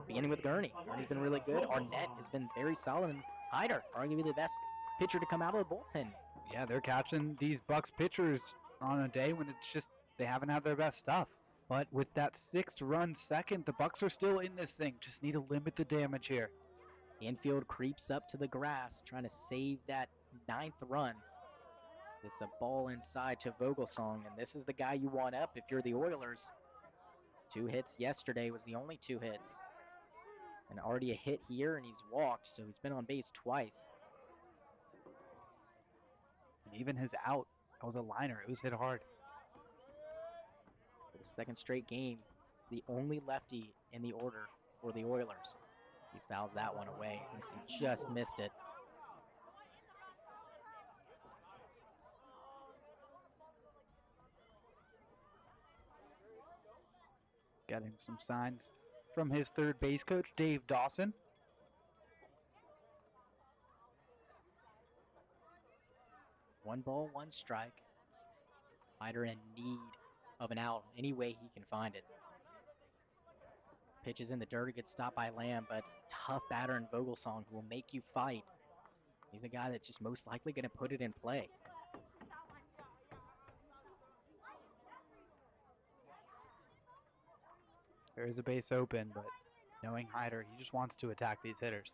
[SPEAKER 2] Beginning with Gurney. Gurney's been really good. Arnett has been very solid. And Hyder, arguably the best pitcher to come out of the bullpen.
[SPEAKER 1] Yeah, they're catching these Bucs pitchers on a day when it's just they haven't had their best stuff. But with that 6th-run second, the Bucs are still in this thing. Just need to limit the damage here.
[SPEAKER 2] The infield creeps up to the grass, trying to save that 9th run. It's a ball inside to Vogelsong, and this is the guy you want up if you're the Oilers. 2 hits yesterday was the only 2 hits. And already a hit here, and he's walked, so he's been on base twice.
[SPEAKER 1] And even his out, that was a liner. It was hit hard.
[SPEAKER 2] For the second straight game, the only lefty in the order for the Oilers. He fouls that one away. Thinks he just missed it.
[SPEAKER 1] Getting some signs from his third base coach, Dave Dawson.
[SPEAKER 2] One ball, one strike. Hyder in need of an out any way he can find it. Pitches in the dirt, gets stopped by Lamb, but tough batter in Vogelsong who will make you fight. He's a guy that's just most likely going to put it in play.
[SPEAKER 1] There is a base open, but knowing Hyder, he just wants to attack these hitters.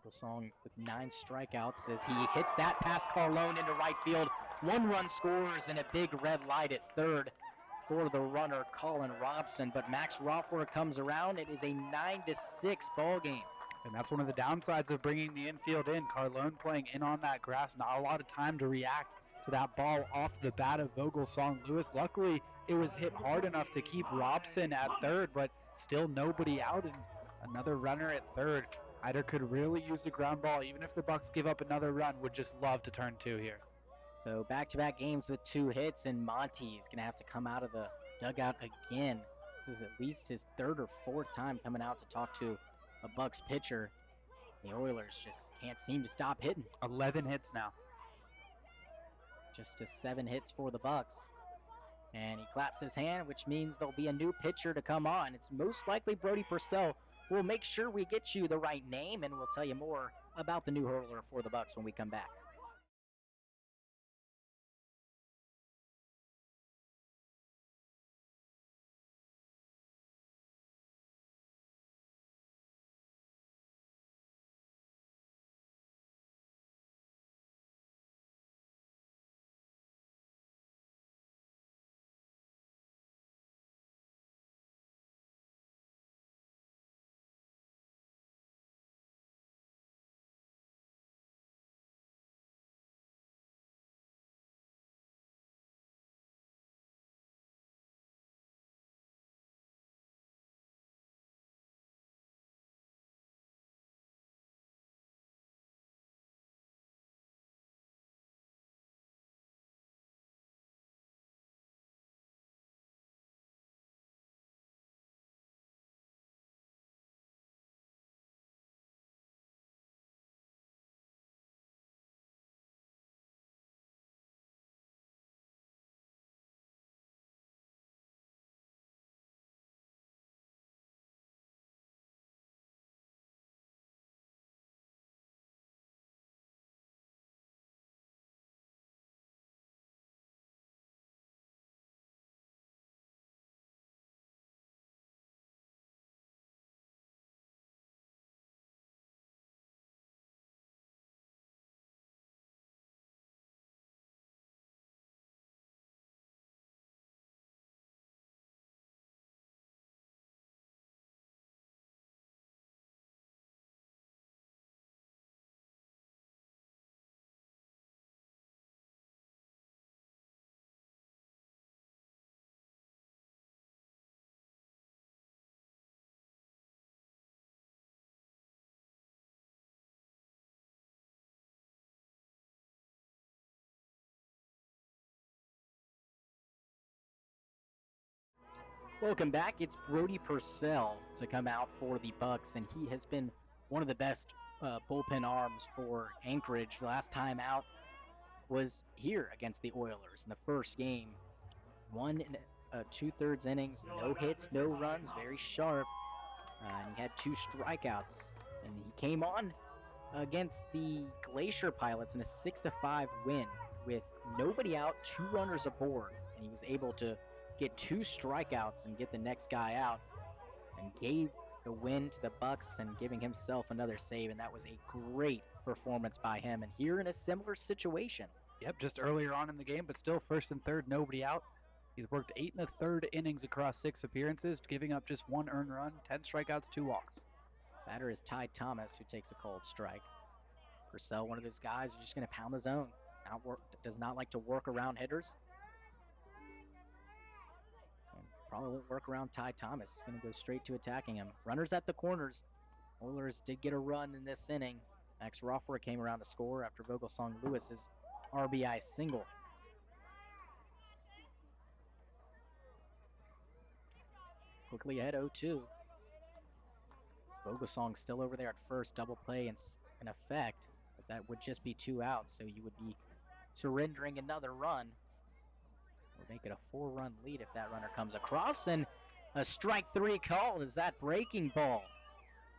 [SPEAKER 2] Vogelsong with 9 strikeouts as he hits that past Carlone into right field. 1 run scores and a big red light at third for the runner, Colin Robson. But Max Rothberg comes around. It is a 9-6 ball game.
[SPEAKER 1] And that's one of the downsides of bringing the infield in. Carlone playing in on that grass. Not a lot of time to react to that ball off the bat of Vogelsong Lewis. Luckily, it was hit hard enough to keep Robson at third, but still nobody out and another runner at third. Hyder could really use the ground ball, even if the Bucs give up another run. Would just love to turn 2 here.
[SPEAKER 2] So back-to-back games with 2 hits, and Monty's going to have to come out of the dugout again. This is at least his 3rd or 4th time coming out to talk to a Bucs pitcher. The Oilers just can't seem to stop hitting.
[SPEAKER 1] 11 hits now.
[SPEAKER 2] Just to 7 hits for the Bucs. And he claps his hand, which means there'll be a new pitcher to come on. It's most likely Brody Purcell. We'll make sure we get you the right name, and we'll tell you more about the new hurler for the Bucs when we come back. Welcome back. It's Brody Purcell to come out for the Bucs, and he has been one of the best bullpen arms for Anchorage. Last time out was here against the Oilers in the first game. 1 2/3 innings, no hits, no runs, very sharp. And he had 2 strikeouts. And he came on against the Glacier Pilots in a 6-5 win with nobody out, 2 runners aboard. And he was able to get 2 strikeouts and get the next guy out, and gave the win to the Bucs and giving himself another save, and that was a great performance by him. And here in a similar situation.
[SPEAKER 1] Yep, just earlier on in the game, but still 1st and 3rd, nobody out. He's worked 8 1/3 innings across 6 appearances, giving up just 1 earned run, 10 strikeouts, 2 walks.
[SPEAKER 2] Batter is Ty Thomas, who takes a cold strike. Purcell, one of those guys who's just going to pound the zone. Does not like to work around hitters. Probably won't work around Ty Thomas. He's going to go straight to attacking him. Runners at the corners. Oilers did get a run in this inning. Max Rothroy came around to score after Vogelsong Lewis's RBI single. Quickly ahead 0-2. Vogelsong still over there at first. Double play in effect. But that would just be 2 outs, so you would be surrendering another run. Or make it a 4-run lead if that runner comes across. And a strike 3 call as that breaking ball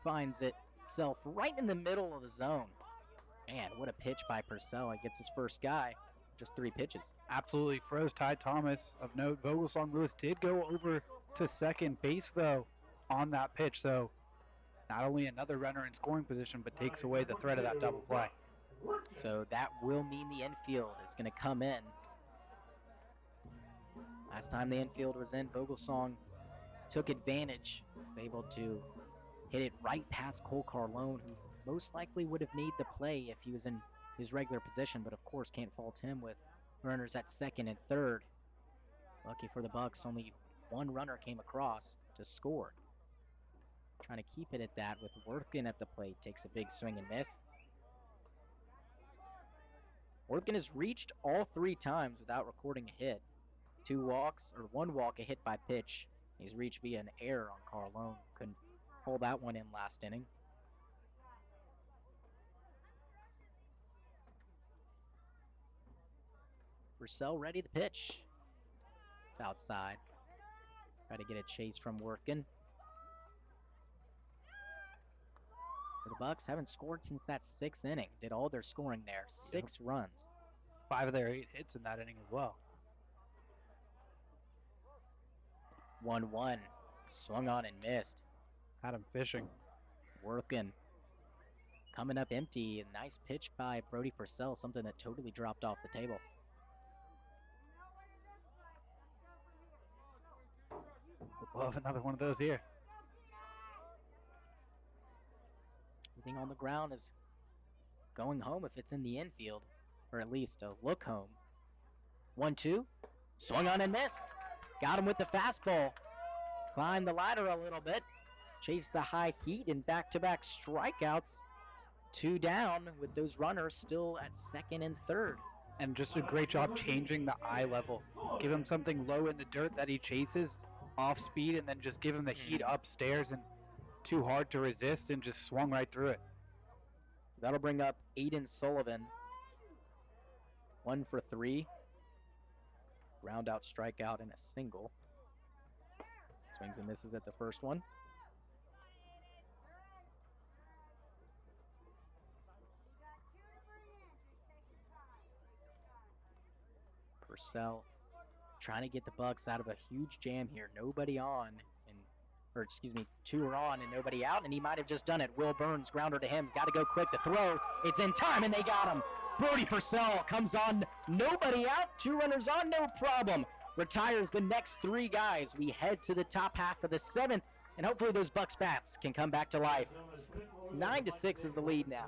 [SPEAKER 2] finds itself right in the middle of the zone. Man, what a pitch by Purcell. He gets his first guy, just 3 pitches.
[SPEAKER 1] Absolutely froze Ty Thomas. Of note, Vogelsong Lewis did go over to second base, though, on that pitch. So not only another runner in scoring position, but takes away the threat of that double play.
[SPEAKER 2] So that will mean the infield is going to come in. Last time the infield was in, Vogelsong took advantage. Was able to hit it right past Cole Carlone, who most likely would have made the play if he was in his regular position, but of course can't fault him with runners at 2nd and 3rd. Lucky for the Bucs, only 1 runner came across to score. trying to keep it at that with Worthkin at the plate. Takes a big swing and miss. Worthkin has reached all 3 times without recording a hit. 2 walks, or 1 walk, a hit by pitch. He's reached via an error on Carlone. Couldn't pull that one in last inning. Purcell ready to pitch. It's outside. Try to get a chase from Worthkin. The Bucs haven't scored since that 6th inning. Did all their scoring there. 6 runs.
[SPEAKER 1] 5 of their 8 hits in that inning as well.
[SPEAKER 2] 1-1. Swung on and missed.
[SPEAKER 1] Had him fishing.
[SPEAKER 2] Worthkin coming up empty. A nice pitch by Brody Purcell, something that totally dropped off the table.
[SPEAKER 1] We'll have another one of those here.
[SPEAKER 2] Everything on the ground is going home if it's in the infield, or at least a look home. 1-2. Swung on and missed. Got him with the fastball. Climbed the ladder a little bit. Chased the high heat and back-to-back strikeouts. 2 down with those runners still at 2nd and 3rd.
[SPEAKER 1] And just a great job changing the eye level. Give him something low in the dirt that he chases off speed, and then just give him the heat upstairs and too hard to resist, and just swung right through it.
[SPEAKER 2] That'll bring up Aiden Sullivan. 1 for 3. Round out strikeout and a single. Swings and misses at the first one. Purcell trying to get the Bucs out of a huge jam here. Nobody on, or excuse me, 2 are on and nobody out, and he might have just done it. Will Burns, grounder to him. Got to go quick to throw. It's in time, and they got him. Brody Purcell comes on, nobody out, 2 runners on, no problem. Retires the next 3 guys. We head to the top half of the 7th, and hopefully those Bucs bats can come back to life. 9-6 is the lead now.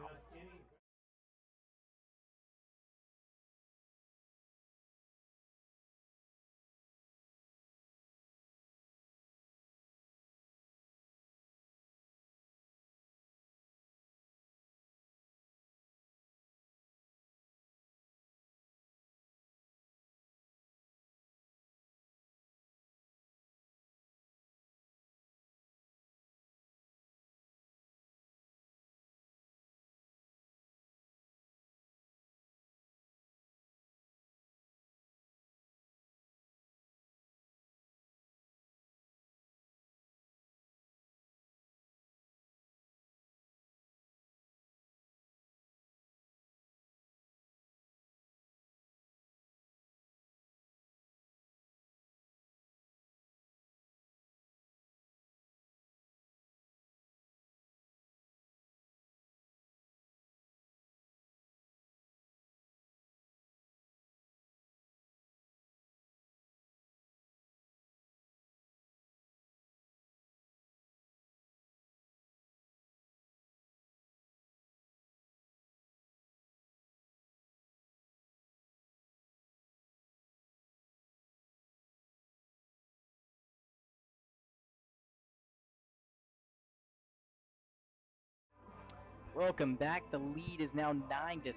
[SPEAKER 2] Welcome back. The lead is now 9-6.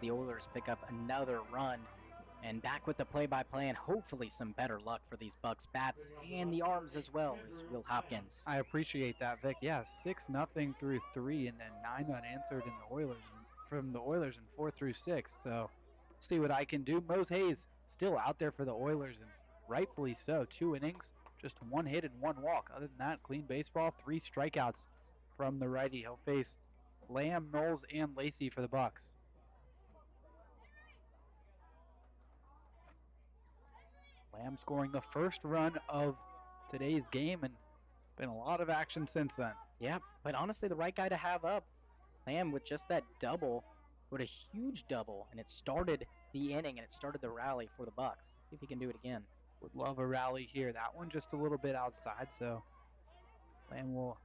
[SPEAKER 2] The Oilers pick up another run. And back with the play-by-play and hopefully some better luck for these Bucs bats and the arms as well as Will Hopkins.
[SPEAKER 1] I appreciate that, Vic. Yeah, 6-0 through 3, and then 9 unanswered in the Oilers from the Oilers in 4 through 6. So, see what I can do. Mose Hayes still out there for the Oilers, and rightfully so. 2 innings, just 1 hit and 1 walk. Other than that, clean baseball, 3 strikeouts from the righty. He'll face Lamb, Knowles, and Lacey for the Bucs. Lamb scoring the first run of today's game, and been a lot of action since then.
[SPEAKER 2] Yeah, but honestly, the right guy to have up. Lamb with just that double, with a huge double, and it started the inning and it started the rally for the Bucs. Let's see if he can do it again.
[SPEAKER 1] Would love a rally here. That one just a little bit outside, so Lamb will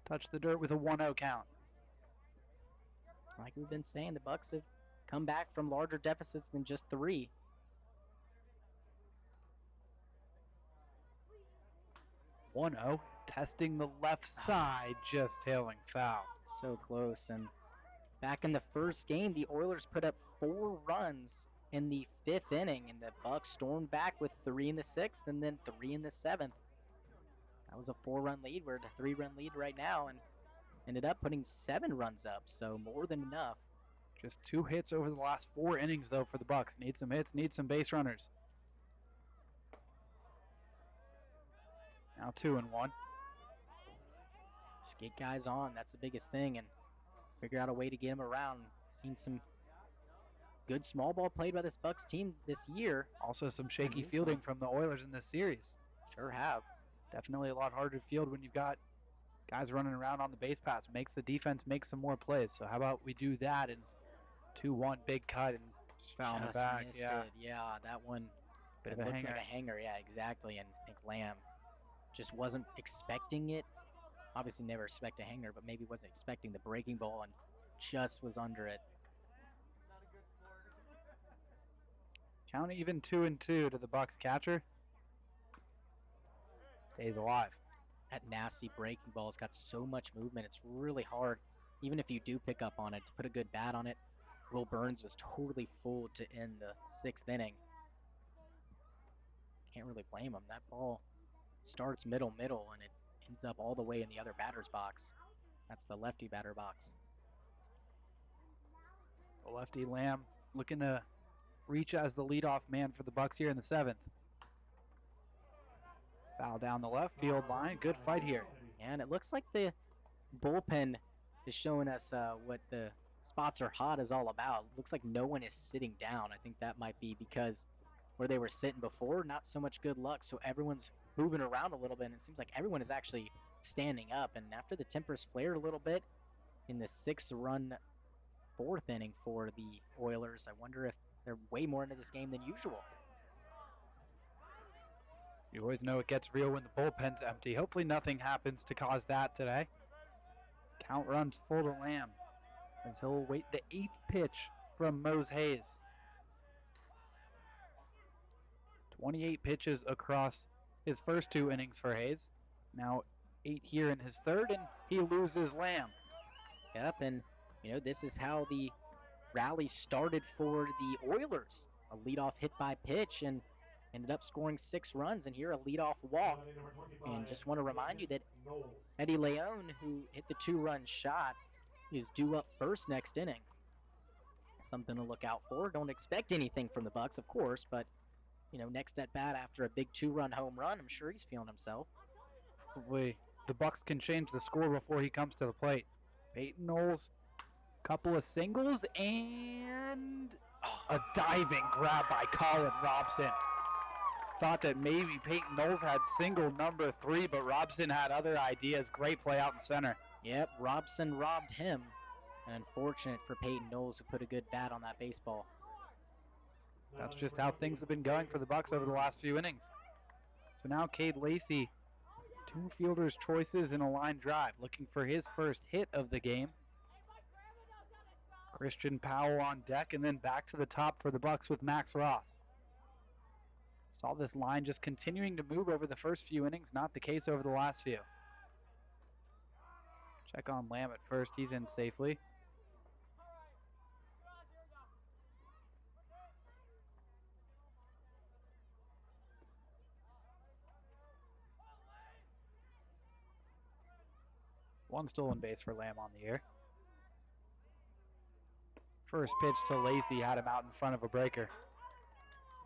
[SPEAKER 1] touch the dirt with a 1-0 count.
[SPEAKER 2] Like we've been saying, the Bucs have come back from larger deficits than just 3.
[SPEAKER 1] testing the left side, just tailing foul.
[SPEAKER 2] So close. And back in the first game, the Oilers put up 4 runs in the 5th inning, and the Bucs stormed back with 3 in the 6th and then 3 in the 7th. That was a 4-run lead. We're at a 3-run lead right now, and ended up putting 7 runs up, so more than enough.
[SPEAKER 1] Just 2 hits over the last 4 innings, though, for the Bucs. Need some hits, need some base runners. Now 2-1.
[SPEAKER 2] Just get guys on. That's the biggest thing, and figure out a way to get them around. Seen some good small ball played by this Bucs team this year.
[SPEAKER 1] Also some shaky fielding from the Oilers in this series.
[SPEAKER 2] Sure have.
[SPEAKER 1] Definitely a lot harder to field when you've got guys running around on the base paths. Makes the defense make some more plays. So how about we do that, and 2-1 big cut and foul in the back.
[SPEAKER 2] Yeah. Yeah, that one
[SPEAKER 1] Bit
[SPEAKER 2] looked
[SPEAKER 1] of a hanger.
[SPEAKER 2] like a hanger. Yeah, exactly. And I think Lamb just wasn't expecting it. Obviously never expect a hanger, but maybe wasn't expecting the breaking ball and just was under it.
[SPEAKER 1] Count even 2-2 to the Bucs catcher. Stays alive.
[SPEAKER 2] That nasty breaking ball's got so much movement. It's really hard, even if you do pick up on it, to put a good bat on it. Will Burns was totally fooled to end the 6th inning. Can't really blame him. That ball starts middle, and it ends up all the way in the other batter's box. That's the lefty batter box.
[SPEAKER 1] The lefty Lamb looking to reach as the leadoff man for the Bucs here in the 7th. Foul down the left field line. Good fight here.
[SPEAKER 2] And it looks like the bullpen is showing us what the spots are hot is all about. Looks like no one is sitting down. I think that might be because where they were sitting before, not so much good luck. So everyone's moving around a little bit, and it seems like everyone is actually standing up. And after the tempers flared a little bit in the 6-run 4th inning for the Oilers, I wonder if they're way more into this game than usual.
[SPEAKER 1] You always know it gets real when the bullpen's empty. Hopefully nothing happens to cause that today. Count runs full to Lamb as he'll wait the 8th pitch from Mose Hayes. 28 pitches across his first 2 innings for Hayes. Now 8 here in his 3rd, and he loses Lamb.
[SPEAKER 2] Yep, and this is how the rally started for the Oilers. A leadoff hit by pitch, and ended up scoring 6 runs, and here a leadoff walk. And just want to remind you that Eddie Leon, who hit the 2-run shot, is due up first next inning. Something to look out for. Don't expect anything from the Bucs, of course, but next at bat after a big 2-run home run, I'm sure he's feeling himself.
[SPEAKER 1] Hopefully the Bucs can change the score before he comes to the plate. Peyton Knowles, couple of singles, and a diving grab by Colin Robson. Thought that maybe Peyton Knowles had single number 3, but Robson had other ideas. Great play out in center.
[SPEAKER 2] Yep, Robson robbed him. And unfortunate for Peyton Knowles, who put a good bat on that baseball.
[SPEAKER 1] That's just how things have been going for the Bucs over the last few innings. So now Cade Lacey, 2 fielders' choices in a line drive, looking for his first hit of the game. Christian Powell on deck, and then back to the top for the Bucs with Max Ross. Saw this line just continuing to move over the first few innings, not the case over the last few. Check on Lamb at first, he's in safely. One stolen base for Lamb on the year. First pitch to Lacey had him out in front of a breaker.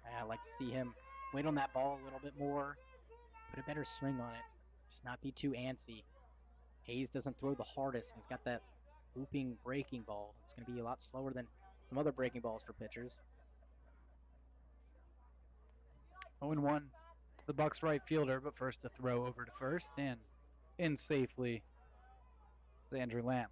[SPEAKER 2] I'd like to see him wait on that ball a little bit more, put a better swing on it, just not be too antsy. Hayes doesn't throw the hardest, and he's got that looping breaking ball. It's going to be a lot slower than some other breaking balls for pitchers.
[SPEAKER 1] 0-1 to the Bucs right fielder, but first a throw over to first, and in safely is Andrew Lamb.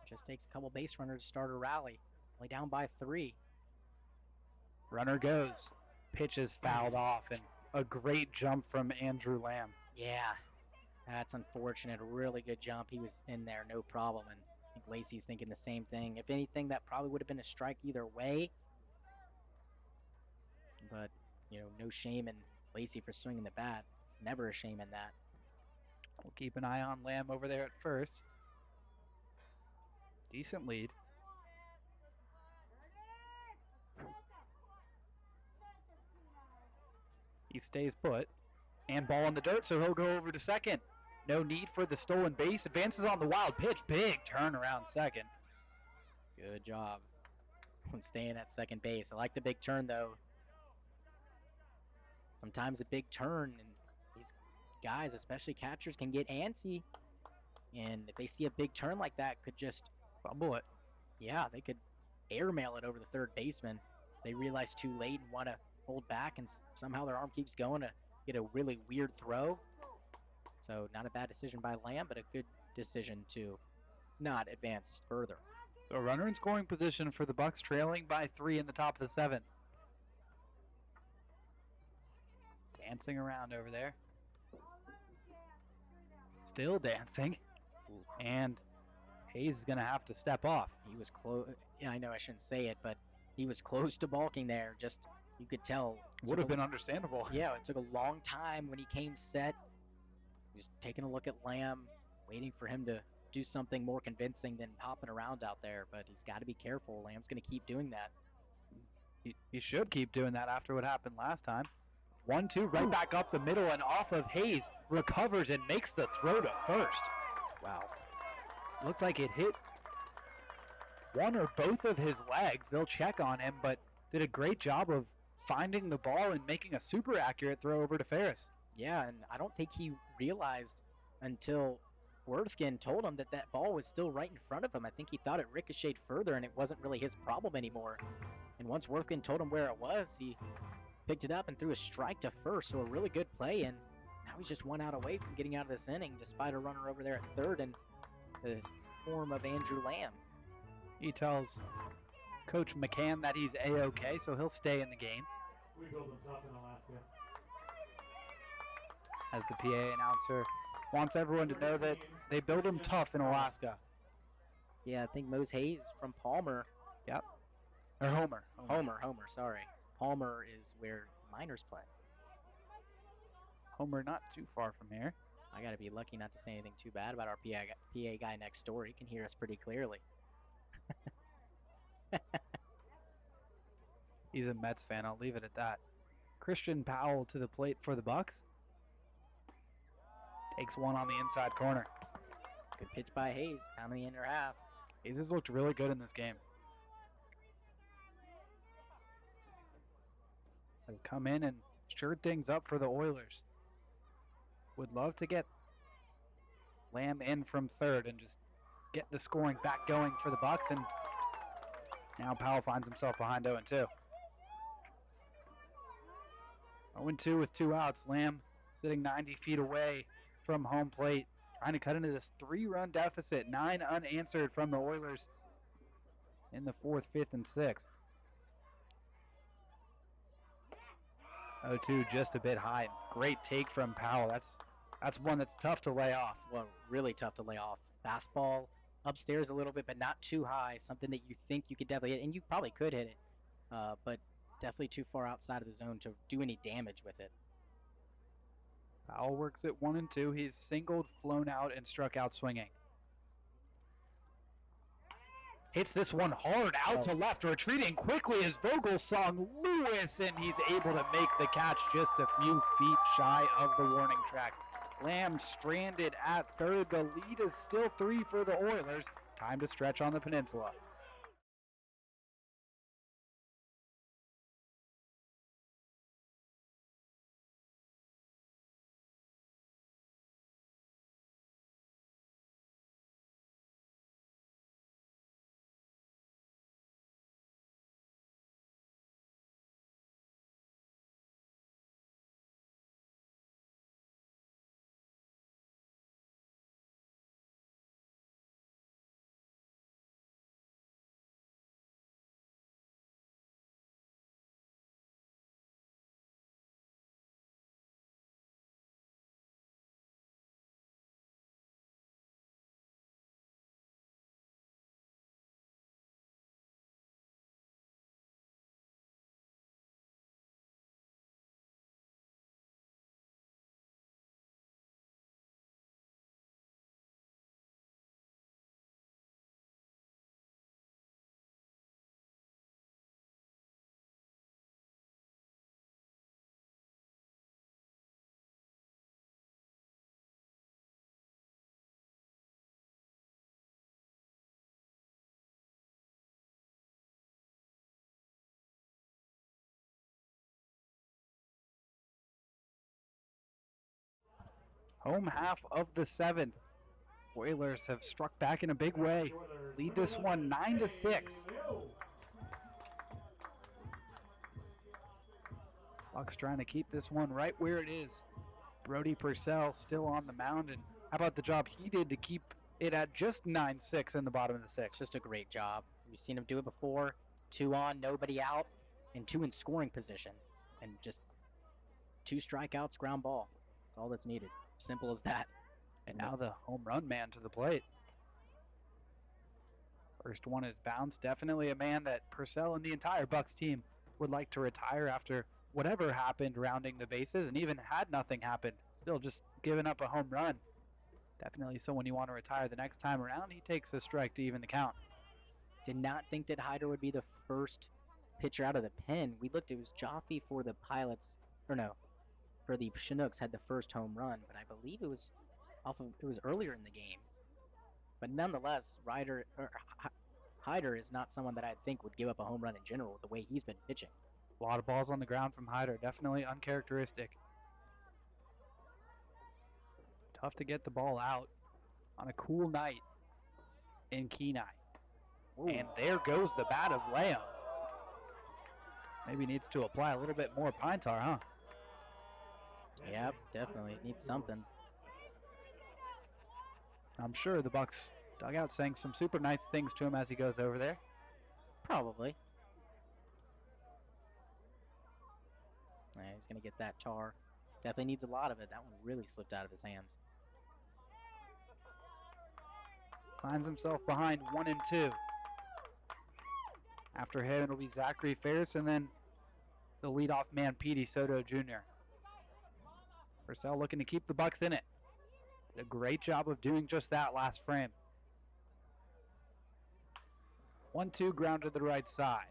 [SPEAKER 2] Just takes a couple base runners to start a rally. Only down by 3.
[SPEAKER 1] Runner goes. Pitch is fouled off, and a great jump from Andrew Lamb.
[SPEAKER 2] Yeah, that's unfortunate. A really good jump. He was in there, no problem, and think Lacey's thinking the same thing. If anything, that probably would have been a strike either way. But, no shame in Lacey for swinging the bat. Never a shame in that.
[SPEAKER 1] We'll keep an eye on Lamb over there at first. Decent lead. He stays put. And ball in the dirt, so he'll go over to second. No need for the stolen base. Advances on the wild pitch. Big turn around second.
[SPEAKER 2] Good job on staying at second base. I like the big turn, though. Sometimes a big turn, and these guys, especially catchers, can get antsy. And if they see a big turn like that, could just
[SPEAKER 1] fumble it.
[SPEAKER 2] Yeah, they could airmail it over the third baseman. They realize too late and want to hold back, and somehow their arm keeps going to get a really weird throw. So not a bad decision by Lamb, but a good decision to not advance further.
[SPEAKER 1] So runner in scoring position for the Bucs, trailing by 3 in the top of the 7th. Dancing around over there. Still dancing. And Hayes is going to have to step off.
[SPEAKER 2] He was close. Yeah, I know I shouldn't say it, but he was close to balking there. Just, you could tell.
[SPEAKER 1] Would have been understandable.
[SPEAKER 2] Yeah, it took a long time when he came set. He was taking a look at Lamb, waiting for him to do something more convincing than hopping around out there. But he's got to be careful. Lamb's going to keep doing that.
[SPEAKER 1] He should keep doing that after what happened last time. 1-2, right back up the middle and off of Hayes. Recovers and makes the throw to first.
[SPEAKER 2] Wow.
[SPEAKER 1] Looked like it hit one or both of his legs. They'll check on him, but did a great job of finding the ball and making a super accurate throw over to Ferris.
[SPEAKER 2] Yeah, and I don't think he realized until Worthkin told him that that ball was still right in front of him. I think he thought it ricocheted further and it wasn't really his problem anymore. And once Worthkin told him where it was, he picked it up and threw a strike to first, so a really good play, and now he's just 1 out away from getting out of this inning despite a runner over there at third in the form of Andrew Lamb.
[SPEAKER 1] He tells Coach McCann that he's A-OK, so he'll stay in the game.
[SPEAKER 3] We build them tough in Alaska.
[SPEAKER 1] As the PA announcer wants everyone to know that they build them tough in Alaska.
[SPEAKER 2] Yeah, I think Mose Hayes from Palmer.
[SPEAKER 1] Yep. Or Homer,
[SPEAKER 2] sorry. Palmer is where Miners play.
[SPEAKER 1] Homer not too far from here.
[SPEAKER 2] I got to be lucky not to say anything too bad about our PA guy next door. He can hear us pretty clearly.
[SPEAKER 1] He's a Mets fan. I'll leave it at that. Christian Powell to the plate for the Bucs. Takes one on the inside corner.
[SPEAKER 2] Good pitch by Hayes, pounding the inner half.
[SPEAKER 1] Hayes has looked really good in this game. Has come in and stirred things up for the Oilers. Would love to get Lamb in from third and just get the scoring back going for the Bucs, and now Powell finds himself behind 0-2. 0-2 with 2 outs. Lamb sitting 90 feet away from home plate, trying to cut into this 3-run deficit. 9 unanswered from the Oilers in the 4th, 5th, and 6th. 0-2 just a bit high. Great take from Powell. That's one that's tough to lay off.
[SPEAKER 2] Well, really tough to lay off. Fastball upstairs a little bit, but not too high. Something that you think you could definitely hit, and you probably could hit it, but definitely too far outside of the zone to do any damage with it.
[SPEAKER 1] Powell works at 1-2. He's singled, flown out, and struck out swinging. Hits this one hard out to left, retreating quickly as Vogelsong Lewis, and he's able to make the catch just a few feet shy of the warning track. Lamb stranded at third. The lead is still 3 for the Oilers. Time to stretch on the Peninsula. Home half of the 7th. Oilers have struck back in a big way. Lead this one 9-6. Bucs trying to keep this one right where it is. Brody Purcell still on the mound, and how about the job he did to keep it at just 9-6 in the bottom of the 6th?
[SPEAKER 2] Just a great job. We've seen him do it before. 2 on, nobody out, and 2 in scoring position. And just 2 strikeouts, ground ball. That's all that's needed. Simple as that.
[SPEAKER 1] And now the home run man to the plate. First one is bounced. Definitely a man that Purcell and the entire Bucs team would like to retire after whatever happened rounding the bases, and even had nothing happened, still just giving up a home run. Definitely someone you want to retire the next time around. He takes a strike to even the count.
[SPEAKER 2] Did not think that Hyder would be the first pitcher out of the pen. We looked, it was Jaffe for the Pilots, or no, for the Chinooks had the first home run, but I believe it was earlier in the game. But nonetheless, Hyder is not someone that I think would give up a home run in general the way he's been pitching.
[SPEAKER 1] A lot of balls on the ground from Hyder, definitely uncharacteristic. Tough to get the ball out on a cool night in Kenai. Ooh. And there goes the bat of Leon. Maybe needs to apply a little bit more pine tar, huh?
[SPEAKER 2] Yep, definitely. Needs something.
[SPEAKER 1] I'm sure the Bucs dugout saying some super nice things to him as he goes over there.
[SPEAKER 2] Probably. Yeah, he's going to get that tar. Definitely needs a lot of it. That one really slipped out of his hands.
[SPEAKER 1] Finds himself behind 1-2. After him, it'll be Zachary Ferris and then the leadoff man, Petey Soto Jr. Purcell looking to keep the Bucs in it. Did a great job of doing just that last frame. 1-2 ground to the right side.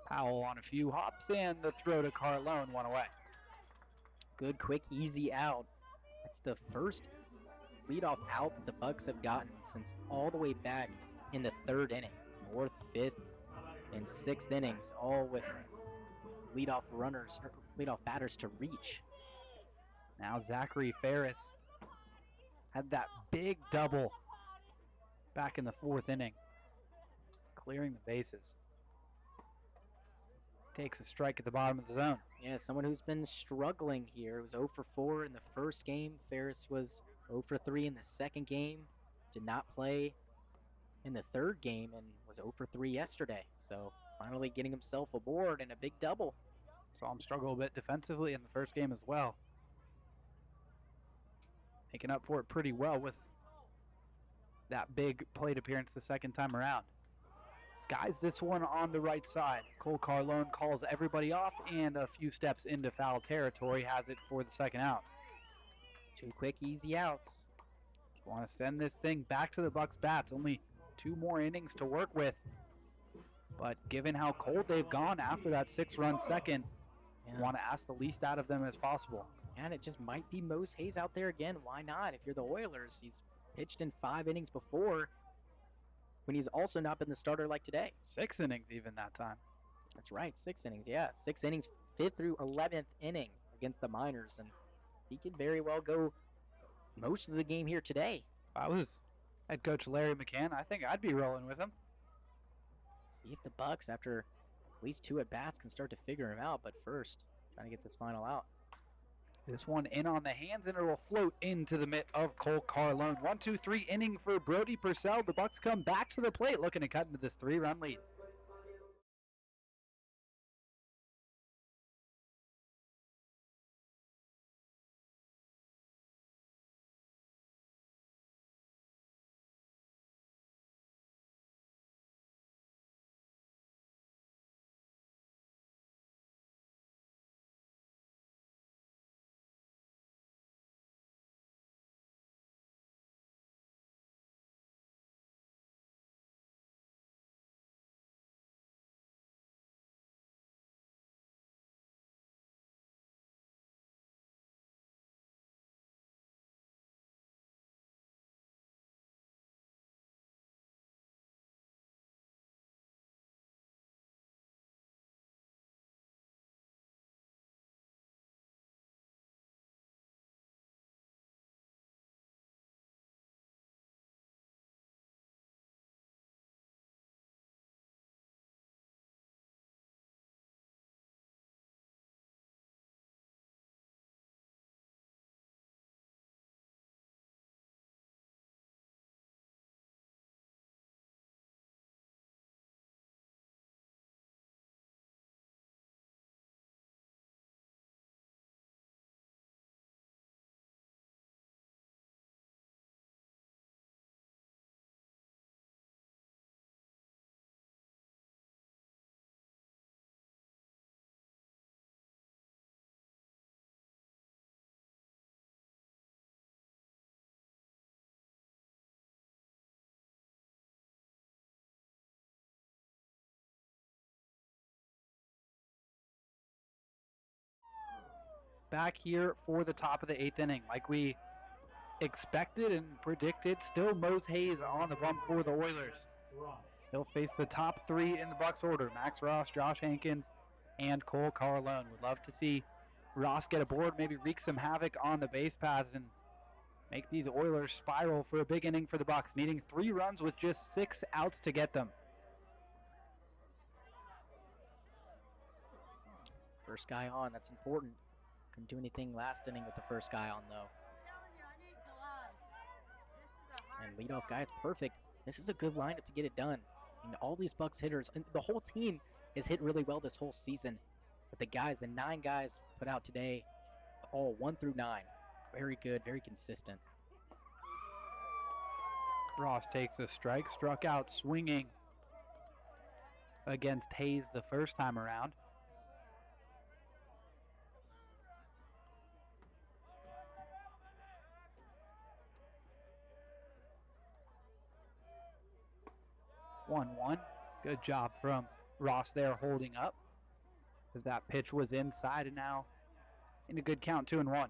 [SPEAKER 1] Powell on a few hops and the throw to Carlone, one away.
[SPEAKER 2] Good, quick, easy out. That's the first leadoff out that the Bucs have gotten since all the way back in the 3rd inning. 4th, 5th, and 6th innings, all with leadoff batters to reach.
[SPEAKER 1] Now Zachary Ferris had that big double back in the 4th inning, clearing the bases. Takes a strike at the bottom of the zone.
[SPEAKER 2] Yeah, someone who's been struggling here. It was 0 for 4 in the first game. Ferris was 0 for 3 in the second game. Did not play in the 3rd game and was 0 for 3 yesterday. So finally getting himself aboard in a big double.
[SPEAKER 1] Saw him struggle a bit defensively in the first game as well. Making up for it pretty well with that big plate appearance the second time around. Skies this one on the right side. Cole Carlone calls everybody off and a few steps into foul territory, has it for the second out.
[SPEAKER 2] 2 quick, easy outs.
[SPEAKER 1] Want to send this thing back to the Bucs bats. Only 2 more innings to work with. But given how cold they've gone after that 6-run second, you want to ask the least out of them as possible.
[SPEAKER 2] And it just might be Mose Hayes out there again. Why not? If you're the Oilers, he's pitched in 5 innings before, when he's also not been the starter like today.
[SPEAKER 1] 6 innings even that time.
[SPEAKER 2] That's right, 6 innings, yeah. 6 innings, 5th through 11th inning against the Miners, and he could very well go most of the game here today.
[SPEAKER 1] If I was head coach Larry McCann, I think I'd be rolling with him.
[SPEAKER 2] See if the Bucs, after at least 2 at-bats, can start to figure him out, but first, trying to get this final out.
[SPEAKER 1] This one in on the hands, and it will float into the mitt of Cole Carlone. 1-2-3 inning for Brody Purcell. The Bucs come back to the plate, looking to cut into this 3-run lead. back here for the top of the 8th inning. Like we expected and predicted, still Mose Hayes on the bump for the Oilers. He'll face the top 3 in the Bucs order: Max Ross, Josh Hankins, and Cole Carlone. Would love to see Ross get aboard, maybe wreak some havoc on the base paths and make these Oilers spiral for a big inning for the Bucs, needing 3 runs with just 6 outs to get them.
[SPEAKER 2] First guy on, that's important. Couldn't do anything last inning with the first guy on, though. And leadoff guy, it's perfect. This is a good lineup to get it done. I mean, all these Bucs hitters, and the whole team has hit really well this whole season. But the guys, the 9 guys put out today, all 1 through 9. Very good, very consistent.
[SPEAKER 1] Ross takes a strike, struck out swinging against Hayes the first time around. One. Good job from Ross there holding up, as that pitch was inside, and now in a good count, 2-1.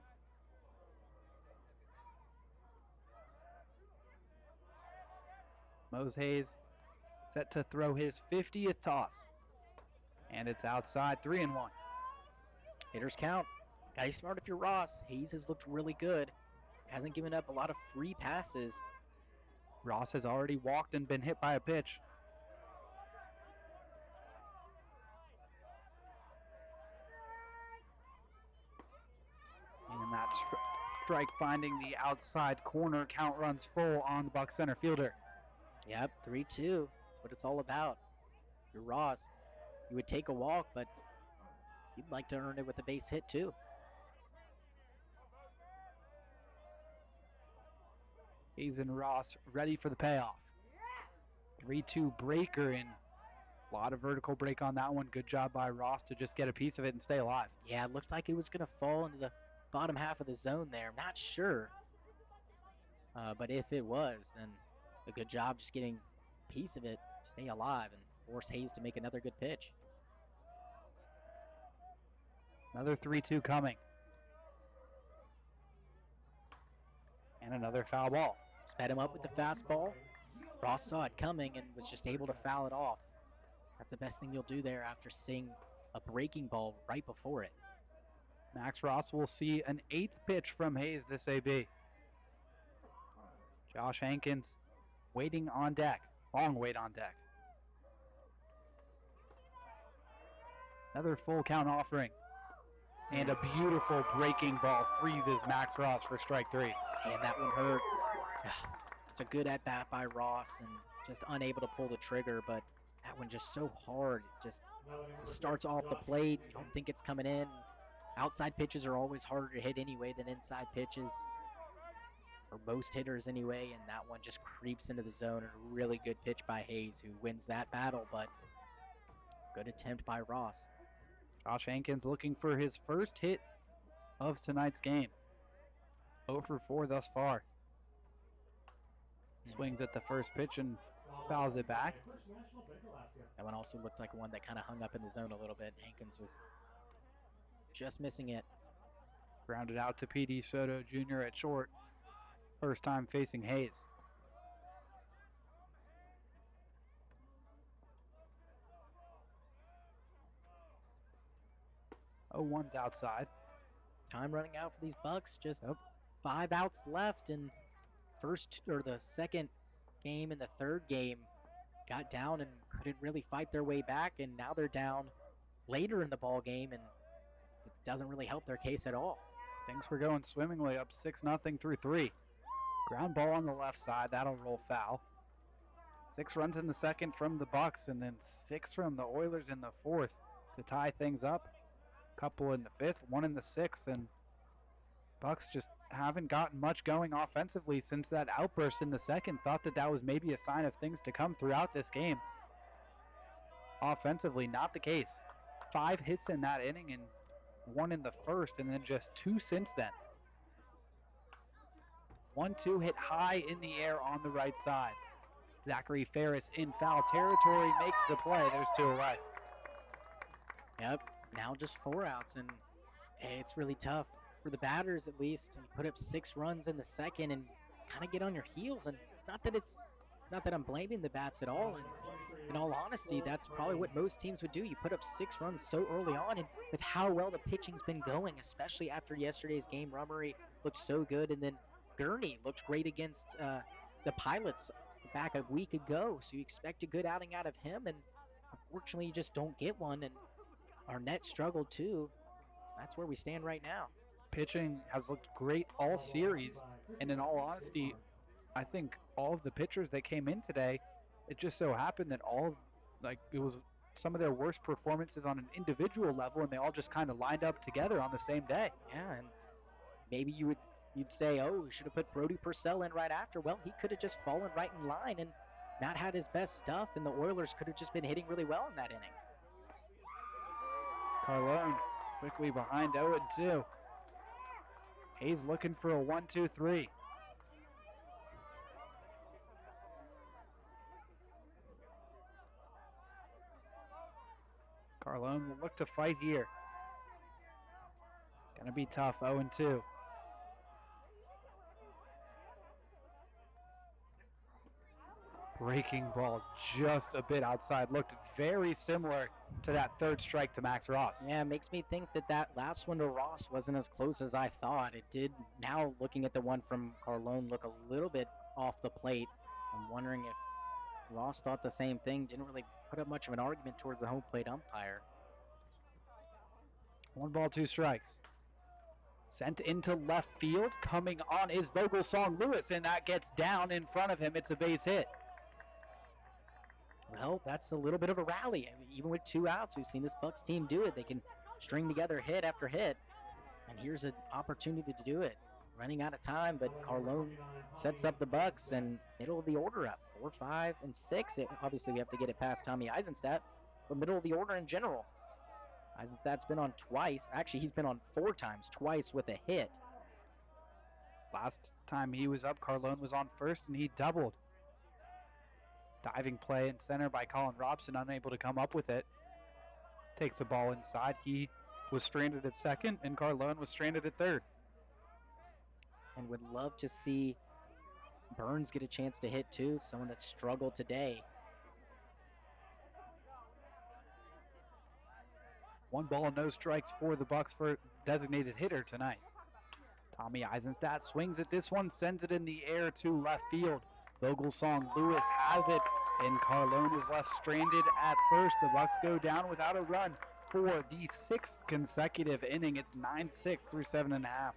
[SPEAKER 1] Mose Hayes set to throw his 50th toss, and it's outside, 3-1.
[SPEAKER 2] Hitters count. Gotta be smart if you're Ross. Hayes has looked really good. Hasn't given up a lot of free passes.
[SPEAKER 1] Ross has already walked and been hit by a pitch. And that strike finding the outside corner. Count runs full on the Bucs center fielder.
[SPEAKER 2] Yep, 3-2. That's what it's all about. If you're Ross, you would take a walk, but you'd like to earn it with a base hit too.
[SPEAKER 1] Hayes and Ross ready for the payoff. 3-2 breaker, and a lot of vertical break on that one. Good job by Ross to just get a piece of it and stay alive.
[SPEAKER 2] Yeah, it looked like it was going to fall into the bottom half of the zone there. I'm not sure. But if it was, then a good job just getting a piece of it, stay alive, and force Hayes to make another good pitch.
[SPEAKER 1] Another 3-2 coming. And another foul ball.
[SPEAKER 2] Sped him up with the fastball. Ross saw it coming and was just able to foul it off. That's the best thing you'll do there after seeing a breaking ball right before it.
[SPEAKER 1] Max Ross will see an 8th pitch from Hayes this AB. Josh Hankins waiting on deck. Long wait on deck. Another full count offering. And a beautiful breaking ball freezes Max Ross for strike 3.
[SPEAKER 2] And that one hurt. It's a good at-bat by Ross and just unable to pull the trigger, but that one just so hard. It just starts off the plate. You don't think it's coming in. Outside pitches are always harder to hit anyway than inside pitches, for most hitters anyway, and that one just creeps into the zone. And a really good pitch by Hayes, who wins that battle, but good attempt by Ross.
[SPEAKER 1] Josh Hankins looking for his first hit of tonight's game. 0 for 4 thus far. Swings at the first pitch and fouls it back.
[SPEAKER 2] That one also looked like one that kind of hung up in the zone a little bit. Hankins was just missing it.
[SPEAKER 1] Grounded out to P.D. Soto Jr. at short. First time facing Hayes. 0-1's outside.
[SPEAKER 2] Time running out for these Bucs. Just 5 outs left, and the second game and the third game got down and couldn't really fight their way back, and now they're down later in the ball game, and it doesn't really help their case at all.
[SPEAKER 1] Things were going swimmingly, up 6-0 through 3. Ground ball on the left side, that'll roll foul. 6 runs in the second from the Bucs, and then 6 from the Oilers in the fourth to tie things up. Couple in the fifth, 1 in the sixth, and Bucs just haven't gotten much going offensively since that outburst in the second. Thought that was maybe a sign of things to come throughout this game. Offensively, not the case. 5 hits in that inning and 1 in the first, and then just 2 since then. 1-2 hit high in the air on the right side. Zachary Ferris in foul territory makes the play. There's 2 away.
[SPEAKER 2] Yep, now just 4 outs, and it's really tough. for the batters at least. You put up 6 runs in the second and kind of get on your heels. And not that I'm blaming the bats at all. And in all honesty, that's probably what most teams would do. You put up 6 runs so early on, and with how well the pitching's been going, especially after yesterday's game, Rummery looked so good, and then Gurney looked great against the Pilots back a week ago. So you expect a good outing out of him, and unfortunately, you just don't get one. And Arnett struggled too. That's where we stand right now.
[SPEAKER 1] Pitching has looked great all series, and in all honesty, I think all of the pitchers that came in today, it just so happened that it was some of their worst performances on an individual level, and they all just kind of lined up together on the same day.
[SPEAKER 2] Yeah, and maybe you'd say, oh, we should have put Brody Purcell in right after. Well, he could have just fallen right in line and not had his best stuff, and the Oilers could have just been hitting really well in that inning.
[SPEAKER 1] Carlone quickly behind 0-2. Hayes looking for a 1-2-3. Carlone will look to fight here. Gonna be tough, 0-2. Breaking ball just a bit outside. Looked very similar to that third strike to Max Ross.
[SPEAKER 2] Yeah, it makes me think that last one to Ross wasn't as close as I thought. It did. Now looking at the one from Carlone, look a little bit off the plate. I'm wondering if Ross thought the same thing. Didn't really put up much of an argument towards the home plate umpire.
[SPEAKER 1] 1 ball, 2 strikes. Sent into left field. Coming on is Vogelsong Lewis, and that gets down in front of him. It's a base hit.
[SPEAKER 2] Well, that's a little bit of a rally. I mean, even with 2 outs, we've seen this Bucs team do it. They can string together hit after hit, and here's an opportunity to do it. Running out of time, but Carlone sets up the Bucs and middle of the order up, 4, 5, and 6. Obviously, we have to get it past Tommy Eisenstadt, but middle of the order in general. Eisenstadt's been on twice. Actually, he's been on 4 times, twice with a hit.
[SPEAKER 1] Last time he was up, Carlone was on first, and he doubled. Diving play in center by Colin Robson, unable to come up with it. Takes the ball inside. He was stranded at second, and Carlone was stranded at third.
[SPEAKER 2] And would love to see Burns get a chance to hit too, someone that struggled today.
[SPEAKER 1] 1 ball, no strikes for the Bucs for designated hitter tonight. Tommy Eisenstadt swings at this one, sends it in the air to left field. Vogelsong Lewis has it, and Carlone is left stranded at first. The Bucs go down without a run for the 6th consecutive inning. It's 9-6 through 7.5.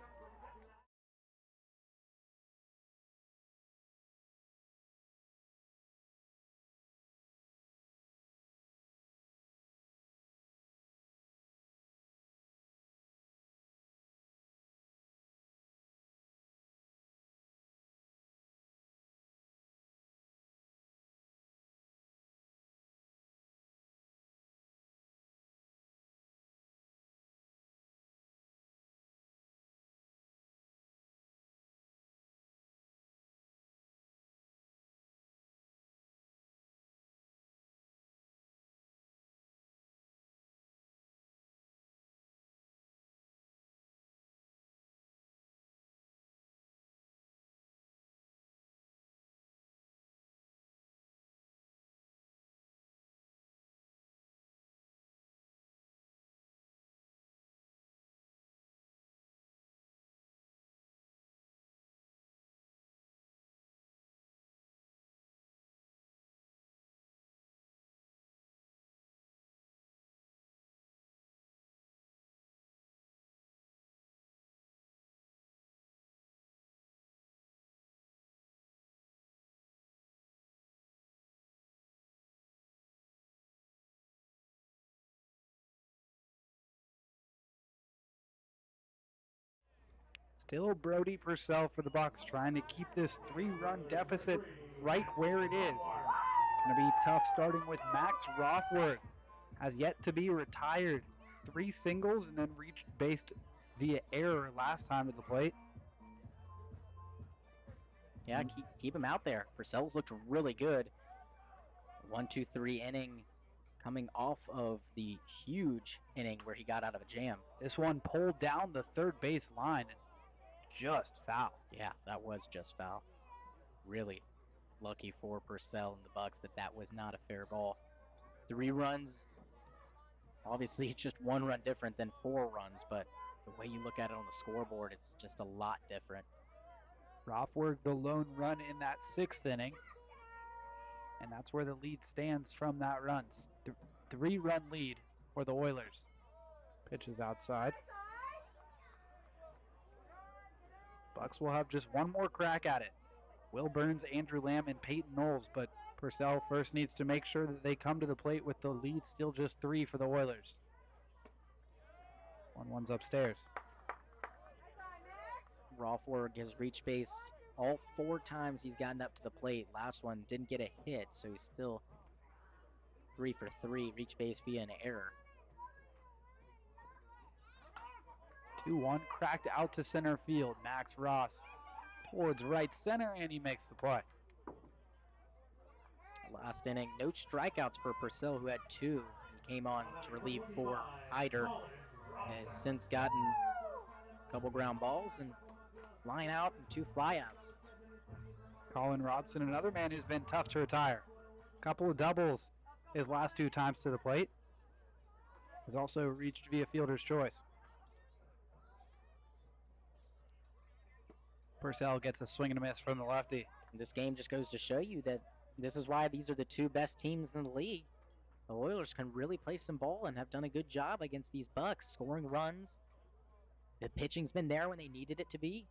[SPEAKER 1] Still Brody Purcell for the Bucs, trying to keep this 3-run deficit right where it is. Going to be tough starting with Max Rothworth. Has yet to be retired. 3 singles and then reached base via error last time at the plate.
[SPEAKER 2] Yeah, keep him out there. Purcell's looked really good. 1-2-3 inning coming off of the huge inning where he got out of a jam.
[SPEAKER 1] This one pulled down the third base line and just foul.
[SPEAKER 2] Yeah, that was just foul. Really lucky for Purcell and the Bucs that was not a fair ball. 3 runs. Obviously, it's just 1 run different than 4 runs, but the way you look at it on the scoreboard, it's just a lot different.
[SPEAKER 1] Rothberg, the lone run in that 6th inning, and that's where the lead stands from that run. 3-run lead for the Oilers. Pitch is outside. Bucs will have just one more crack at it. Will Burns, Andrew Lamb, and Peyton Knowles, but Purcell first needs to make sure that they come to the plate with the lead still just 3 for the Oilers. 1-1's upstairs.
[SPEAKER 2] Rothberg has reached base all 4 times he's gotten up to the plate. Last one didn't get a hit, so he's still 3 for 3, reach base via an error.
[SPEAKER 1] 2-1, cracked out to center field. Max Ross towards right center, and he makes the play.
[SPEAKER 2] Last inning, no strikeouts for Purcell, who had 2. He came on to relieve for Hyder. Has since gotten a couple ground balls and line out and 2 flyouts.
[SPEAKER 1] Colin Robson, another man who's been tough to retire. Couple of doubles his last 2 times to the plate. Has also reached via fielder's choice. Purcell gets a swing and a miss from the lefty.
[SPEAKER 2] This game just goes to show you that this is why these are the 2 best teams in the league. The Oilers can really play some ball and have done a good job against these Bucs, scoring runs. The pitching's been there when they needed it to be.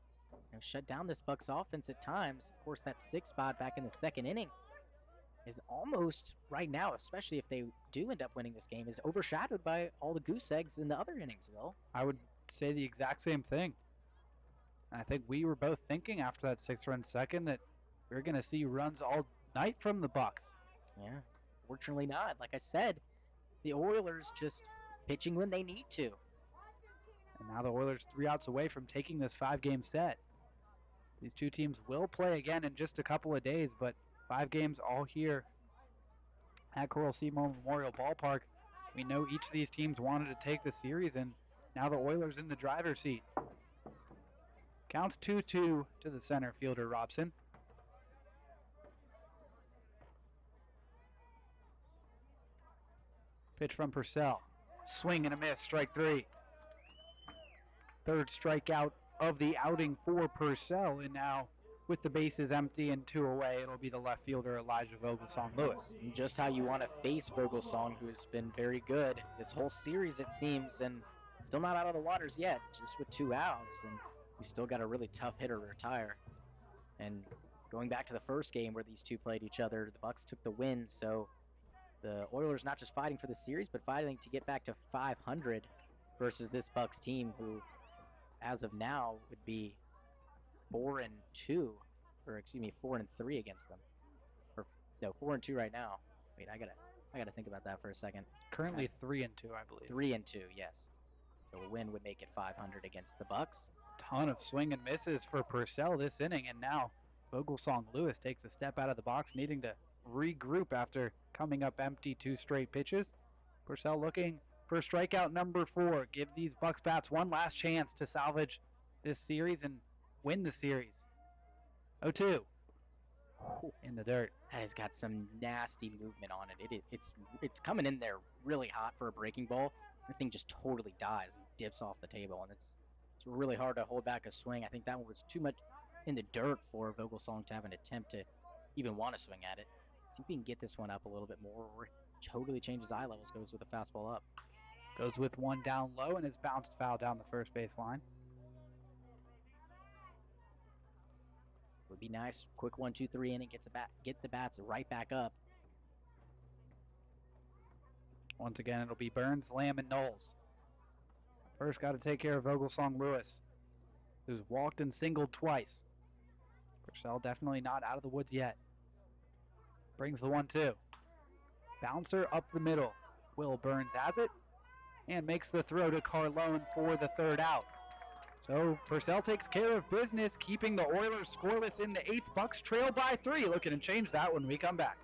[SPEAKER 2] And shut down this Bucs offense at times. Of course, that 6 spot back in the 2nd inning is almost, right now, especially if they do end up winning this game, is overshadowed by all the goose eggs in the other innings, Will.
[SPEAKER 1] I would say the exact same thing. I think we were both thinking after that 6-run second that we're going to see runs all night from the Bucs.
[SPEAKER 2] Yeah, fortunately not. Like I said, the Oilers just pitching when they need to.
[SPEAKER 1] And now the Oilers 3 outs away from taking this 5-game set. These 2 teams will play again in just a couple of days, but 5 games all here at Coral Seymour Memorial Ballpark. We know each of these teams wanted to take the series, and now the Oilers in the driver's seat. Counts 2-2 to the center fielder, Robson. Pitch from Purcell. Swing and a miss, strike 3. 3rd strikeout of the outing for Purcell, and now with the bases empty and 2 away, it'll be the left fielder Elijah Vogelsong Lewis.
[SPEAKER 2] Just how you want to face Vogelsong, who's been very good this whole series, it seems, and still not out of the waters yet, just with 2 outs, and we still got a really tough hitter to retire. And going back to the first game where these 2 played each other, the Bucs took the win, so the Oilers not just fighting for the series, but fighting to get back to 500 versus this Bucs team, who, as of now, would be 4-2, or excuse me, 4-3 against them. Or no, 4-2 right now. Wait, I gotta think about that for a second.
[SPEAKER 1] Currently 3-2, I believe.
[SPEAKER 2] 3-2, yes. So a win would make it 500 against the Bucs.
[SPEAKER 1] Ton of swing and misses for Purcell this inning, and now Vogelsong Lewis takes a step out of the box, needing to regroup after coming up empty 2 straight pitches. Purcell looking for strikeout number 4. Give these Bucs bats one last chance to salvage this series and win the series. 0-2 in the dirt.
[SPEAKER 2] That has got some nasty movement on it. It's coming in there really hot for a breaking ball. The thing just totally dies and dips off the table, and it's really hard to hold back a swing. I think that one was too much in the dirt for Vogelsong to have an attempt to even want to swing at it. See if we can get this one up a little bit more, or totally changes eye levels, goes with a fastball up.
[SPEAKER 1] Goes with 1 down low, and it's bounced foul down the first base line.
[SPEAKER 2] Would be nice. Quick 1-2-3 inning, get the bats right back up.
[SPEAKER 1] Once again, it'll be Burns, Lamb, and Knowles. First, got to take care of Vogelsong Lewis, who's walked and singled twice. Purcell definitely not out of the woods yet. Brings the 1-2. Bouncer up the middle. Will Burns has it and makes the throw to Carlone for the 3rd out. So Purcell takes care of business, keeping the Oilers scoreless in the 8th. Bucs trail by 3. Looking to change that when we come back.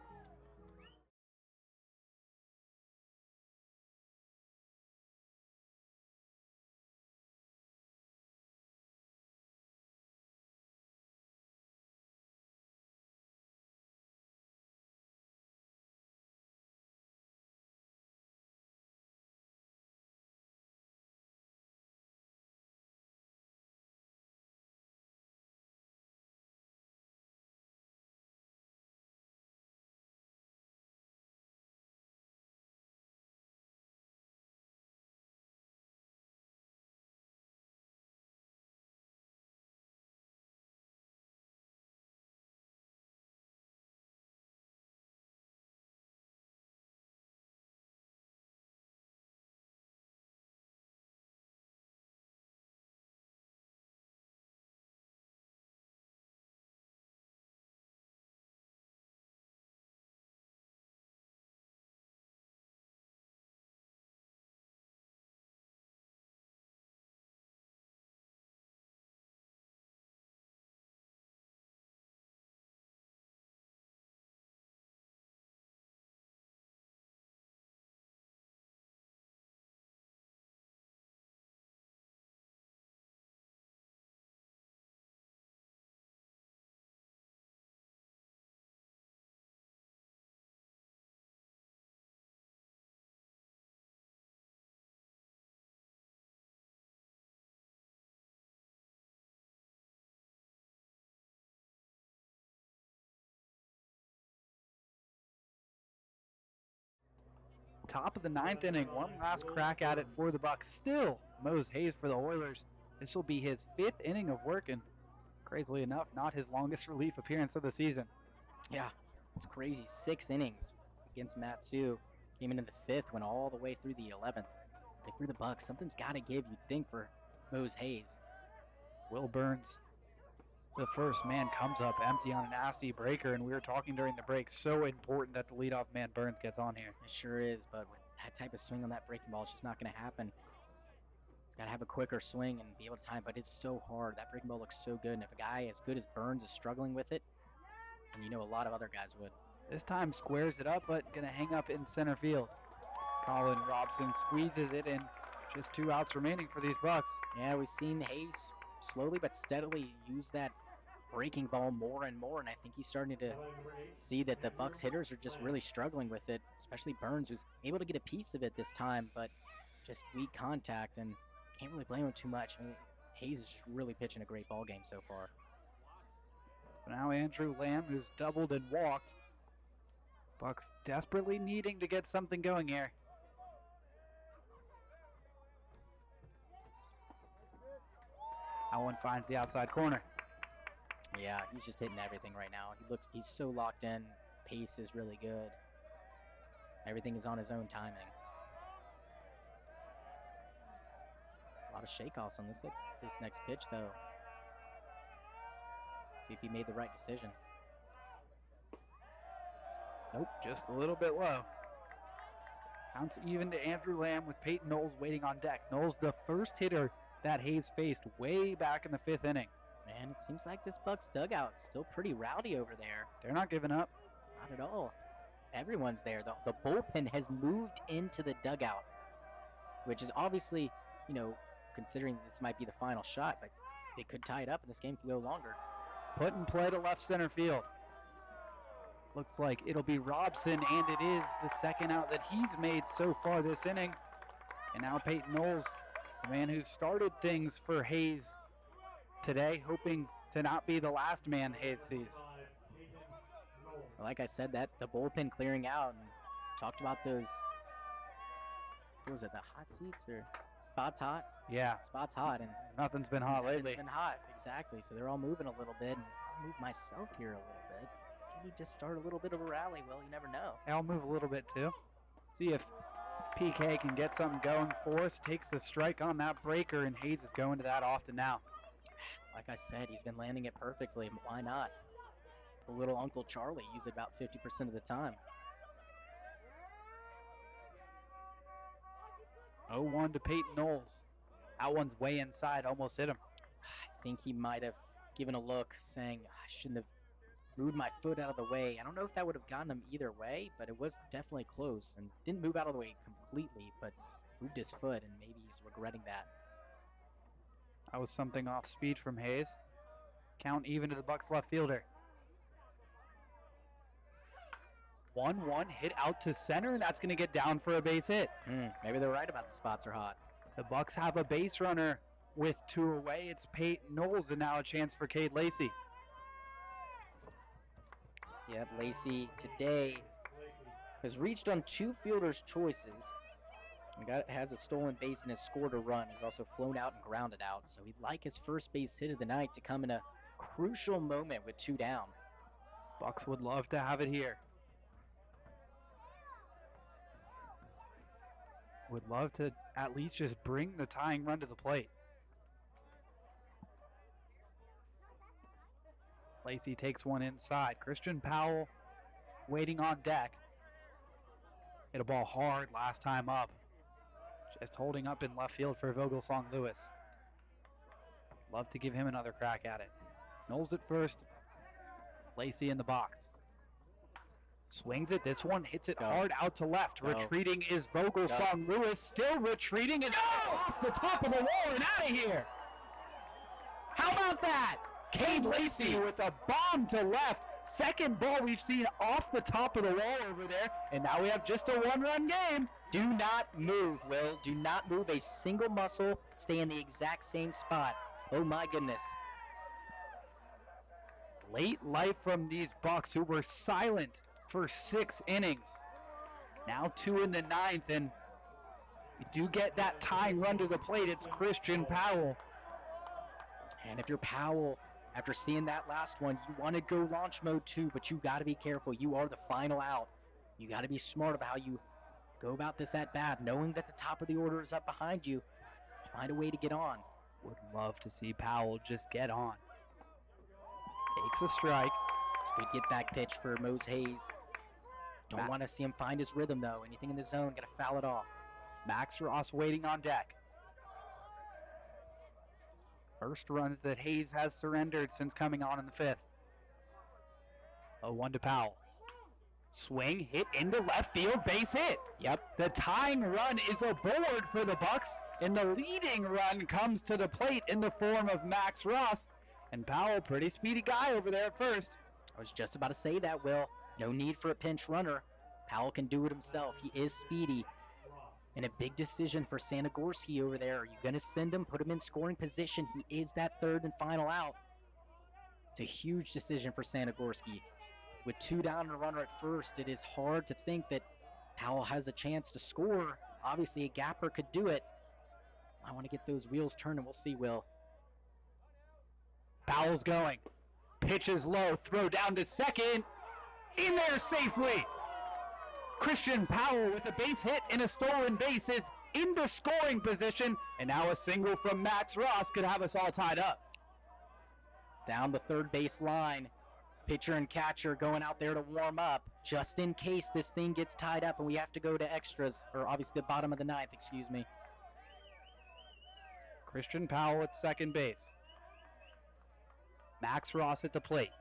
[SPEAKER 1] Top of the 9th inning, one last crack at it for the Bucs. Still, Mose Hayes for the Oilers. This will be his 5th inning of work, and crazily enough, not his longest relief appearance of the season.
[SPEAKER 2] Yeah, it's crazy. 6 innings against Matsu. Came into the 5th, went all the way through the 11th. Like for the Bucs, something's got to give, you'd think, for Mose Hayes.
[SPEAKER 1] Will Burns, the first man, comes up empty on a nasty breaker, and we were talking during the break, so important that the leadoff man Burns gets on here.
[SPEAKER 2] It sure is, but with that type of swing on that breaking ball, it's just not going to happen. He's got to have a quicker swing and be able to time, but it's so hard. That breaking ball looks so good, and if a guy as good as Burns is struggling with it, then you know a lot of other guys would.
[SPEAKER 1] This time squares it up, but going to hang up in center field. Colin Robson squeezes it in. Just 2 outs remaining for these Bucs.
[SPEAKER 2] Yeah, we've seen Hayes slowly but steadily use that breaking ball more and more, and I think he's starting to see that the Bucs hitters are just really struggling with it, especially Burns, who's able to get a piece of it this time, but just weak contact, and can't really blame him too much. I mean, Hayes is just really pitching a great ball game so far.
[SPEAKER 1] Now Andrew Lamb, who's doubled and walked. Bucs desperately needing to get something going here. That one finds the outside corner.
[SPEAKER 2] Yeah, he's just hitting everything right now. He's so locked in. Pace is really good. Everything is on his own timing. A lot of shakeoffs on this next pitch, though. See if he made the right decision.
[SPEAKER 1] Nope, just a little bit low. Counts even to Andrew Lamb with Peyton Knowles waiting on deck. Knowles, the first hitter that Hayes faced way back in the 5th inning.
[SPEAKER 2] Man, it seems like this Bucs dugout's still pretty rowdy over there.
[SPEAKER 1] They're not giving up.
[SPEAKER 2] Not at all. Everyone's there. The bullpen has moved into the dugout, which is obviously, you know, considering this might be the final shot, but they could tie it up and this game could go longer.
[SPEAKER 1] Put in play to left center field. Looks like it'll be Robson, and it is the second out that he's made so far this inning. And now Peyton Knowles, the man who started things for Hayes today, hoping to not be the last man Hayes sees.
[SPEAKER 2] Like I said, that the bullpen clearing out, and talked about those, what was it, the hot seats or spots hot?
[SPEAKER 1] Yeah.
[SPEAKER 2] Spots hot, and
[SPEAKER 1] nothing's been hot lately.
[SPEAKER 2] It's been hot, exactly. So they're all moving a little bit, and I'll move myself here a little bit. Maybe just start a little bit of a rally. Well, you never know.
[SPEAKER 1] I'll move a little bit too. See if PK can get something going for us. Takes a strike on that breaker, and Hayes is going to that often now.
[SPEAKER 2] Like I said, he's been landing it perfectly. Why not? The little Uncle Charlie use it about 50% of the time.
[SPEAKER 1] 0-1 to Peyton Knowles. That one's way inside, almost hit him.
[SPEAKER 2] I think he might have given a look saying, I shouldn't have moved my foot out of the way. I don't know if that would have gotten him either way, but it was definitely close and didn't move out of the way completely, but moved his foot, and maybe he's regretting that.
[SPEAKER 1] That was something off speed from Hayes. Count even to the Bucs left fielder. 1-1 hit out to center, and that's going to get down for a base hit.
[SPEAKER 2] Maybe they're right about the spots are hot.
[SPEAKER 1] The Bucs have a base runner with 2 away. It's Peyton Knowles, and now a chance for Cade Lacey.
[SPEAKER 2] Yep, Lacey today has reached on 2 fielders' choices. Has a stolen base and has scored a run. He's also flown out and grounded out. So he'd like his first base hit of the night to come in a crucial moment with 2 down.
[SPEAKER 1] Bucs would love to have it here. Would love to at least just bring the tying run to the plate. Lacey takes one inside. Christian Powell waiting on deck. Hit a ball hard last time up. Just holding up in left field for Vogelsong Lewis. Love to give him another crack at it. Knowles at first. Lacey in the box. Swings it. This one hits it hard out to left. Retreating is Vogelsong Lewis. Still retreating and off the top of the wall and out of here. How about that? Cade Lacey with a bomb to left. Second ball we've seen off the top of the wall over there. And now we have just a 1-run game.
[SPEAKER 2] Do not move, Will. Do not move a single muscle. Stay in the exact same spot. Oh my goodness.
[SPEAKER 1] Late life from these Bucs who were silent for 6 innings. Now 2 in the 9th, and you do get that tying run to the plate. It's Christian Powell.
[SPEAKER 2] And if you're Powell, after seeing that last one, you want to go launch mode too, but you got to be careful. You are the final out. You got to be smart about how you go about this at bat, knowing that the top of the order is up behind you. Find a way to get on.
[SPEAKER 1] Would love to see Powell just get on. Takes a strike.
[SPEAKER 2] It's a good get back pitch for Mose Hayes. Don't want to see him find his rhythm though. Anything in the zone, gotta foul it off.
[SPEAKER 1] Max Ross waiting on deck. First runs that Hayes has surrendered since coming on in the 5th. 0-1 to Powell. Swing, hit into left field, base hit.
[SPEAKER 2] Yep.
[SPEAKER 1] The tying run is aboard for the Bucs, and the leading run comes to the plate in the form of Max Ross. And Powell, pretty speedy guy over there at first.
[SPEAKER 2] I was just about to say that, Will. No need for a pinch runner. Powell can do it himself. He is speedy. And a big decision for Sanagorski over there. Are you going to send him, put him in scoring position? He is that third and final out. It's a huge decision for Sanagorski. With 2 down and a runner at first, it is hard to think that Powell has a chance to score. Obviously, a gapper could do it. I want to get those wheels turning. We'll see, Will.
[SPEAKER 1] Powell's going. Pitches low, throw down to second. In there safely. Christian Powell with a base hit and a stolen base is into scoring position. And now a single from Max Ross could have us all tied up.
[SPEAKER 2] Down the third base line. Pitcher and catcher going out there to warm up just in case this thing gets tied up and we have to go to extras, or obviously the bottom of the 9th, excuse me.
[SPEAKER 1] Christian Powell at second base. Max Ross at the plate.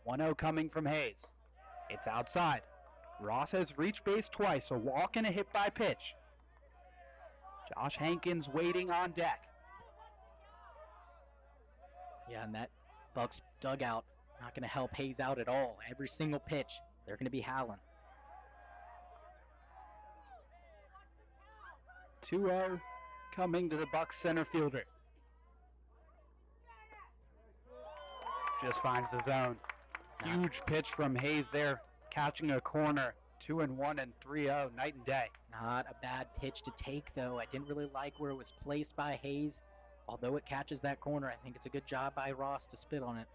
[SPEAKER 1] 1-0 coming from Hayes. It's outside. Ross has reached base twice, a walk and a hit by pitch. Josh Hankins waiting on deck.
[SPEAKER 2] Yeah, and that Bucs dugout not going to help Hayes out at all. Every single pitch, they're going to be howling.
[SPEAKER 1] 2-0 coming to the Bucs center fielder. Just finds the zone. Huge pitch from Hayes there, catching a corner. 2-1 and 3-0, night and day.
[SPEAKER 2] Not a bad pitch to take, though. I didn't really like where it was placed by Hayes. Although it catches that corner, I think it's a good job by Ross to spit on it.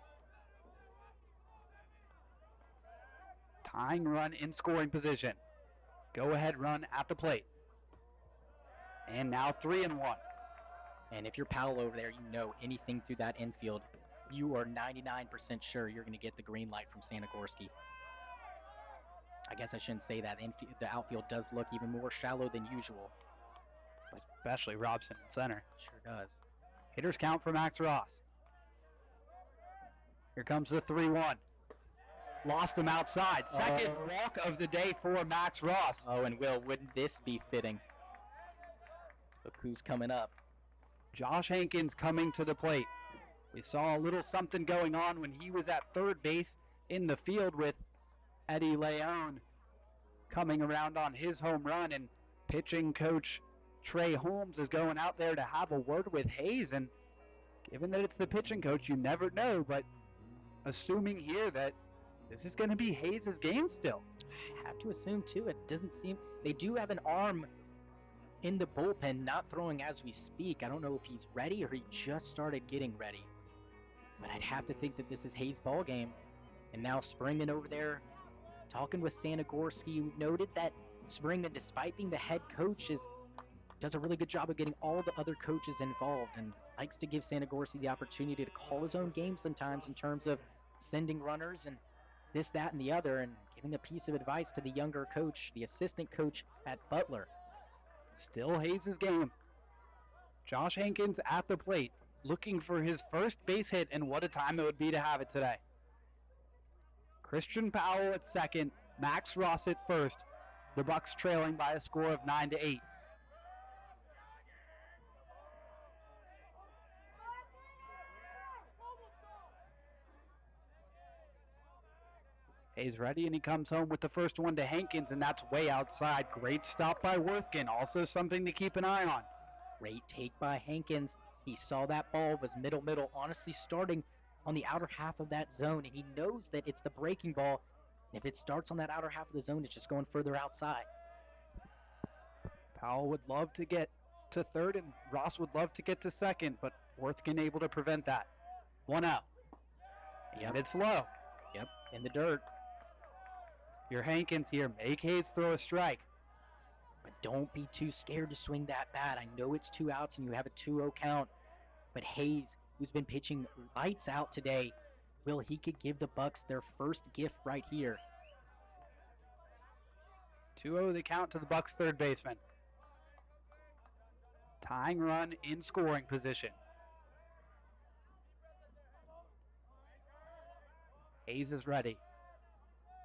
[SPEAKER 1] Tying run in scoring position. Go ahead run at the plate. And now 3-1.
[SPEAKER 2] And if you're Powell over there, you know anything through that infield, you are 99% sure you're going to get the green light from Sanagorski. I guess I shouldn't say that. The outfield does look even more shallow than usual.
[SPEAKER 1] Especially Robson in center.
[SPEAKER 2] Sure does.
[SPEAKER 1] Hitters count for Max Ross. Here comes the 3-1. Lost him outside. Second walk of the day for Max Ross.
[SPEAKER 2] Oh, and Will, wouldn't this be fitting? Look who's coming up.
[SPEAKER 1] Josh Hankins coming to the plate. We saw a little something going on when he was at third base in the field with Eddie Leon coming around on his home run, and pitching coach Trey Holmes is going out there to have a word with Hayes. And given that it's the pitching coach, you never know, but assuming here that this is going to be Hayes' game still.
[SPEAKER 2] I have to assume, too. It doesn't seem... They do have an arm in the bullpen, not throwing as we speak. I don't know if he's ready or he just started getting ready. But I'd have to think that this is Hayes' ball game. And now Springman over there talking with Sanagorski, noted that Springman, despite being the head coach, does a really good job of getting all the other coaches involved and likes to give Sanagorski the opportunity to call his own game sometimes in terms of sending runners and this, that, and the other, and giving a piece of advice to the younger coach, the assistant coach at Butler.
[SPEAKER 1] Still Hayes' game. Josh Hankins at the plate, looking for his first base hit, and what a time it would be to have it today. Christian Powell at second, Max Ross at first. The Bucs trailing by a score of 9-8. Hayes ready, and he comes home with the first one to Hankins, and that's way outside. Great stop by Worthkin, also something to keep an eye on.
[SPEAKER 2] Great take by Hankins. He saw that ball was middle, honestly starting on the outer half of that zone, and he knows that it's the breaking ball. If it starts on that outer half of the zone, it's just going further outside.
[SPEAKER 1] Powell would love to get to third, and Ross would love to get to second, but Worthkin able to prevent that. 1 out.
[SPEAKER 2] Yep.
[SPEAKER 1] And it's low.
[SPEAKER 2] Yep, in the dirt.
[SPEAKER 1] Your Hankins here. Make Hayes throw a strike.
[SPEAKER 2] But don't be too scared to swing that bat. I know it's 2 outs and you have a 2-0 count, but Hayes, who's been pitching lights out today, he could give the Bucs their first gift right here.
[SPEAKER 1] 2-0 the count to the Bucs third baseman. Tying run in scoring position. Hayes is ready.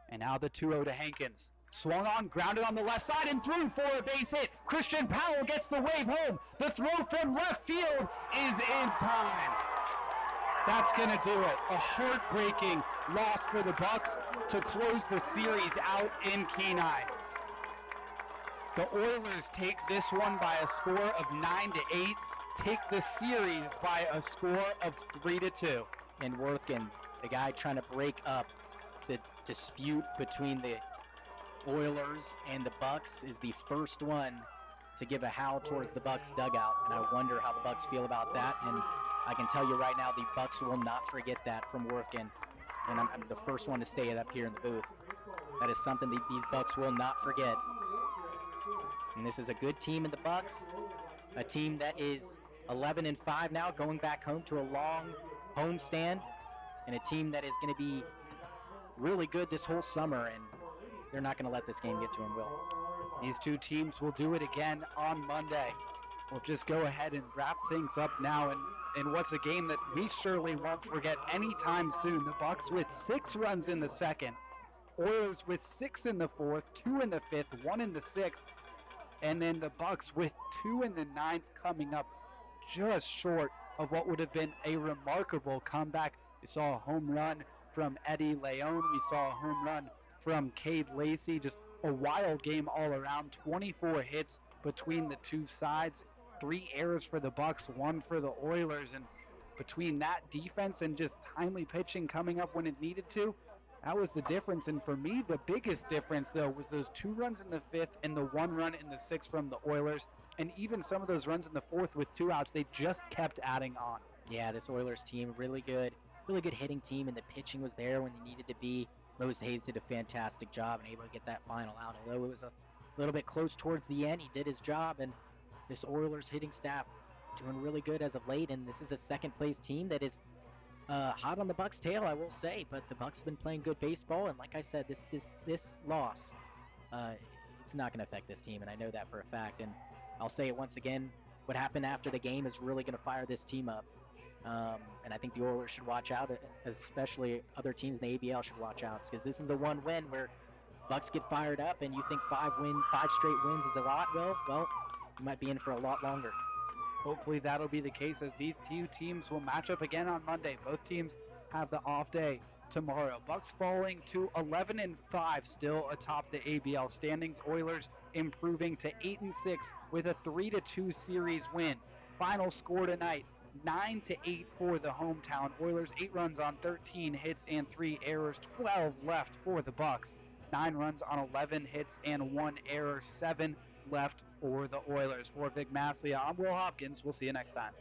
[SPEAKER 1] And now the 2-0 to Hankins. Swung on, grounded on the left side and through for a base hit. Christian Powell gets the wave home. The throw from left field is in time. That's going to do it. A heartbreaking loss for the Bucs to close the series out in Kenai. The Oilers take this one by a score of 9-8, take the series by a score of 3-2.
[SPEAKER 2] And Worthkin, the guy trying to break up the dispute between the Oilers and the Bucs, is the first one to give a howl towards the Bucs dugout, and I wonder how the Bucs feel about that. And I can tell you right now, the Bucs will not forget that from Worthkin, and I'm the first one to say it up here in the booth. That is something that these Bucs will not forget. And this is a good team in the Bucs, a team that is 11-5 now, going back home to a long homestand, and a team that is going to be really good this whole summer, and they're not going to let this game get to them, Will.
[SPEAKER 1] These two teams will do it again on Monday. We'll just go ahead and wrap things up now in what's a game that we surely won't forget anytime soon. The Bucs with 6 runs in the second, Oilers with 6 in the fourth, 2 in the fifth, 1 in the sixth, and then the Bucs with 2 in the ninth, coming up just short of what would have been a remarkable comeback. We saw a home run from Eddie Leon. We saw a home run from Cade Lacey. Just a wild game all around. 24 hits between the two sides. 3 errors for the Bucs, 1 for the Oilers. And between that defense and just timely pitching coming up when it needed to, that was the difference. And for me, the biggest difference, though, was those 2 runs in the fifth and the 1 run in the sixth from the Oilers. And even some of those runs in the fourth with 2 outs, they just kept adding on.
[SPEAKER 2] Yeah, this Oilers team, really good hitting team, and the pitching was there when they needed to be. Mose Hayes did a fantastic job and able to get that final out. Although it was a little bit close towards the end, he did his job, and this Oilers hitting staff doing really good as of late. And this is a second-place team that is hot on the Bucs' tail, I will say, but the Bucs have been playing good baseball, and like I said, this loss, it's not going to affect this team, and I know that for a fact. And I'll say it once again, what happened after the game is really going to fire this team up. And I think the Oilers should watch out, especially other teams in the ABL should watch out, because this is the one win where Bucs get fired up, and you think 5 straight wins is a lot. Well, you might be in for a lot longer.
[SPEAKER 1] Hopefully that'll be the case, as these 2 teams will match up again on Monday. Both teams have the off day tomorrow. Bucs falling to 11-5, still atop the ABL standings. Oilers improving to 8-6 with a 3-2 series win. Final score tonight, 9-8 for the hometown Oilers. 8 runs on 13 hits and 3 errors. 12 left for the Bucs. 9 runs on 11 hits and 1 error. 7 left for the Oilers. For Vic Maslia, I'm Will Hopkins. We'll see you next time.